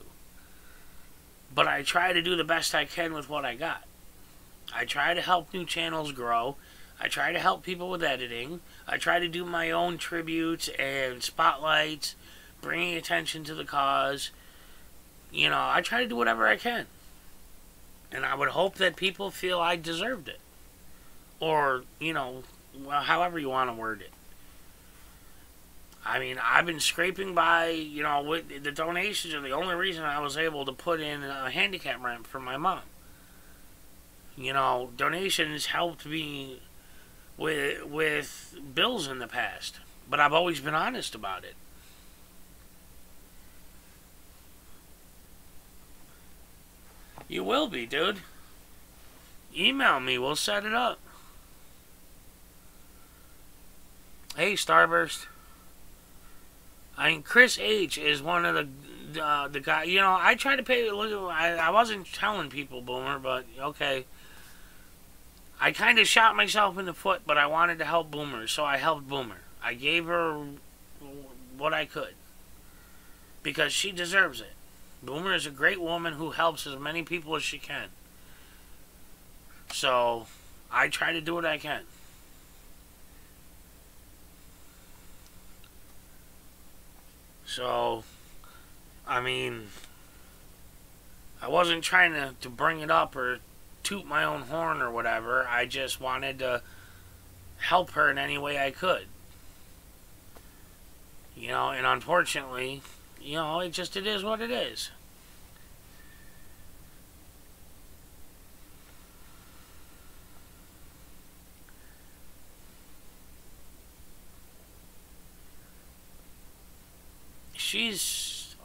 But I try to do the best I can with what I got. I try to help new channels grow. I try to help people with editing. I try to do my own tributes and spotlights, bringing attention to the cause. I try to do whatever I can. And I would hope that people feel I deserved it. Or, however you want to word it. I've been scraping by, with the donations are the only reason I was able to put in a handicap ramp for my mom. Donations helped me with bills in the past. But I've always been honest about it. You will be, dude. Email me. We'll set it up. Hey, Starburst. Chris H is one of the guy. I try to pay. Look, I wasn't telling people, Boomer, but okay. I kind of shot myself in the foot, but I wanted to help Boomer, so I helped Boomer. I gave her what I could because she deserves it. Boomer is a great woman who helps as many people as she can. So I try to do what I can. So, I wasn't trying to bring it up or toot my own horn or whatever. I just wanted to help her in any way I could. And unfortunately, it is what it is. She's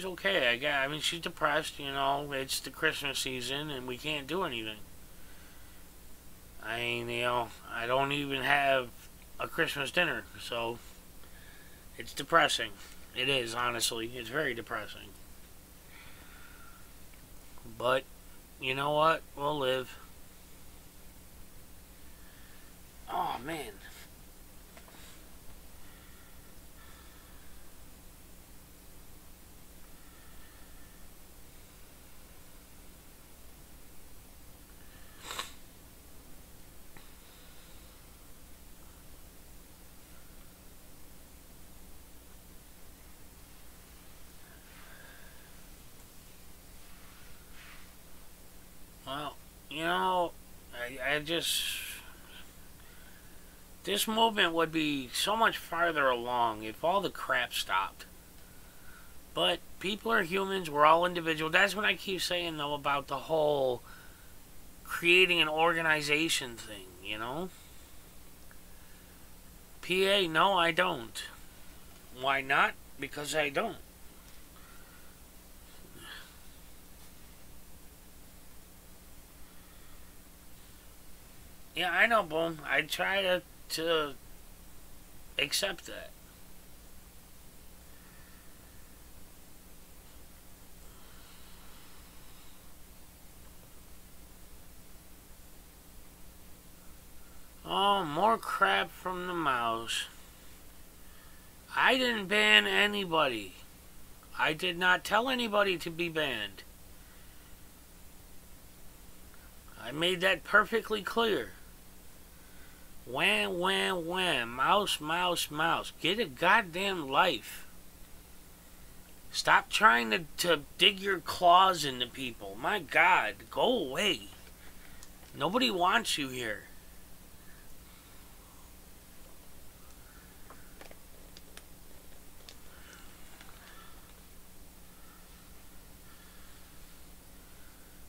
okay. She's depressed, it's the Christmas season and we can't do anything. I don't even have a Christmas dinner, so it's depressing. It is, honestly. It's very depressing. But, you know what? We'll live. Oh, man. Well, I just... This movement would be so much farther along if all the crap stopped. But people are humans. We're all individuals. That's what I keep saying, though, about the whole creating an organization thing, you know? PA, no, I don't. Why not? Because I don't. Yeah, I know, Boom. I try to accept that. Oh, more crap from the mouse. I didn't ban anybody. I did not tell anybody to be banned. I made that perfectly clear. Wham, wham, wham. Mouse, mouse, mouse. Get a goddamn life. Stop trying to dig your claws into people. My God, go away. Nobody wants you here.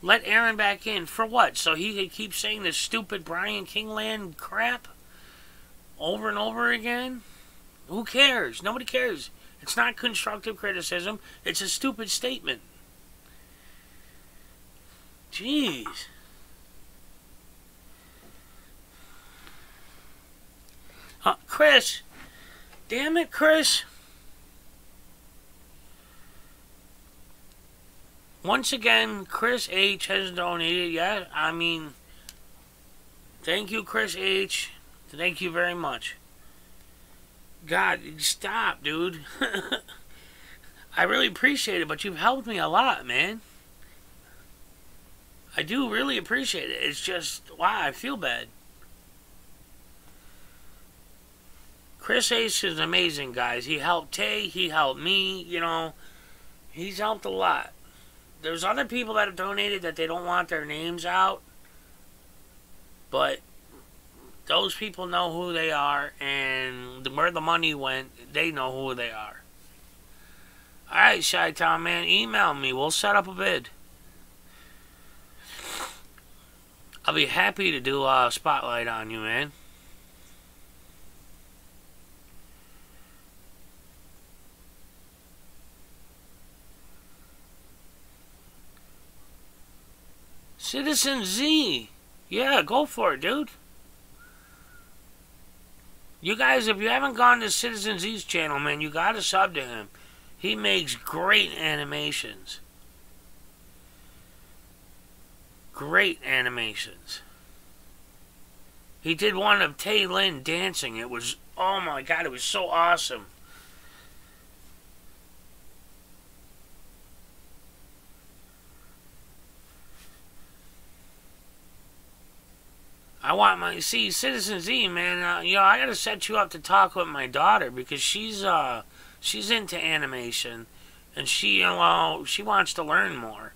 Let Aaron back in. For what? So he could keep saying this stupid Brian Kingland crap? Over and over again? Who cares? Nobody cares. It's not constructive criticism. It's a stupid statement. Jeez. Chris. Damn it, Chris. Once again, Chris H. has donated. Yeah, I mean, thank you, Chris H. Thank you very much. God, stop, dude. I really appreciate it, but you've helped me a lot, man. I do really appreciate it. It's just, wow, I feel bad. Chris H. is amazing, guys. He helped Tay. He helped me, you know. He's helped a lot. There's other people that have donated that they don't want their names out. But those people know who they are, and where the money went, they know who they are. Alright, Chi-Town, man, email me. We'll set up a bid. I'll be happy to do a spotlight on you, man. Citizen Z. Yeah, go for it, dude. You guys, if you haven't gone to Citizen Z's channel, man, you gotta sub to him. He makes great animations. Great animations. He did one of Tay Lin dancing. It was, oh my God, it was so awesome. I want my, see, Citizen Z, man, you know, I gotta set you up to talk with my daughter because she's into animation and she, you know, she wants to learn more.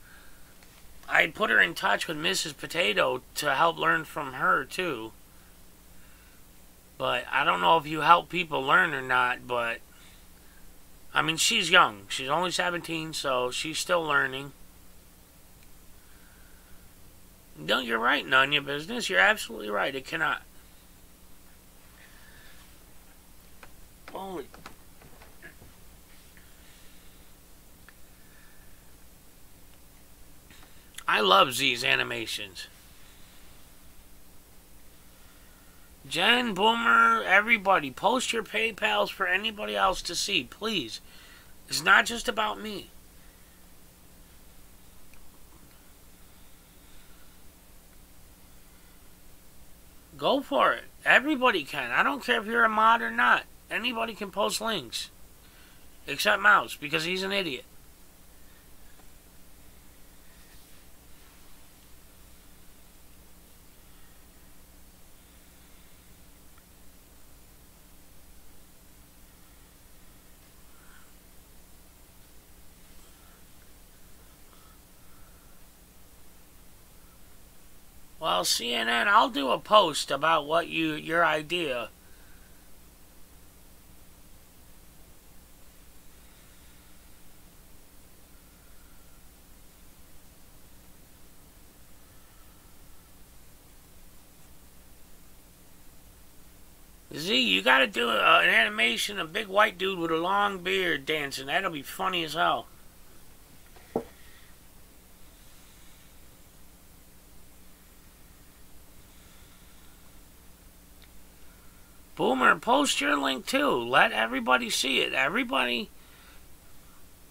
I put her in touch with Mrs. Potato to help learn from her too. But I don't know if you help people learn or not, but I mean, she's young. She's only 17, so she's still learning. No, you're right, none of your business. You're absolutely right. It cannot. Holy. I love Z's animations. Jen, Boomer, everybody, post your PayPals for anybody else to see, please. It's not just about me. Go for it. Everybody can. I don't care if you're a mod or not. Anybody can post links. Except Mouse, because he's an idiot. Well, CNN, I'll do a post about what your idea. gotta do an animation, a big white dude with a long beard dancing. That'll be funny as hell. Boomer, post your link too. Let everybody see it. Everybody,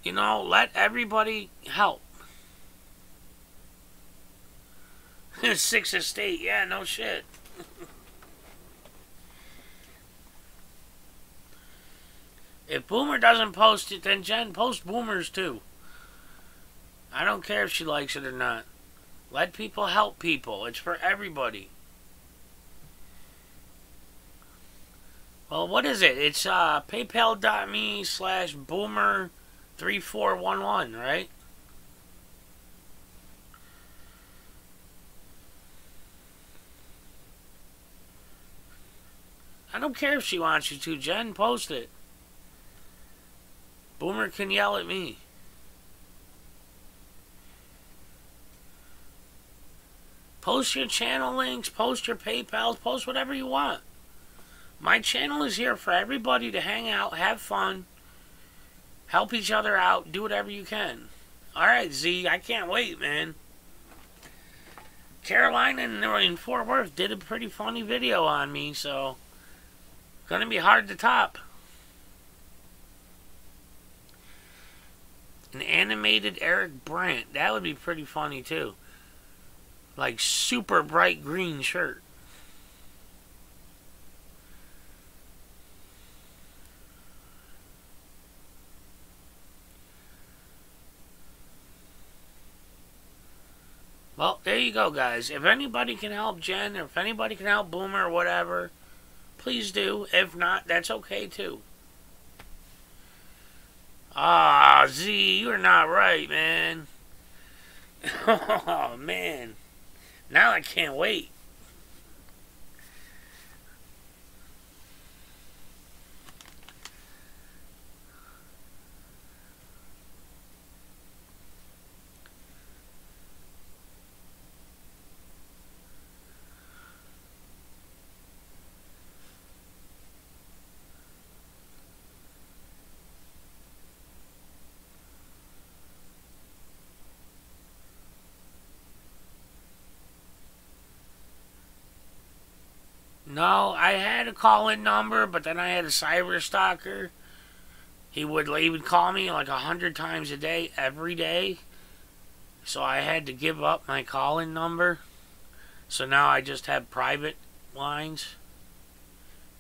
let everybody help. Sixth Estate, yeah, no shit. If Boomer doesn't post it, then Jen, post Boomer's too. I don't care if she likes it or not. Let people help people. It's for everybody. Well, what is it? It's paypal.me/boomer3411, right? I don't care if she wants you to, Jen. Post it. Boomer can yell at me. Post your channel links, post your PayPals, post whatever you want. My channel is here for everybody to hang out, have fun, help each other out, do whatever you can. Alright, Z, I can't wait, man. Carolina in Fort Worth did a pretty funny video on me, so gonna be hard to top. An animated Eric Brandt, that would be pretty funny too. Like super bright green shirt. Well, there you go, guys. If anybody can help Jen, or if anybody can help Boomer or whatever, please do. If not, that's okay too. Ah, Z, you're not right, man. Oh, man. Now I can't wait. No, I had a call-in number, but then I had a cyber stalker. He would call me like 100 times a day, every day. So I had to give up my call-in number. So now I just have private lines.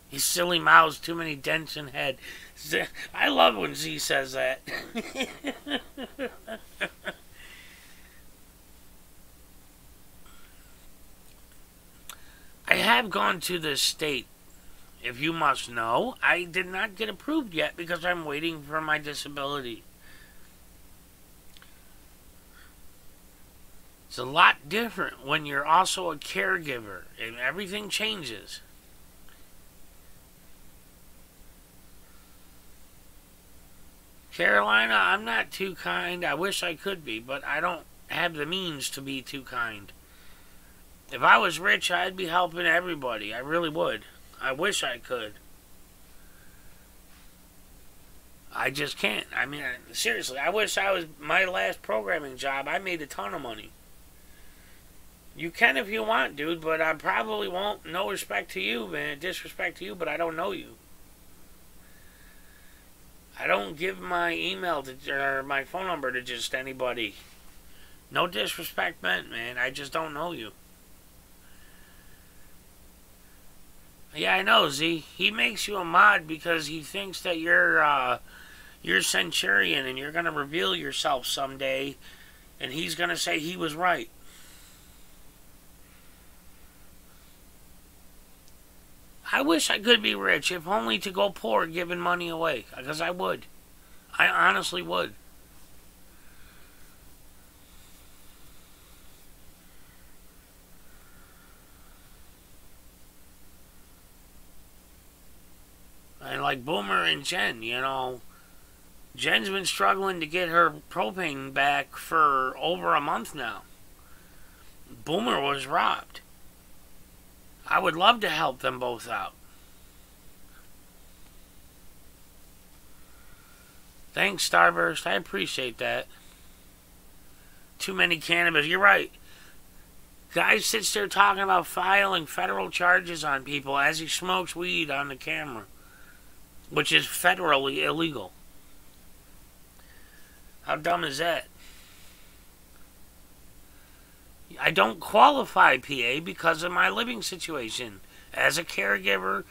His silly mouth's too many dents in head. I love when Z says that. I have gone to the state. If you must know, I did not get approved yet because I'm waiting for my disability. It's a lot different when you're also a caregiver, and everything changes. Carolina, I'm not too kind. I wish I could be, but I don't have the means to be too kind. If I was rich, I'd be helping everybody. I really would. I wish I could. I just can't. I mean, seriously, I wish I was... My last programming job, I made a ton of money. You can if you want, dude, but I probably won't. No respect to you, man. Disrespect to you, but I don't know you. I don't give my email to, or my phone number to just anybody. No disrespect meant, man. I just don't know you. Yeah, I know, Z. He makes you a mod because he thinks that you're Centurion and you're going to reveal yourself someday and he's going to say he was right. I wish I could be rich, if only to go poor giving money away, because I would. I honestly would. And like Boomer and Jen, you know, Jen's been struggling to get her propane back for over a month now. Boomer was robbed. I would love to help them both out. Thanks, Starburst. I appreciate that. Too many cannabis. You're right. Guy sits there talking about filing federal charges on people as he smokes weed on the camera, which is federally illegal. How dumb is that? I don't qualify, PA, because of my living situation as a caregiver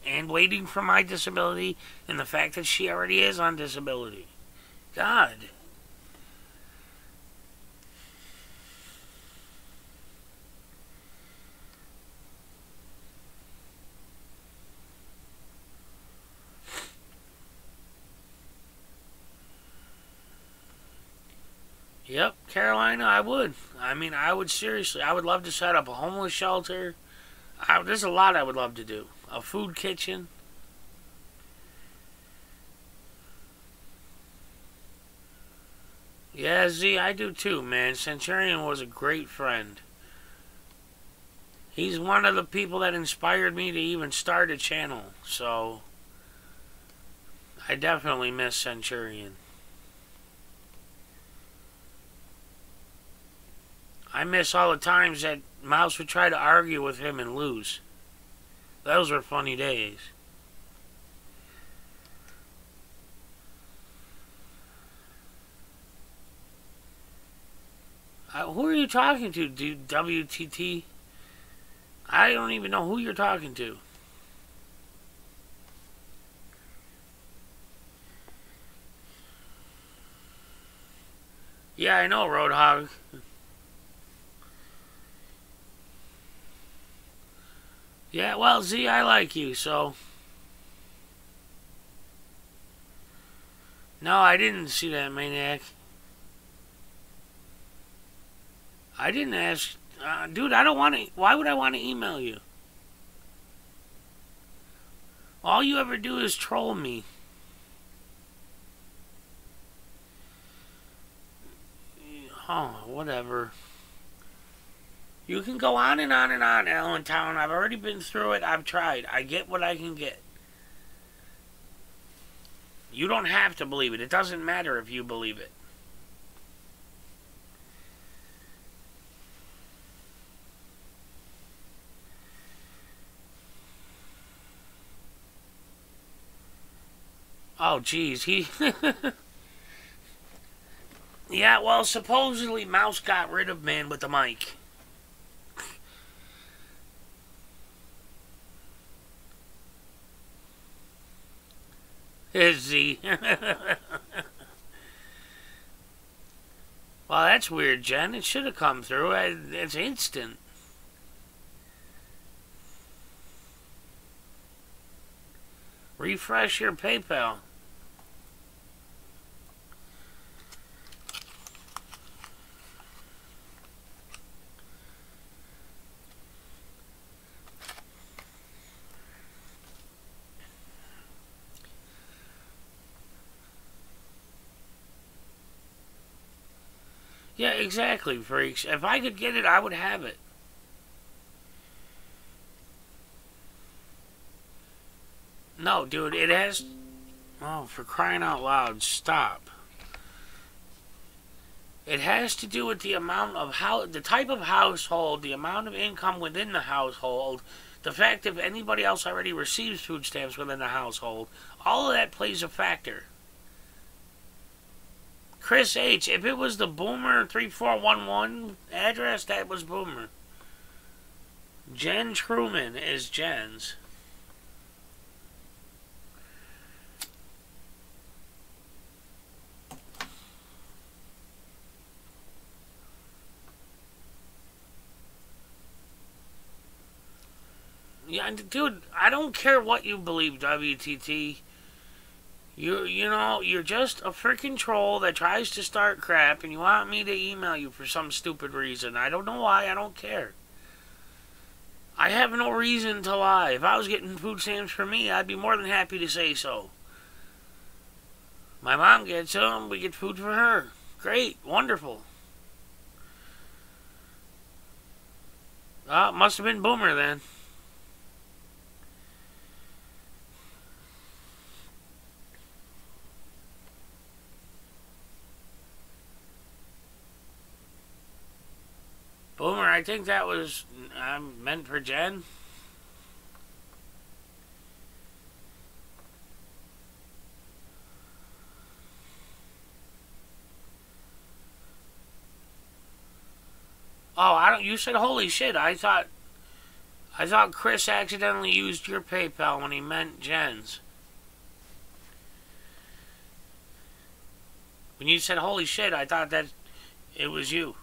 and waiting for my disability and the fact that she already is on disability. God. Yep, Carolina, I would. I mean, I would seriously. I would love to set up a homeless shelter. There's a lot I would love to do. A food kitchen. Yeah, Z, I do too, man. Centurion was a great friend. He's one of the people that inspired me to even start a channel. So, I definitely miss Centurion. I miss all the times that Mouse would try to argue with him and lose. Those were funny days. Who are you talking to, dude? WTT? I don't even know who you're talking to. Yeah, I know, Roadhog. Yeah, well, Z, I like you, so... No, I didn't see that, Maniac. I didn't ask... dude, I don't want to... Why would I want to email you? All you ever do is troll me. Oh, whatever. You can go on and on and on, Allentown. I've already been through it. I've tried. I get what I can get. You don't have to believe it. It doesn't matter if you believe it. Oh, geez. Yeah, well, supposedly Mouse got rid of Man with the Mic. Is he? Well, that's weird, Jen. It should have come through. It's instant. Refresh your PayPal. Yeah, exactly, freaks. If I could get it, I would have it. No, dude, it has... Oh, for crying out loud, stop. It has to do with the amount of the type of household, the amount of income within the household, the fact if anybody else already receives food stamps within the household. All of that plays a factor. Chris H., if it was the Boomer 3411 address, that was Boomer. Jen Truman is Jen's. Yeah, dude, I don't care what you believe, WTT. You know, you're just a freaking troll that tries to start crap, and you want me to email you for some stupid reason. I don't know why. I don't care. I have no reason to lie. If I was getting food stamps for me, I'd be more than happy to say so. My mom gets them. We get food for her. Great. Wonderful. It must have been Boomer then. I think that was meant for Jen. Oh, I don't. You said holy shit. I thought Chris accidentally used your PayPal when he meant Jen's. When you said holy shit, I thought that it was you.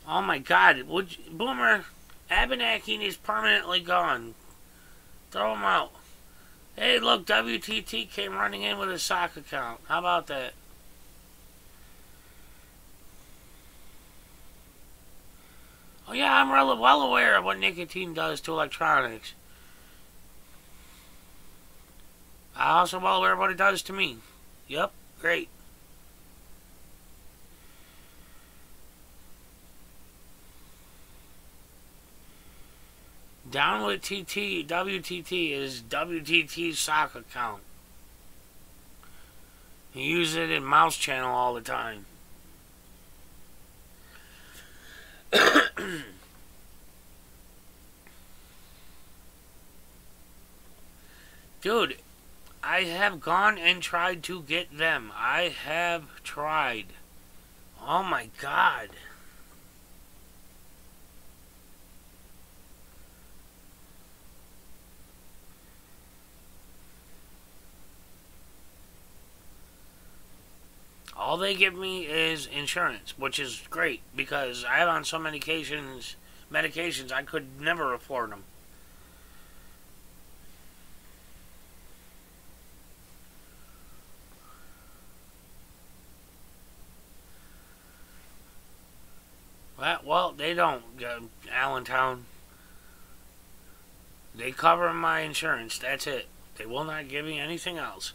Oh my god, Boomer, Abenaki is permanently gone. Throw him out. Hey, look, WTT came running in with a sock account. How about that? Oh yeah, I'm well aware of what nicotine does to electronics. I'm also well aware of what it does to me. Yep, great. Down with TT, WTT is WTT's sock account. He uses it in mouse channel all the time. Dude, I have gone and tried to get them. I have tried. Oh my god. All they give me is insurance, which is great because I have on some medications I could never afford them. Well, they don't, Allentown. They cover my insurance, that's it. They will not give me anything else.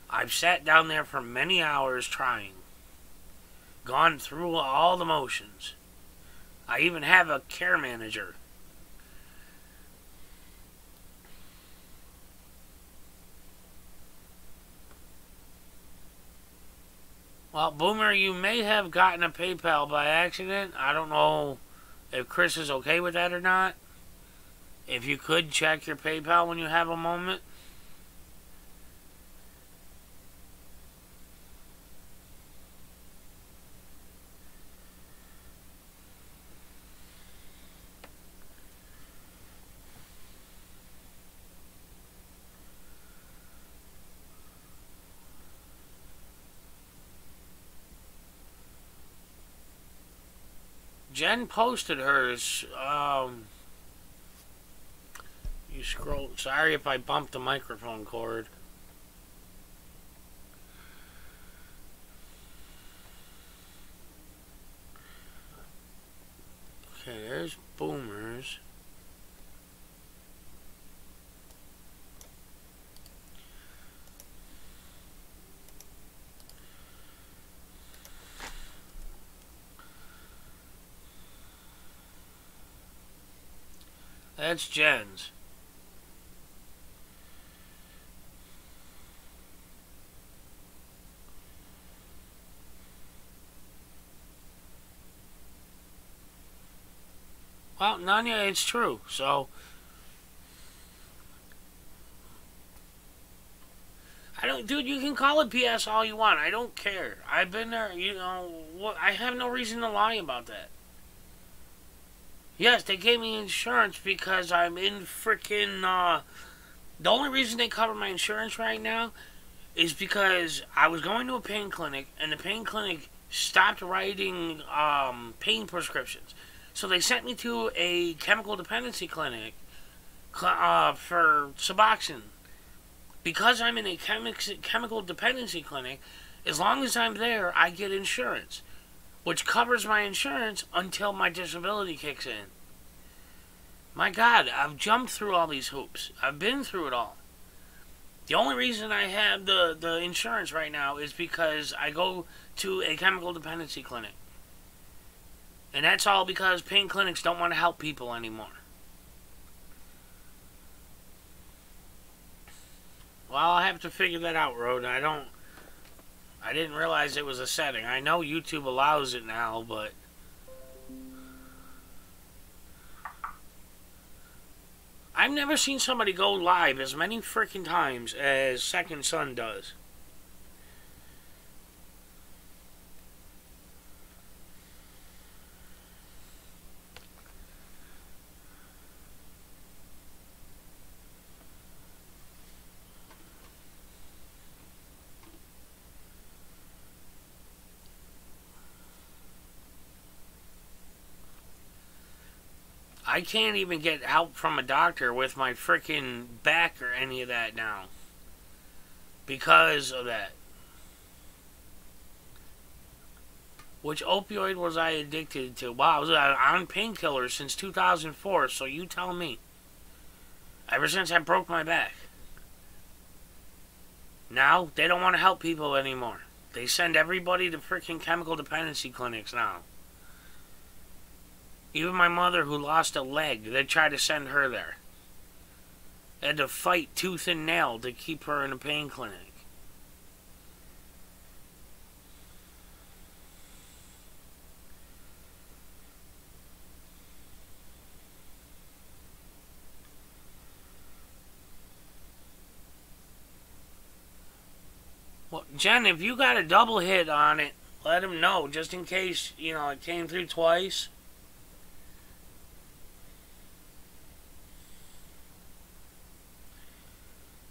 I've sat down there for many hours trying. Gone through all the motions. I even have a care manager. Well, Boomer, you may have gotten a PayPal by accident. I don't know if Chris is okay with that or not. If you could check your PayPal when you have a moment. Jen posted hers. You scroll. Sorry if I bumped the microphone cord. Okay, there's Boomer's. That's Jen's. Well, Nanya, it's true. So, I don't, dude. You can call it PS all you want. I don't care. I've been there. You know, I have no reason to lie about that. Yes, they gave me insurance because I'm in freaking. The only reason they cover my insurance right now is because I was going to a pain clinic and the pain clinic stopped writing pain prescriptions. So they sent me to a chemical dependency clinic for Suboxone. Because I'm in a chemical dependency clinic, as long as I'm there, I get insurance, which covers my insurance until my disability kicks in. My God, I've jumped through all these hoops. I've been through it all. The only reason I have the insurance right now is because I go to a chemical dependency clinic. And that's all because pain clinics don't want to help people anymore. Well, I'll have to figure that out, Rhoda. I I didn't realize it was a setting. I know YouTube allows it now, but... I've never seen somebody go live as many freaking times as Second Son does. I can't even get help from a doctor with my freaking back or any of that now. Because of that. Which opioid was I addicted to? Wow, I was on painkillers since 2004, so you tell me. Ever since I broke my back. Now, they don't want to help people anymore. They send everybody to freaking chemical dependency clinics now. Even my mother, who lost a leg, they tried to send her there. They had to fight tooth and nail to keep her in a pain clinic. Well, Jen, if you got a double hit on it, let him know, just in case, you know, it came through twice.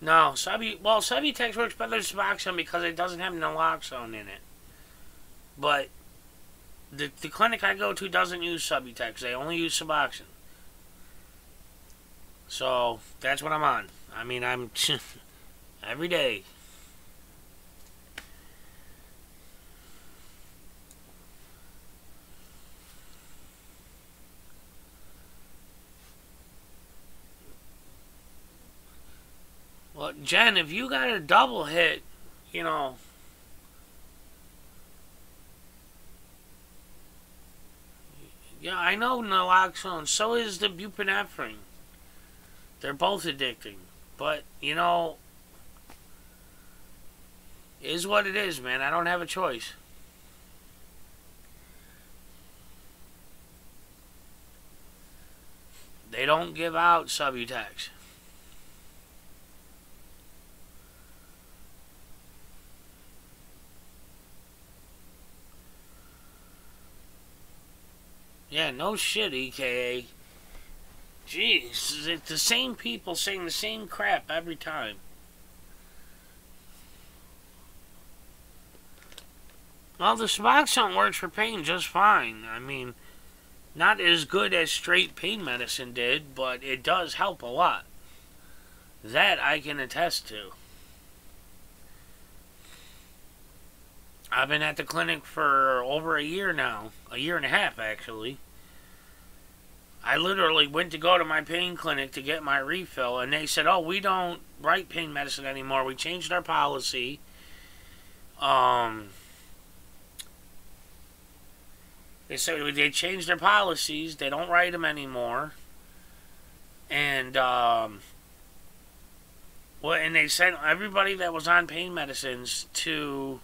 No, Subutex works better than Suboxone because it doesn't have naloxone in it. But the clinic I go to doesn't use Subutex. They only use Suboxone. So, that's what I'm on. I mean, I'm every day. Well, Jen, if you got a double hit, you know... Yeah, I know naloxone. So is the buprenorphine. They're both addicting. But, you know... It is what it is, man. I don't have a choice. They don't give out Subutex. Yeah, no shit, EKA. Jeez, it's the same people saying the same crap every time. Well, the Suboxone works for pain just fine. I mean, not as good as straight pain medicine did, but it does help a lot. That I can attest to. I've been at the clinic for over a year now. A year and a half, actually. I literally went to go to my pain clinic to get my refill, and they said, oh, we don't write pain medicine anymore. We changed our policy. They said they changed their policies. They don't write them anymore. And, and they sent everybody that was on pain medicines to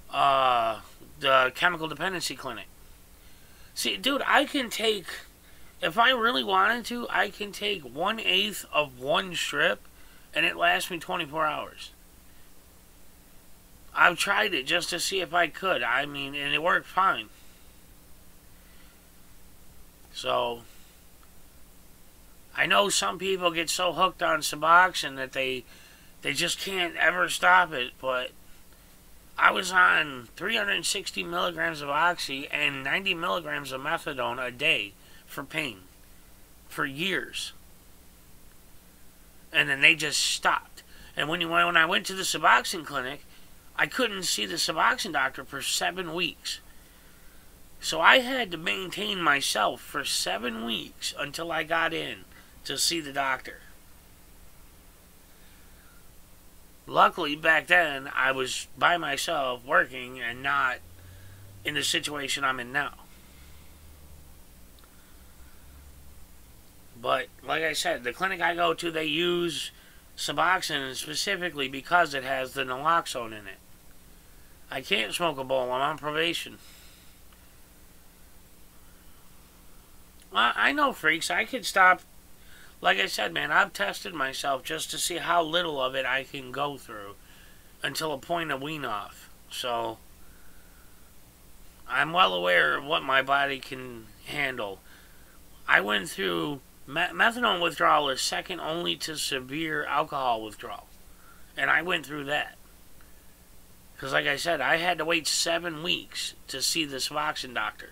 the chemical dependency clinic. See, dude, I can take... If I really wanted to, I can take 1/8 of one strip, and it lasts me 24 hours. I've tried it just to see if I could. I mean, and it worked fine. So, I know some people get so hooked on Suboxone that they just can't ever stop it, but I was on 360 milligrams of Oxy and 90 milligrams of methadone a day for pain for years, and then they just stopped. And when I went to the Suboxone clinic, I couldn't see the Suboxone doctor for 7 weeks. So I had to maintain myself for 7 weeks until I got in to see the doctor. Luckily, back then, I was by myself working and not in the situation I'm in now. But, like I said, the clinic I go to, they use Suboxone specifically because it has the naloxone in it. I can't smoke a bowl. I'm on probation. I know, freaks. I could stop. Like I said, man, I've tested myself just to see how little of it I can go through until a point of wean off. So, I'm well aware of what my body can handle. I went through methadone withdrawal is second only to severe alcohol withdrawal, and I went through that because, like I said, I had to wait 7 weeks to see the Suboxone doctor.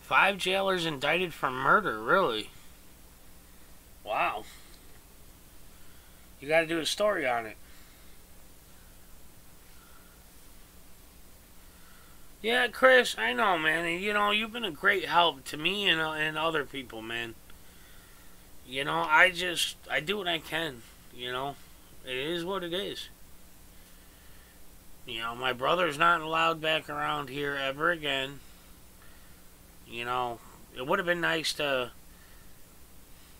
Five jailers indicted for murder, really? Wow. You gotta do a story on it. Yeah, Chris, I know, man. And, you've been a great help to me and other people, man. I do what I can, It is what it is. My brother's not allowed back around here ever again. It would have been nice to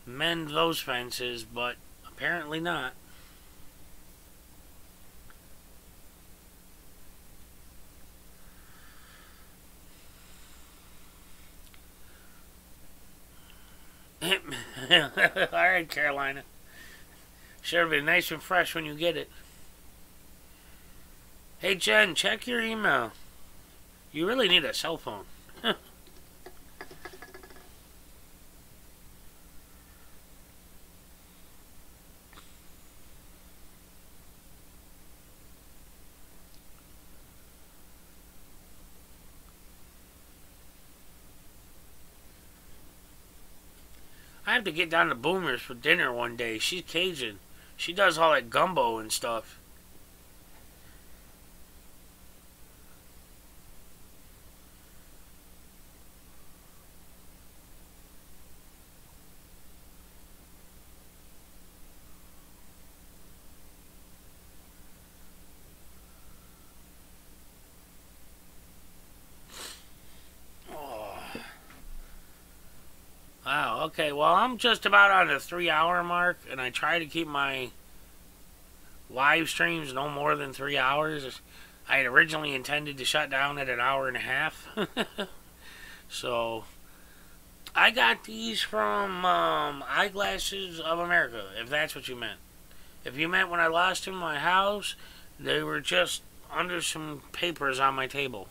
mend those fences, but apparently not. Alright, Carolina. Sure, it'll be nice and fresh when you get it. Hey, Jen, check your email. You really need a cell phone. I have to get down to Boomer's for dinner one day. She's Cajun. She does all that gumbo and stuff. Wow, okay, well, I'm just about on the 3-hour mark, and I try to keep my live streams no more than 3 hours. I had originally intended to shut down at an hour and a half. So, I got these from Eyeglasses of America, if that's what you meant. If you meant when I lost them in my house, they were just under some papers on my table.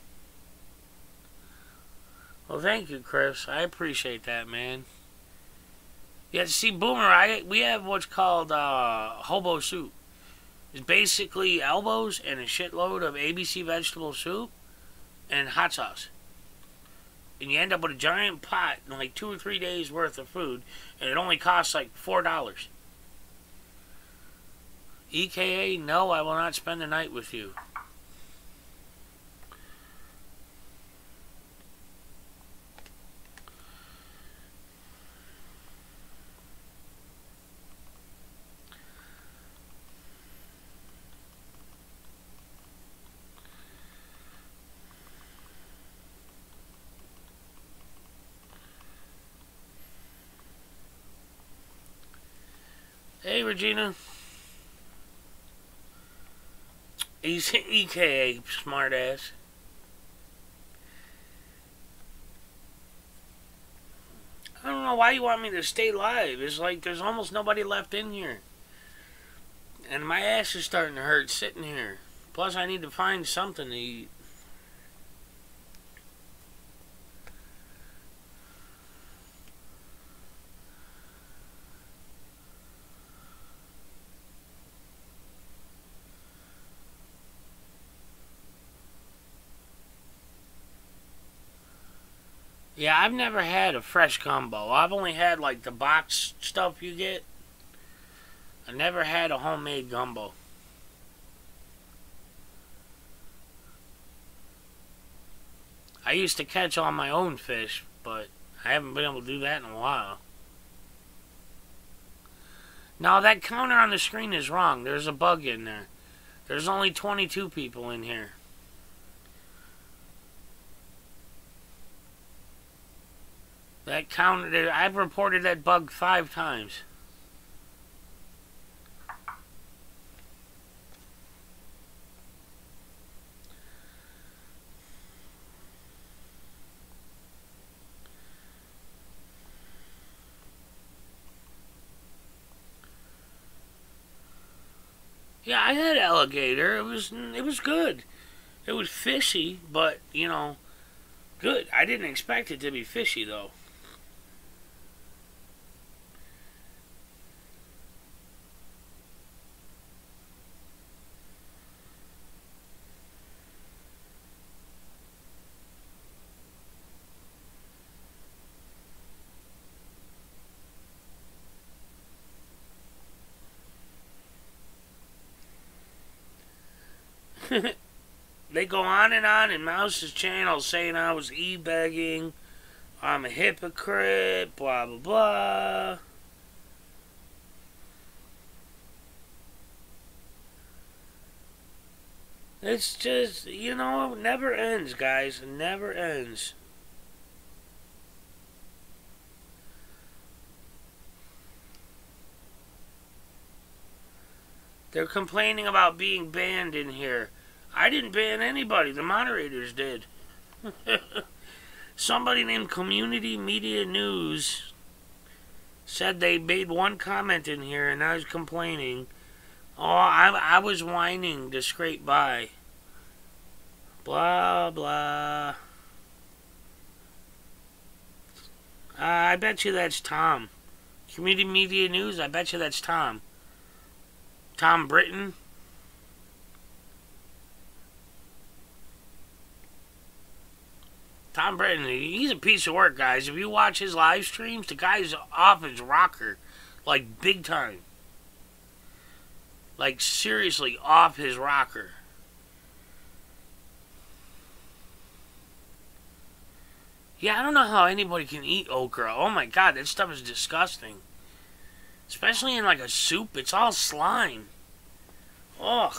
Well, thank you, Chris. I appreciate that, man. Yeah, see, Boomer, we have what's called hobo soup. It's basically elbows and a shitload of ABC vegetable soup and hot sauce. And you end up with a giant pot and like 2 or 3 days worth of food, and it only costs like $4. EKA, no, I will not spend the night with you. Hey, Regina. He's EKA, smartass. I don't know why you want me to stay live. It's like there's almost nobody left in here. And my ass is starting to hurt sitting here. Plus, I need to find something to eat. Yeah, I've never had a fresh gumbo. I've only had like the box stuff you get. I never had a homemade gumbo. I used to catch all my own fish, but I haven't been able to do that in a while. No, that counter on the screen is wrong. There's a bug in there. There's only 22 people in here. That counter, I've reported that bug 5 times. Yeah, I had alligator. It was good. It was fishy, but, you know, good. I didn't expect it to be fishy, though. They go on in Mouse's channel saying I was e-begging, I'm a hypocrite, blah, blah, blah. It's just, you know, it never ends, guys. It never ends. They're complaining about being banned in here. I didn't ban anybody. The moderators did. Somebody named Community Media News said they made one comment in here and I was complaining. Oh, I was whining to scrape by. Blah, blah. I bet you that's Tom. Community Media News, I bet you that's Tom. Tom Britton. Tom Britton, he's a piece of work, guys. If you watch his live streams, the guy's off his rocker. Like, big time. Like, seriously, off his rocker. Yeah, I don't know how anybody can eat okra. Oh my god, that stuff is disgusting. Especially in, like, a soup. It's all slime. Ugh.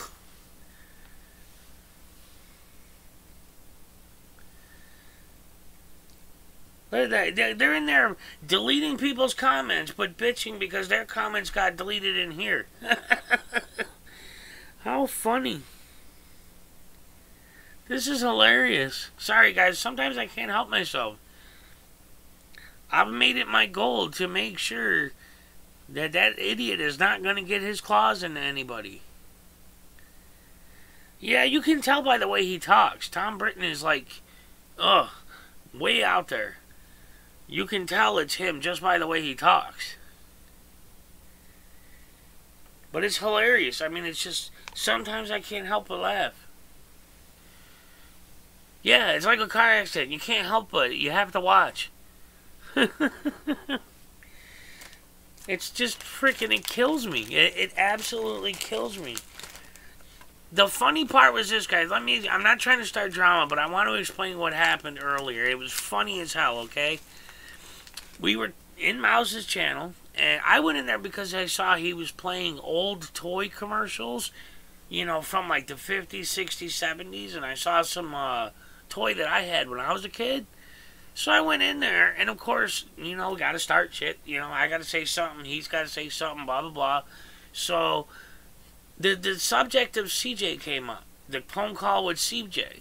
They're in there deleting people's comments, but bitching because their comments got deleted in here. How funny. This is hilarious. Sorry, guys. Sometimes I can't help myself. I've made it my goal to make sure that idiot is not going to get his claws into anybody. Yeah, you can tell by the way he talks. Tom Britton is like, ugh, way out there. You can tell it's him just by the way he talks. But it's hilarious. I mean, it's just, sometimes I can't help but laugh. Yeah, it's like a car accident. You can't help but, you have to watch. It's just freaking, it kills me. It absolutely kills me. The funny part was this, guys. I'm not trying to start drama, but I want to explain what happened earlier. It was funny as hell, okay? We were in Mouse's channel, and I went in there because I saw he was playing old toy commercials, you know, from like the 50s, 60s, 70s, and I saw some toy that I had when I was a kid. So I went in there, and of course, you know, got to start shit. You know, I got to say something, he's got to say something, blah, blah, blah. So the subject of CJ came up, the phone call with CJ.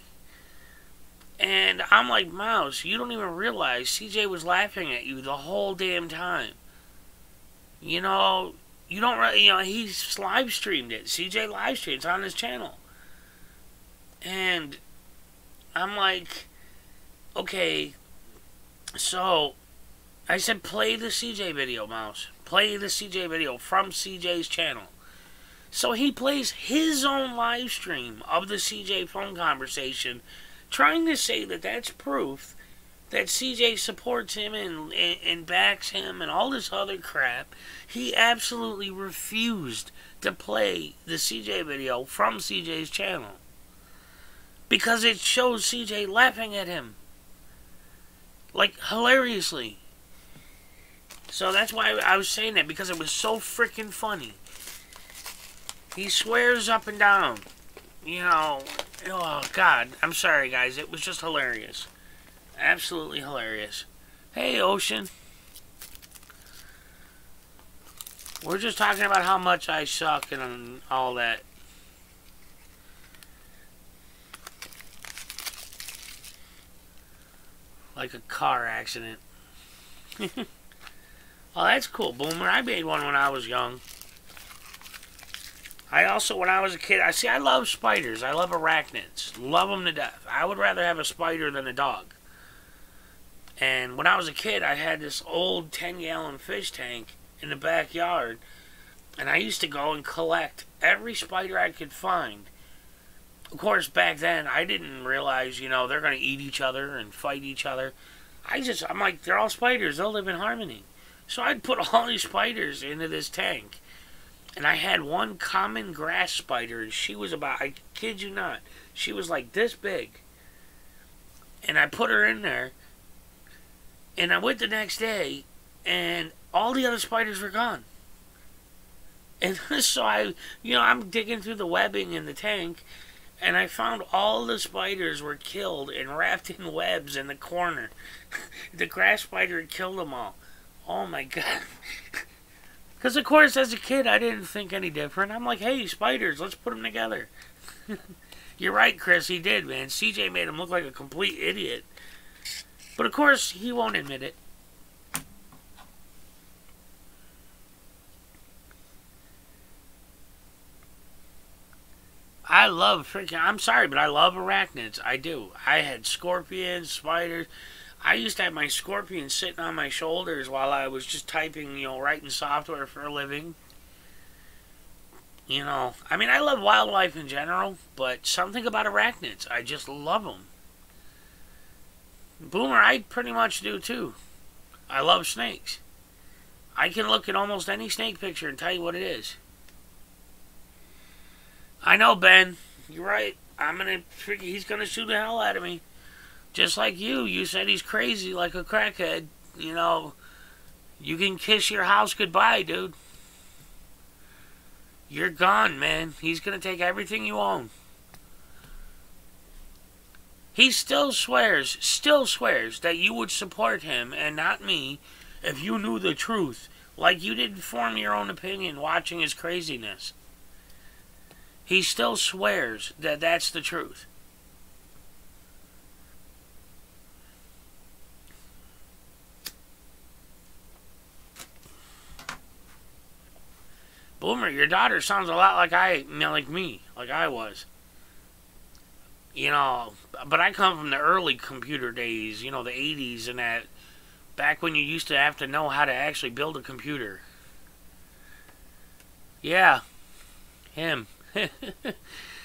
And I'm like, Mouse, you don't even realize CJ was laughing at you the whole damn time. You know, you don't, you know, he's live streamed it. CJ live streamed it. It's on his channel. And I'm like, okay, so I said, play the CJ video, Mouse. Play the CJ video from CJ's channel. So he plays his own live stream of the CJ phone conversation, trying to say that that's proof that CJ supports him and backs him and all this other crap. He absolutely refused to play the CJ video from CJ's channel because it shows CJ laughing at him. Like, hilariously. So that's why I was saying that, because it was so freaking funny. He swears up and down. You know, oh God, I'm sorry guys, it was just hilarious. Absolutely hilarious. Hey Ocean. We're just talking about how much I suck and all that. Like a car accident. Oh, that's cool, Boomer. I made one when I was young. I also, when I was a kid, I love spiders. I love arachnids. Love them to death. I would rather have a spider than a dog. And when I was a kid, I had this old 10-gallon fish tank in the backyard. And I used to go and collect every spider I could find. Of course, back then, I didn't realize, you know, they're going to eat each other and fight each other. I'm like, they're all spiders. They'll live in harmony. So I'd put all these spiders into this tank. And I had one common grass spider, and she was about, I kid you not, she was like this big. And I put her in there, and I went the next day, and all the other spiders were gone. And so I'm digging through the webbing in the tank, and I found all the spiders were killed and wrapped in webs in the corner. The grass spider had killed them all. Oh my God. Because, of course, as a kid, I didn't think any different. I'm like, hey, spiders, let's put them together. You're right, Chris, he did, man. CJ made him look like a complete idiot. But, of course, he won't admit it. I love freaking... I'm sorry, but I love arachnids. I do. I had scorpions, spiders... I used to have my scorpion sitting on my shoulders while I was just typing, you know, writing software for a living. You know, I mean, I love wildlife in general, but something about arachnids, I just love them. Boomer, I pretty much do too. I love snakes. I can look at almost any snake picture and tell you what it is. I know, Ben. You're right. He's gonna shoot the hell out of me. Just like you. You said he's crazy like a crackhead. You know, you can kiss your house goodbye, dude. You're gone, man. He's going to take everything you own. He still swears that you would support him and not me if you knew the truth. Like you didn't form your own opinion watching his craziness. He still swears that that's the truth. Boomer, your daughter sounds a lot like me, like I was. You know, but I come from the early computer days, you know, the 80s and that. Back when you used to have to know how to actually build a computer. Yeah, him.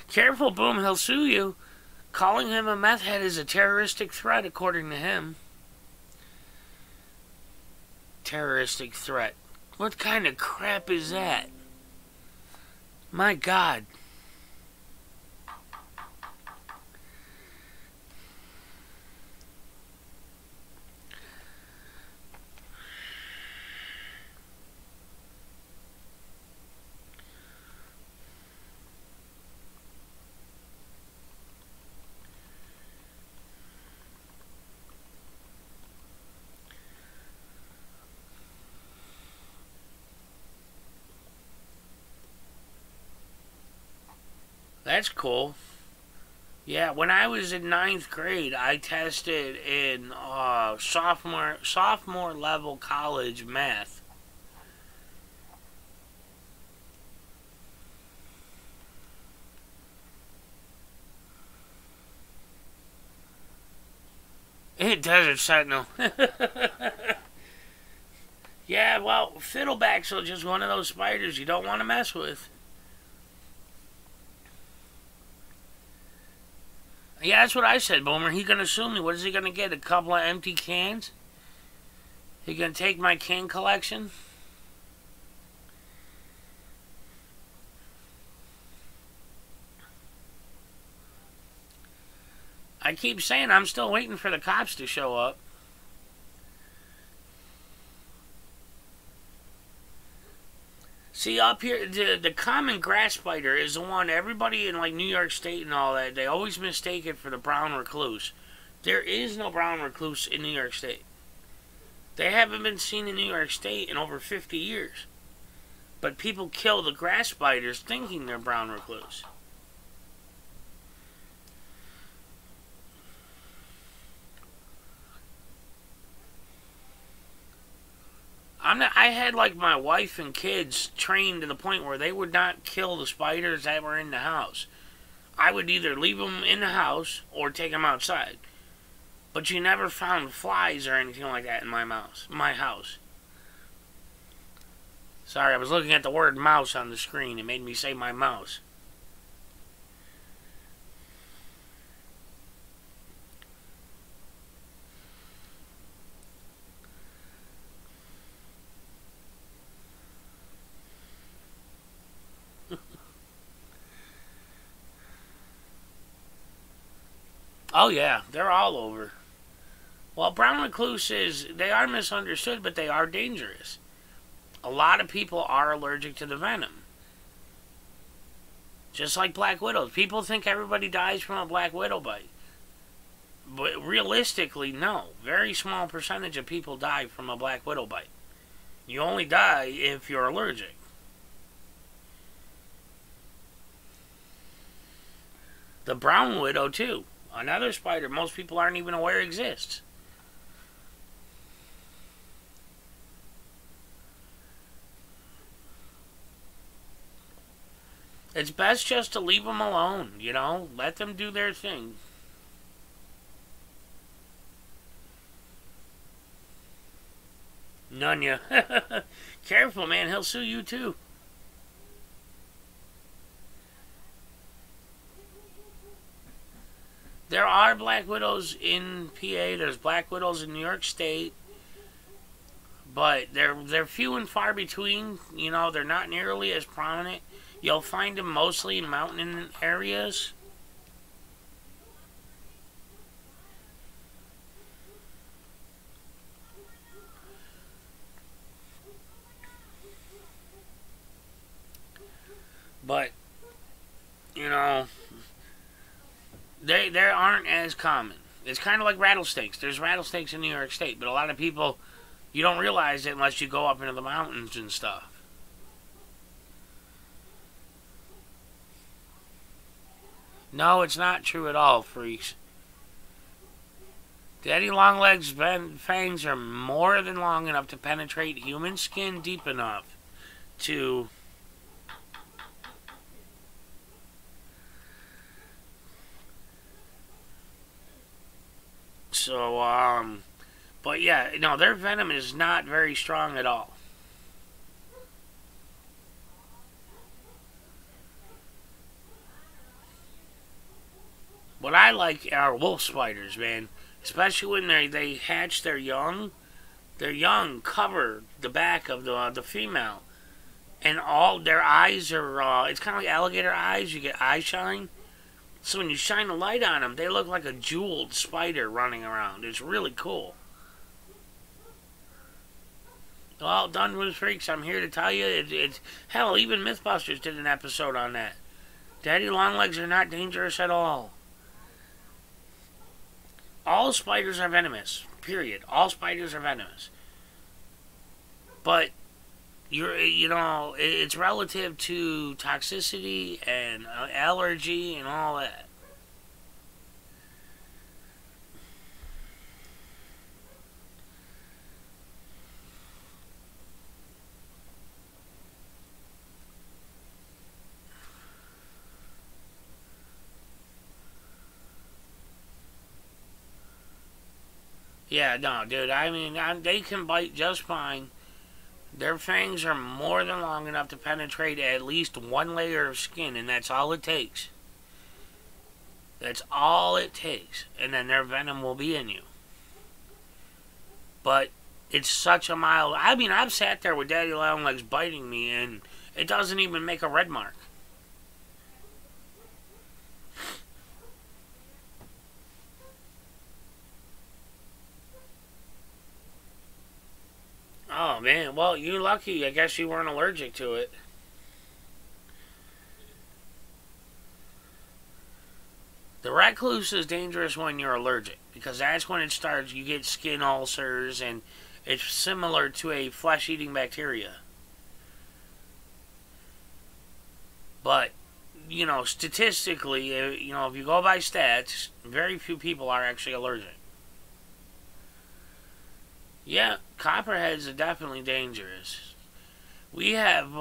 Careful, Boom, he'll sue you. Calling him a meth head is a terroristic threat, according to him. Terroristic threat. What kind of crap is that? My God. That's cool. Yeah, when I was in 9th grade, I tested in sophomore level college math. It Desert Sentinel. Yeah, well, fiddlebacks are just one of those spiders you don't want to mess with. Yeah, that's what I said, Boomer. He gonna sue me. What is he gonna get? A couple of empty cans? He gonna take my can collection? I keep saying I'm still waiting for the cops to show up. See, up here, the common grass spider is the one everybody in like New York State and all that, they always mistake it for the brown recluse. There is no brown recluse in New York State. They haven't been seen in New York State in over 50 years. But people kill the grass spiders thinking they're brown recluse. I had like my wife and kids trained to the point where they would not kill the spiders that were in the house. I would either leave them in the house or take them outside. But you never found flies or anything like that in my house. Sorry, I was looking at the word mouse on the screen. It made me say my mouse. Oh yeah, they're all over. Well, brown recluses, they are misunderstood, but they are dangerous. A lot of people are allergic to the venom. Just like black widows. People think everybody dies from a black widow bite. But realistically, no. Very small percentage of people die from a black widow bite. You only die if you're allergic. The brown widow, too. Another spider most people aren't even aware exists. It's best just to leave them alone, you know? Let them do their thing. Nunya. Careful, man. He'll sue you, too. There are black widows in PA. There's black widows in New York State. But they're few and far between. You know, they're not nearly as prominent. You'll find them mostly in mountain areas. But, you know, they aren't as common. It's kind of like rattlesnakes. There's rattlesnakes in New York State, but a lot of people, you don't realize it unless you go up into the mountains and stuff. No, it's not true at all, freaks. Daddy Longlegs' fangs are more than long enough to penetrate human skin deep enough to... So, but yeah, no, their venom is not very strong at all. What I like are wolf spiders, man. Especially when they hatch their young. Their young cover the back of the female. And all their eyes are, it's kind of like alligator eyes. You get eye shine. So when you shine a light on them, they look like a jeweled spider running around. It's really cool. Well, done with freaks. I'm here to tell you, it's hell, even Mythbusters did an episode on that. Daddy Longlegs are not dangerous at all. All spiders are venomous. Period. All spiders are venomous. But you know, it's relative to toxicity and allergy and all that. Yeah, no, dude, I mean, they can bite just fine. Their fangs are more than long enough to penetrate at least one layer of skin, and that's all it takes. That's all it takes. And then their venom will be in you. But it's such a mild... I mean, I've sat there with daddy long legs biting me, and it doesn't even make a red mark. Oh, man. Well, you're lucky. I guess you weren't allergic to it. The recluse is dangerous when you're allergic, because that's when it starts. You get skin ulcers, and it's similar to a flesh-eating bacteria. But, you know, statistically, you know, if you go by stats, very few people are actually allergic. Yeah, copperheads are definitely dangerous. We have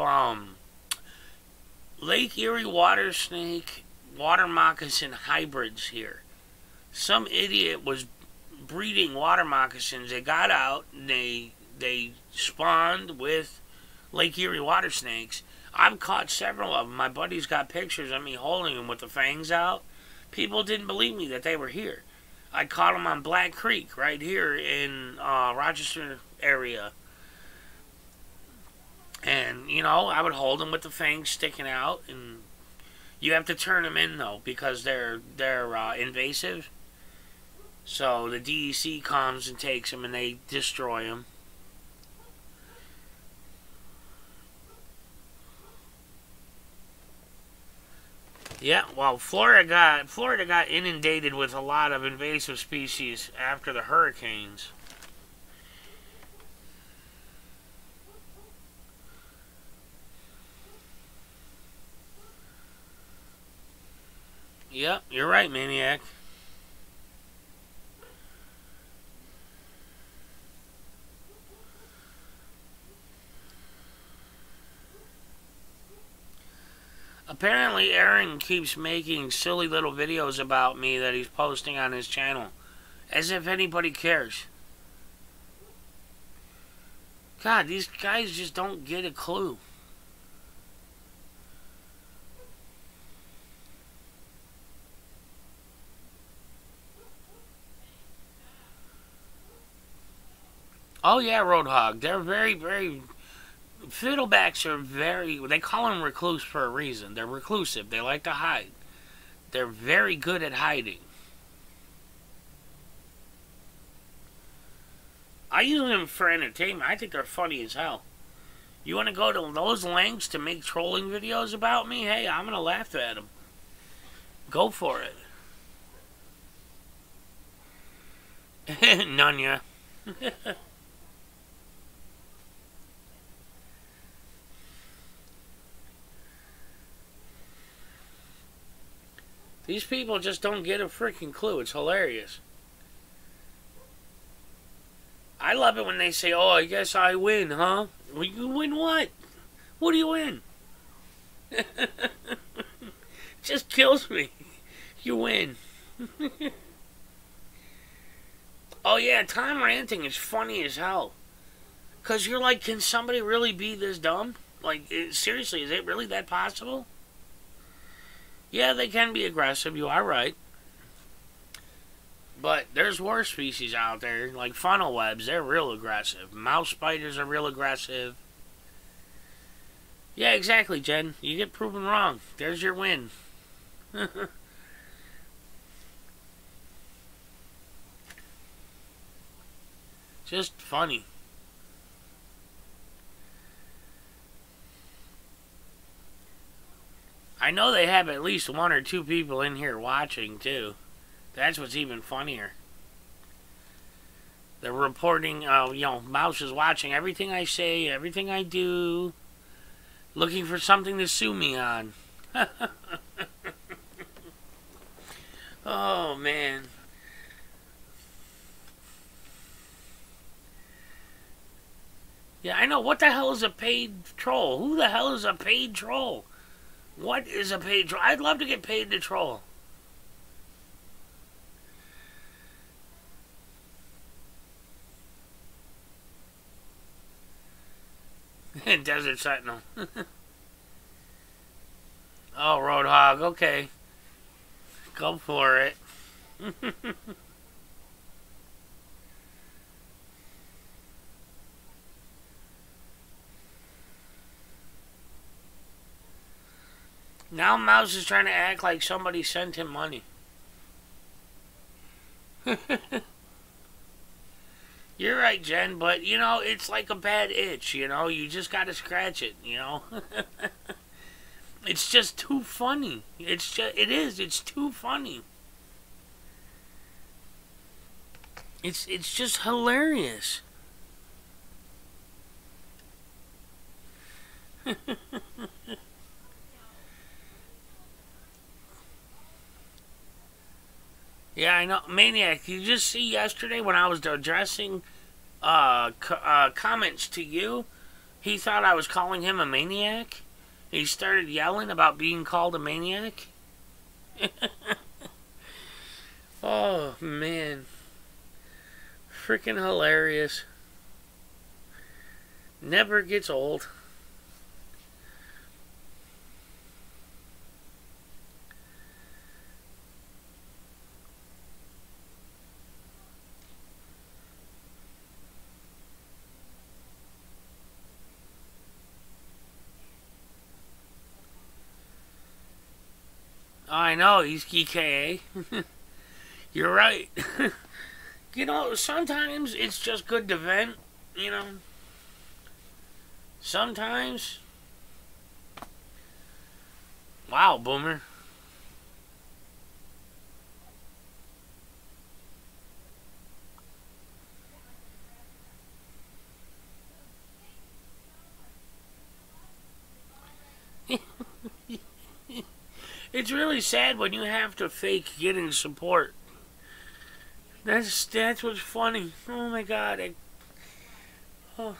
Lake Erie water snake, water moccasin hybrids here. Some idiot was breeding water moccasins. They got out and they spawned with Lake Erie water snakes. I've caught several of them. My buddy's got pictures of me holding them with the fangs out. People didn't believe me that they were here. I caught them on Black Creek right here in Rochester area. And, you know, I would hold them with the fangs sticking out. And you have to turn them in, though, because they're invasive. So the DEC comes and takes them and they destroy them. Yeah, well, Florida got inundated with a lot of invasive species after the hurricanes. Yep, you're right, Maniac. Apparently, Aaron keeps making silly little videos about me that he's posting on his channel. As if anybody cares. God, these guys just don't get a clue. Oh yeah, Roadhog. They're very, very... Fiddlebacks are very... They call them recluse for a reason. They're reclusive. They like to hide. They're very good at hiding. I use them for entertainment. I think they're funny as hell. You want to go to those lengths to make trolling videos about me? Hey, I'm going to laugh at them. Go for it. None, yeah. These people just don't get a freaking clue. It's hilarious. I love it when they say, oh, I guess I win, huh? Well, you win what? What do you win? Just kills me. You win. Oh, yeah, time ranting is funny as hell. Because you're like, can somebody really be this dumb? Like, seriously, is it really that possible? Yeah, they can be aggressive. You are right. But there's worse species out there, like funnel webs. They're real aggressive. Mouse spiders are real aggressive. Yeah, exactly, Jen. You get proven wrong. There's your win. Just funny. I know they have at least 1 or 2 people in here watching, too. That's what's even funnier. They're reporting, you know, Mouse is watching everything I say, everything I do, looking for something to sue me on. Oh, man. Yeah, I know. What the hell is a paid troll? Who the hell is a paid troll? What is a paid troll? I'd love to get paid to troll. Desert Sentinel. Oh, Roadhog, okay. Go for it. Now Mouse is trying to act like somebody sent him money. You're right, Jen, but, you know, it's like a bad itch, you know? You just gotta scratch it, you know? It's just too funny. It's too funny. It's just hilarious. Yeah, I know. Maniac, you just see yesterday when I was addressing comments to you, he thought I was calling him a maniac. He started yelling about being called a maniac. Oh, man. Freaking hilarious. Never gets old. I know, he's GKA. You're right. You know, sometimes it's just good to vent, you know. Sometimes. Wow, Boomer. It's really sad when you have to fake getting support. That's what's funny. Oh my god. Oh.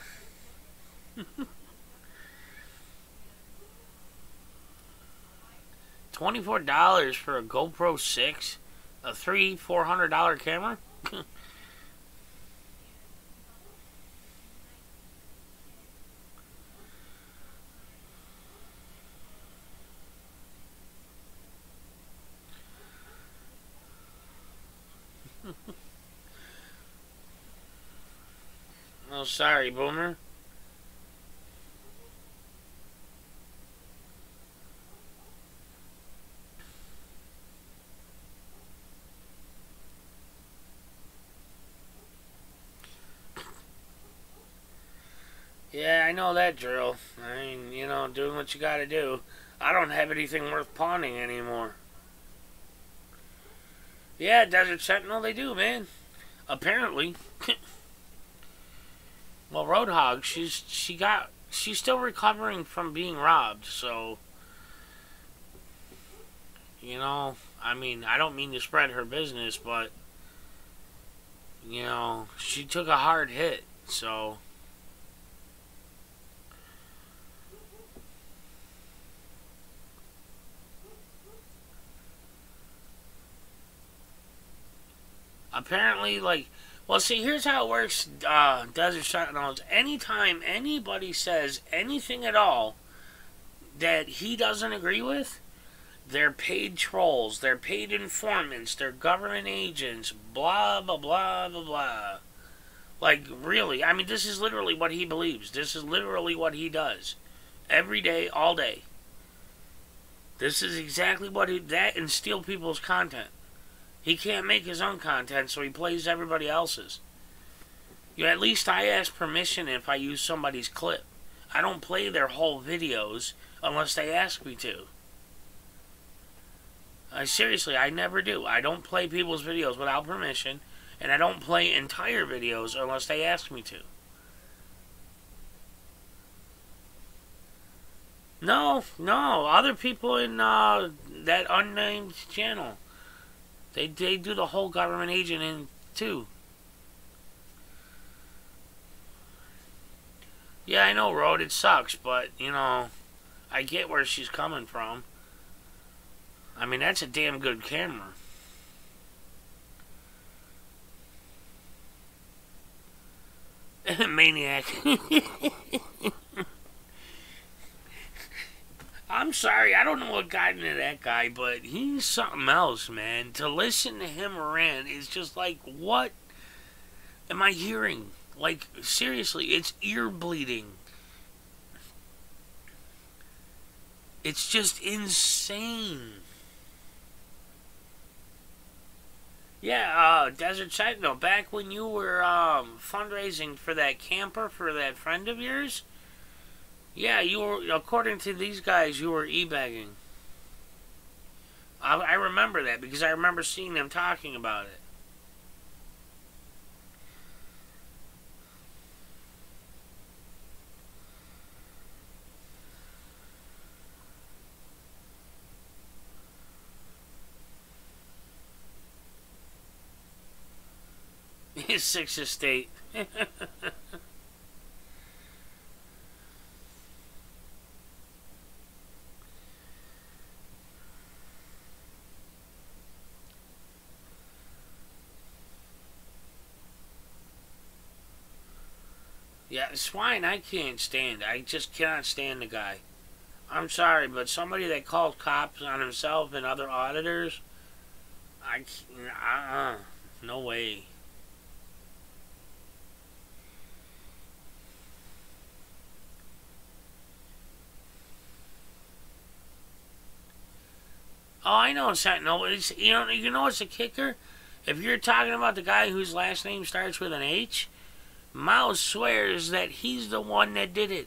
$24 for a GoPro 6? A $400 camera? Oh, sorry, Boomer. Yeah, I know that drill. I mean, you know, doing what you gotta do. I don't have anything worth pawning anymore. Yeah, Desert Sentinel, they do, man. Apparently. Well, Roadhog, she's still recovering from being robbed, so, you know, I mean, I don't mean to spread her business, but, you know, she took a hard hit, so. Apparently, like, well, see, here's how it works, Desert Sentinels. Anytime anybody says anything at all that he doesn't agree with, they're paid trolls, they're paid informants, they're government agents, blah, blah, blah, blah, blah. Like, really, I mean, this is literally what he believes. This is literally what he does. Every day, all day. This is exactly what that and steal people's content. He can't make his own content, so he plays everybody else's. You know, at least I ask permission if I use somebody's clip. I don't play their whole videos unless they ask me to. Seriously, I never do. I don't play people's videos without permission, and I don't play entire videos unless they ask me to. No, other people in that unnamed channel. They do the whole government agent in too. Yeah, I know, Road, it sucks, but, you know, I get where she's coming from. I mean, that's a damn good camera. Maniac. I'm sorry, I don't know what got into that guy, but he's something else, man. To listen to him rant is just like, what am I hearing? Like, seriously, it's ear bleeding. It's just insane. Yeah, Desert Sentinel, back when you were fundraising for that camper for that friend of yours, yeah, you were, according to these guys, you were e-bagging. I remember that because I remember seeing them talking about it. His sixth estate. Yeah, swine I can't stand. I just cannot stand the guy. I'm sorry, but somebody that calls cops on himself and other auditors, no way. Oh, I know Sentinel. It's, you know what's the kicker? If you're talking about the guy whose last name starts with an H, Mouse swears that he's the one that did it.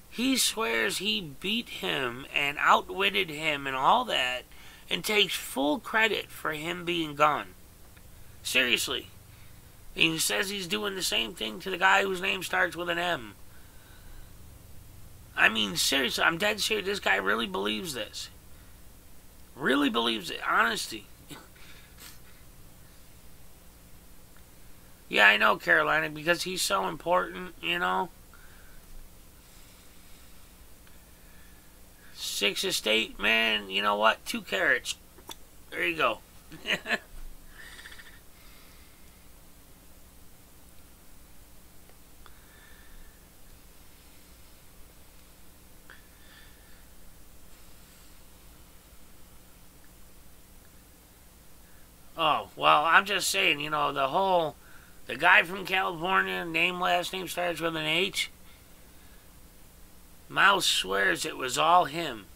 He swears he beat him and outwitted him and all that, and takes full credit for him being gone. Seriously. He says he's doing the same thing to the guy whose name starts with an M. I mean, seriously, I'm dead serious. This guy really believes this. Really believes it. Honesty. Yeah, I know, Carolina, because he's so important, you know. Sixth estate, man, you know what? 2 carrots. There you go. Oh, well, I'm just saying, the guy from California, last name starts with an H. Mouse swears it was all him.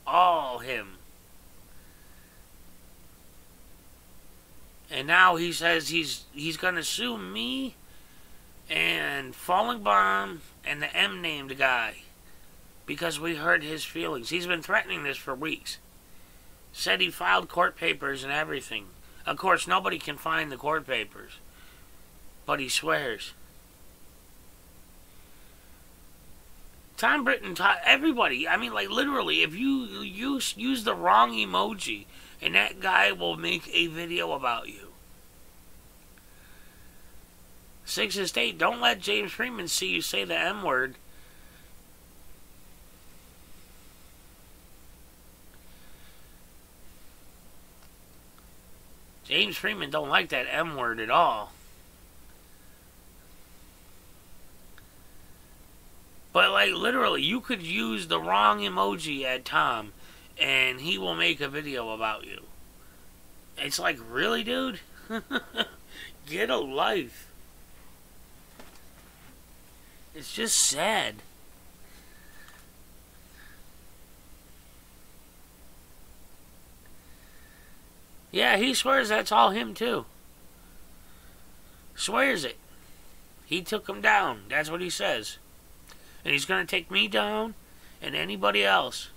All him. And now he says he's gonna sue me and Falling Bomb and the M named guy because we hurt his feelings. He's been threatening this for weeks. Said he filed court papers and everything. Of course, nobody can find the court papers. But he swears. Tom Britton taught everybody. I mean, like, literally, if you use the wrong emoji, and that guy will make a video about you. Sixth Estate, don't let James Freeman see you say the M word. James Freeman don't like that M word at all. But, like, literally, you could use the wrong emoji at Tom, and he will make a video about you. It's like, really, dude? Get a life. It's just sad. Yeah, he swears that's all him, too. Swears it. He took him down. That's what he says. And he's going to take me down and anybody else.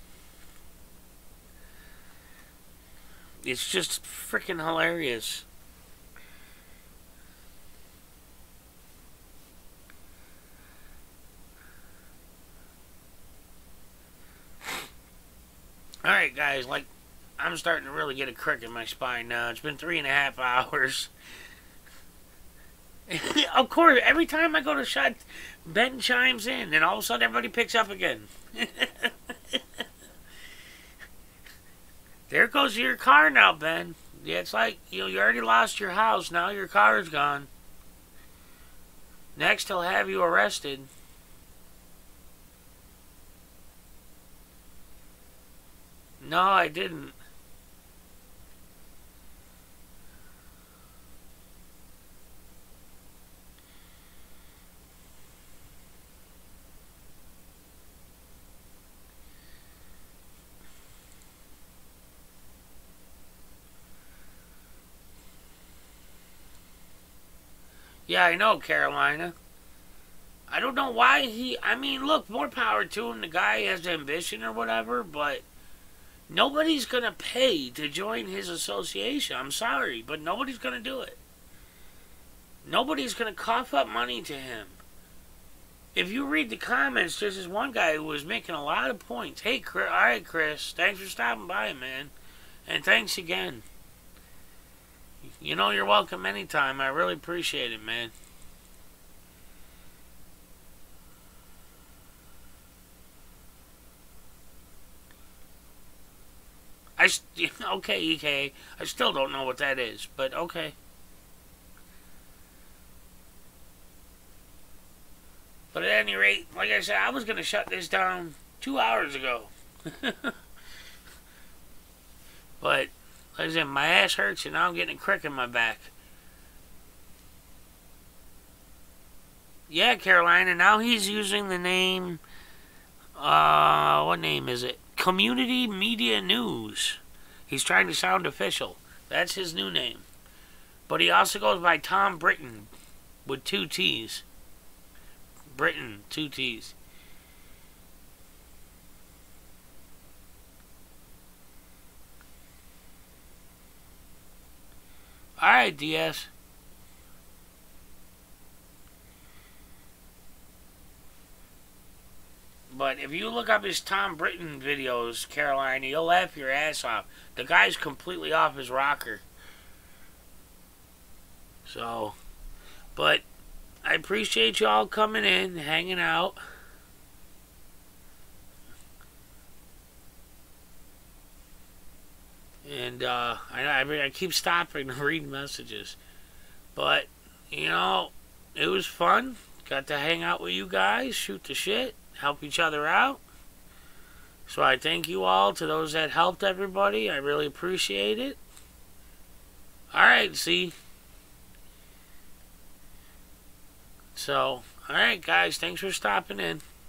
It's just freaking hilarious. Alright, guys, like, I'm starting to really get a crick in my spine now. It's been 3.5 hours. Of course, every time I go to shut, Ben chimes in, and all of a sudden everybody picks up again. There goes your car now, Ben. Yeah, it's like, you already lost your house, now your car is gone. Next, he'll have you arrested. No, I didn't. Yeah, I know, Carolina. I don't know why I mean, look, more power to him. The guy has ambition or whatever, but nobody's going to pay to join his association. I'm sorry, but nobody's going to do it. Nobody's going to cough up money to him. If you read the comments, there's this one guy who was making a lot of points. Hey, Chris, all right, Chris, thanks for stopping by, man. And thanks again. You know you're welcome anytime. I really appreciate it, man. Okay, EK. I still don't know what that is, but okay. But at any rate, like I said, I was going to shut this down 2 hours ago. But, like I said, my ass hurts and now I'm getting a crick in my back. Yeah, Carolina, now he's using the name, what name is it? Community Media News. He's trying to sound official. That's his new name. But he also goes by Tom Britton with 2 T's. Britton, 2 T's. Alright, DS. But if you look up his Tom Britton videos, Carolina, you'll laugh your ass off. The guy's completely off his rocker. So, but I appreciate y'all coming in, hanging out. And I keep stopping to read messages. But, you know, it was fun. Got to hang out with you guys, shoot the shit, help each other out. So I thank you all, to those that helped everybody. I really appreciate it. Alright, see. So, alright guys, thanks for stopping in.